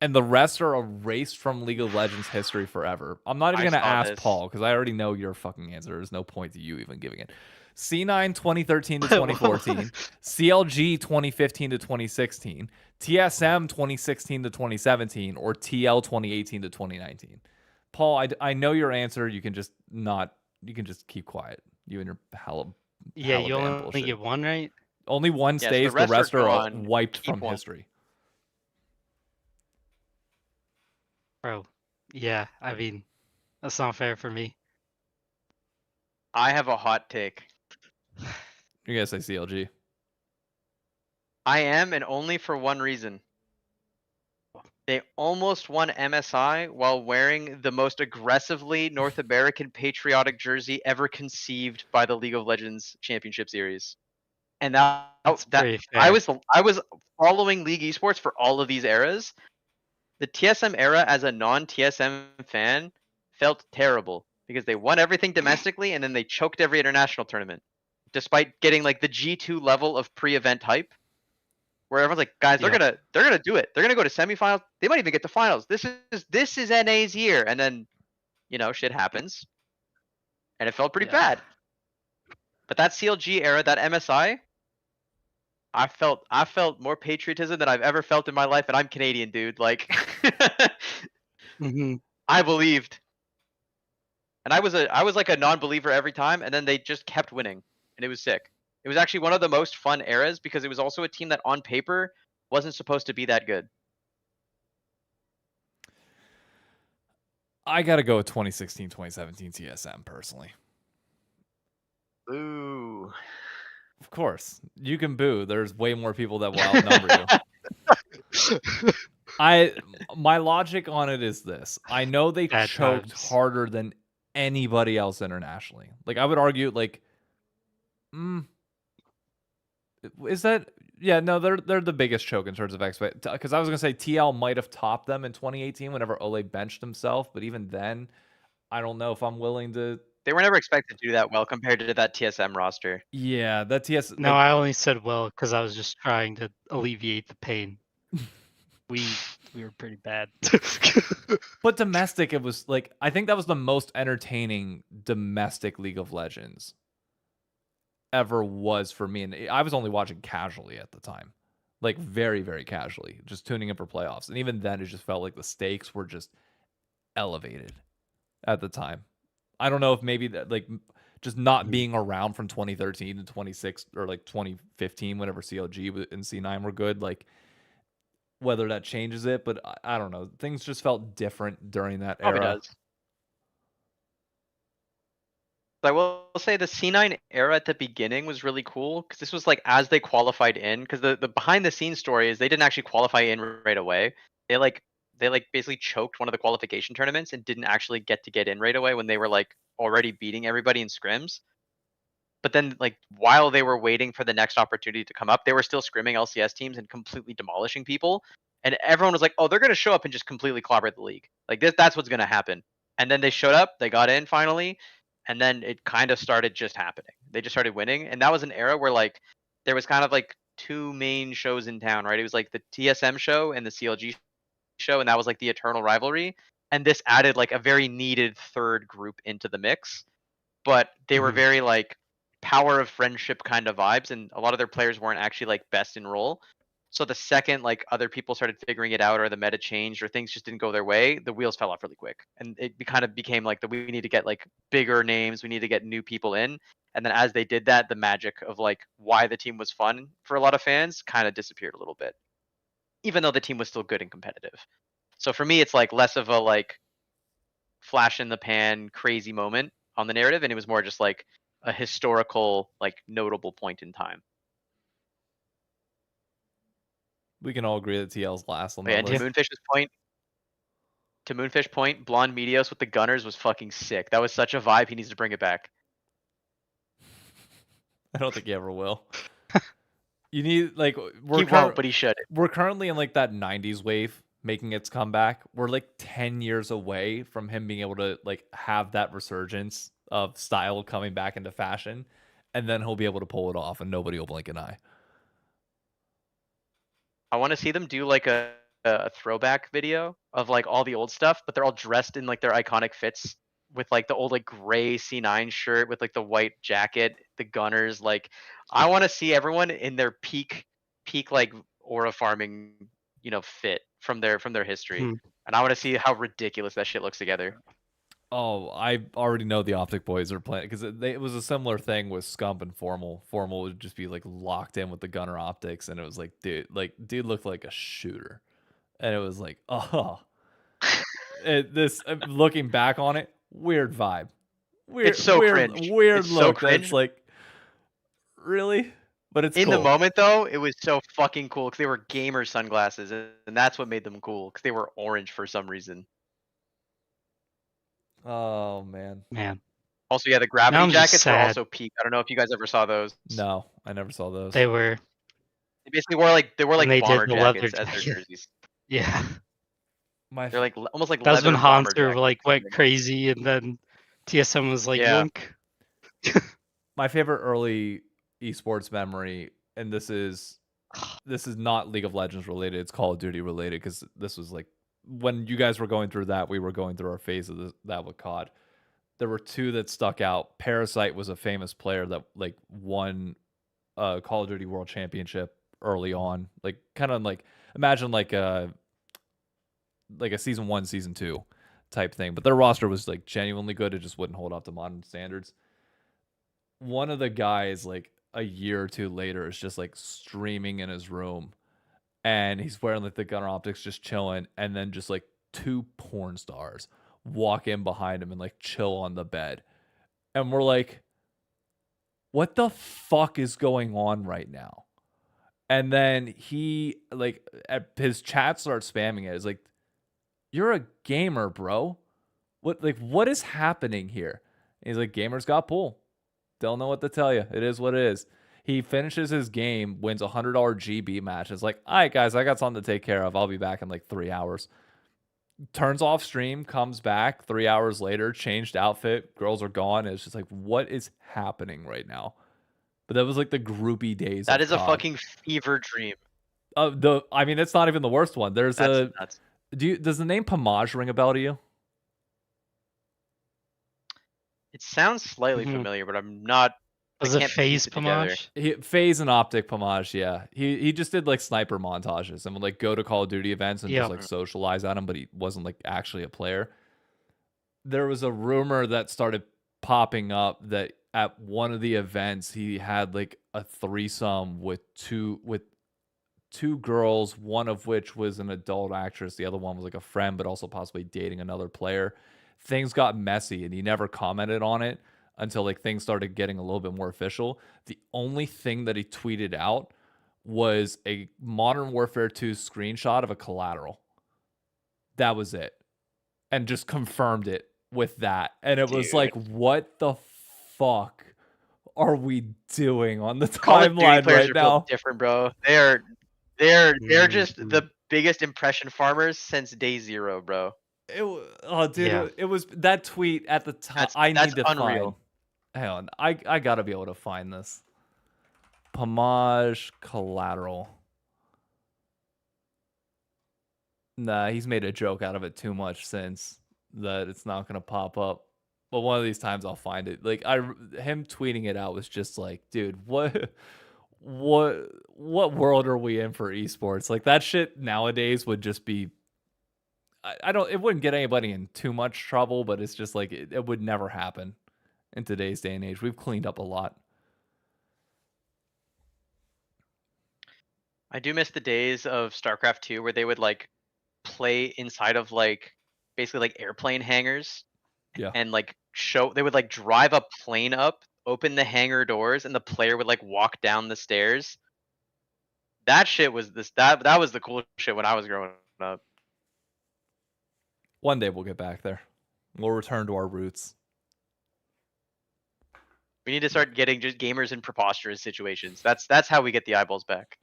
and the rest are erased from League of Legends history forever. I'm not even I gonna saw ask this. Paul because I already know your fucking answer. There's no point to you even giving it. C9 2013 to 2014, CLG 2015 to 2016, TSM 2016 to 2017, or TL 2018 to 2019. Paul, I know your answer. You can just keep quiet. You and your Yeah, you Halaban only bullshit. get one, right? Only one Yes, the stays. The rest are rest are gone. wiped Keep from one. history. Bro, yeah, I mean, that's not fair for me. I have a hot take. You're gonna say CLG. I am, and only for one reason. They almost won MSI while wearing the most aggressively North American patriotic jersey ever conceived by the League of Legends Championship Series. And That's pretty fair. I was following League Esports for all of these eras. The TSM era as a non-TSM fan felt terrible because they won everything domestically and then they choked every international tournament, despite getting like the G2 level of pre-event hype. Where everyone's like, guys, they're Yeah. gonna do it. They're gonna go to semifinals. They might even get to finals. This is NA's year, and then, shit happens, and it felt pretty Yeah. bad. But that CLG era, that MSI, I felt more patriotism than I've ever felt in my life, and I'm Canadian, dude. Like, Mhm. I believed, and I was like a non-believer every time, and then they just kept winning, and it was sick. It was actually one of the most fun eras because it was also a team that on paper wasn't supposed to be that good. I gotta go with 2016, 2017 TSM personally. Ooh. Of course, you can boo. There's way more people that will outnumber you. My logic on it is this: I know they Bad choked times. harder than anybody else internationally. Like I would argue, like, is that? Yeah, no, they're the biggest choke in terms of expect. Because I was gonna say TL might have topped them in 2018 whenever Ole benched himself, but even then, I don't know if I'm willing to. They were never expected to do that well compared to that TSM roster. Yeah, that TS. No, like, I only said well because I was just trying to alleviate the pain. We were pretty bad. But domestic, it was like I think that was the most entertaining domestic League of Legends ever was for me, and I was only watching casually at the time, like very very casually, just tuning in for playoffs, and even then it just felt like the stakes were just elevated. at the time. I don't know if maybe that like just not being around from 2013 to 26 or like 2015, whenever CLG and C9 were good, like whether that changes it, but I don't know. Things just felt different during that Probably era. does. I will say the C9 era at the beginning was really cool because this was like as they qualified in, because the behind the scenes story is they didn't actually qualify in right away. They basically choked one of the qualification tournaments and didn't actually get in right away when they were like already beating everybody in scrims. But then like while they were waiting for the next opportunity to come up, they were still scrimming LCS teams and completely demolishing people. And everyone was like, "Oh, they're gonna show up and just completely clobber the league. Like that's what's gonna happen." And then they showed up, they got in finally, and then it kind of started just happening. They just started winning, and that was an era where like there was kind of like two main shows in town, right? It was like the TSM show and the CLG show, and that was like the eternal rivalry. And this added like a very needed third group into the mix, but they were very like power of friendship kind of vibes, and a lot of their players weren't actually like best in role. So the second like other people started figuring it out or the meta changed or things just didn't go their way, the wheels fell off really quick. And it kind of became like we need to get like bigger names, we need to get new people in. And then as they did that, the magic of like why the team was fun for a lot of fans kind of disappeared a little bit. Even though the team was still good and competitive. So for me it's like less of a like flash in the pan crazy moment on the narrative, and it was more just like a historical like notable point in time. We can all agree that TL's last on But yeah, that and to list. Moonfish point, Blonde Meteos with the Gunners was fucking sick. That was such a vibe. He needs to bring it back. I don't think he ever will. You need like He won't, but he should. We're currently in like that 90s wave making its comeback. We're like 10 years away from him being able to like have that resurgence of style coming back into fashion, and then he'll be able to pull it off and nobody will blink an eye. I want to see them do like a throwback video of like all the old stuff, but they're all dressed in like their iconic fits with like the old like gray C9 shirt with like the white jacket, the Gunners. Like I want to see everyone in their peak like aura farming, fit from their history. And I want to see how ridiculous that shit looks together. Oh, I already know the Optic Boys are playing because it was a similar thing with Scump and Formal. Formal would just be like locked in with the Gunner optics, and it was like, dude looked like a shooter, and it was like, oh, looking back on it, weird vibe, weird, it's so weird, cringe. weird it's look. So cringe. That's like, really, but it's in cool. the moment though. It was so fucking cool because they were gamer sunglasses, and that's what made them cool because they were orange for some reason. Oh man. Also, yeah, the gravity jackets were also peak. I don't know if you guys ever saw those. No, I never saw those. They were. They basically wore like bomber jackets as their jerseys. Yeah. They're like almost like. That was when Hanser like went crazy, and then TSM was like, yeah. Yoink. My favorite early esports memory, and this is not League of Legends related, it's Call of Duty related, because this was like when you guys were going through that, we were going through our phase of that with COD. There were two that stuck out. Parasite was a famous player that like won a Call of Duty World Championship early on, like kind of like imagine like a season 1, season 2 type thing, but their roster was like genuinely good. It just wouldn't hold up to modern standards. One of the guys like a year or two later is just like streaming in his room, and he's wearing like the Gunner optics, just chilling, and then just like 2 porn stars walk in behind him and like chill on the bed, and we're like, what the fuck is going on right now? And then he like his chat starts spamming it. It's like, you're a gamer, bro. What is happening here? And he's like, gamers got pull. Don't know what to tell you. It is what it is. He finishes his game, wins $100 GB match. It's like, all right, guys, I got something to take care of. I'll be back in like 3 hours. Turns off stream, comes back 3 hours later, changed outfit. Girls are gone. It's just like, what is happening right now? But that was like the groupie days. That is COD. a fucking fever dream. I mean, it's not even the worst one. There's That's nuts. Does the name Pomage ring a bell to you? It sounds slightly familiar, but I'm not. Was it FaZe Pomage? FaZe and Optic Pomage, yeah. He just did like sniper montages and would like go to Call of Duty events and just like socialize at them, but he wasn't like actually a player. there was a rumor that started popping up that at one of the events he had like a threesome with two girls, one of which was an adult actress, the other one was like a friend, but also possibly dating another player. Things got messy, and he never commented on it until like things started getting a little bit more official. The only thing that he tweeted out was a Modern Warfare 2 screenshot of a collateral. That was it. And just confirmed it with that. And it was like, what the fuck are we doing on the Call of Duty timeline players right are now? built different, bro. They're just the biggest impression farmers since day zero, bro. Oh, dude, it was that tweet at the time. I That's need to unreal. find. Hang on, I gotta be able to find this. Pomage collateral. Nah, he's made a joke out of it too much since that it's not gonna pop up. But one of these times I'll find it. Like him tweeting it out was just like, dude, what world are we in for esports? Like that shit nowadays would just be. I don't. It wouldn't get anybody in too much trouble, but it's just like it would never happen in today's day and age. We've cleaned up a lot. I do miss the days of StarCraft 2 where they would like play inside of like basically like airplane hangars. Yeah. And like they would like drive a plane up, open the hangar doors, and the player would like walk down the stairs. That shit was that was the cool shit when I was growing up. One day we'll get back there. We'll return to our roots. We need to start getting just gamers in preposterous situations. That's how we get the eyeballs back.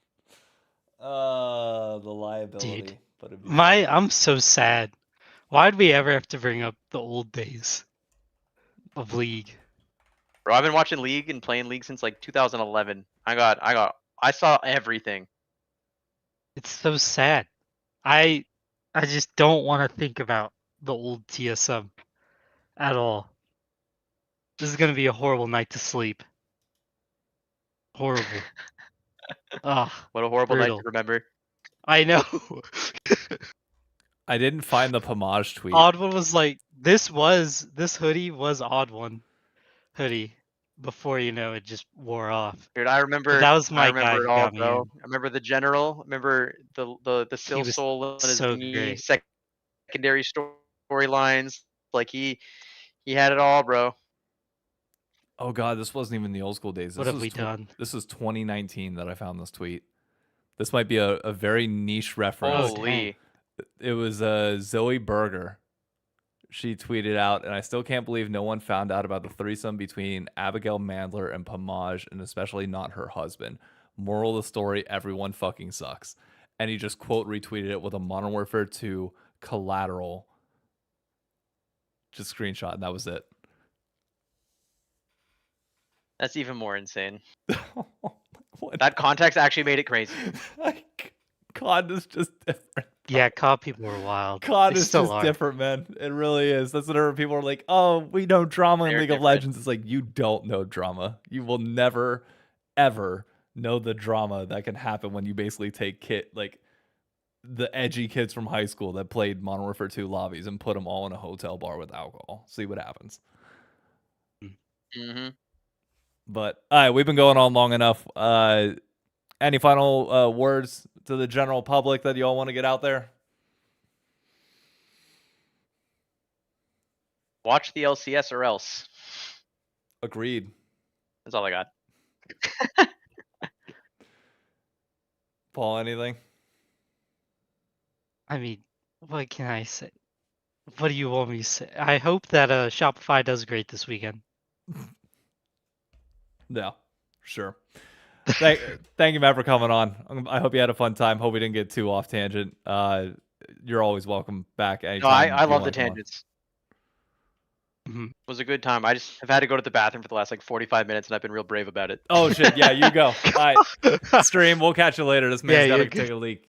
The liability. Dude, But I'm so sad. Why'd we ever have to bring up the old days of League? Bro, I've been watching League and playing League since like 2011. I saw everything. It's so sad. I just don't want to think about the old TSM at all. This is gonna be a horrible night to sleep. Horrible. What a horrible brutal night to remember. I know. I didn't find the Pomage tweet. Odd One was like, this hoodie was Odd One hoodie before it just wore off. Dude, I remember That was my I remember guy it all, who got me bro. in. I remember the general. I remember the Still was Soul and his so knee, great. secondary storylines. Like he had it all, bro. Oh god, this wasn't even the old school days. What have we done? This was 2019 that I found this tweet. This might be a very niche reference. Holy. It was Zoe Berger. She tweeted out, and I still can't believe no one found out about the threesome between Abigail Mandler and Pomage, and especially not her husband. Moral of the story, everyone fucking sucks. And he just quote retweeted it with a Modern Warfare 2 collateral. Just screenshot, and that was it. That's even more insane. What? That context actually made it crazy. COD is just different. Yeah, COD people are wild. COD They is still just are. different, man. It really is. That's whenever people are like, oh, we know drama in They're League of different. Legends. It's like, you don't know drama. You will never, ever know the drama that can happen when you basically take the edgy kids from high school that played Modern Warfare 2 lobbies and put them all in a hotel bar with alcohol. See what happens. Mm-hmm. But all right, we've been going on long enough. Any final words to the general public that you all want to get out there? Watch the LCS or else. Agreed. That's all I got. Paul, anything? I mean, what can I say? What do you want me to say? I hope that Shopify does great this weekend. Yeah, sure. Thank you, Matt, for coming on. I hope you had a fun time. Hope we didn't get too off tangent. You're always welcome back anytime. No, I you love wanna the come on. tangents. Mhm. It was a good time. I just have had to go to the bathroom for the last like 45 minutes, and I've been real brave about it. Oh shit, yeah, you go. All right, stream. We'll catch you later. This man's Yeah, gotta you're good. take a leak.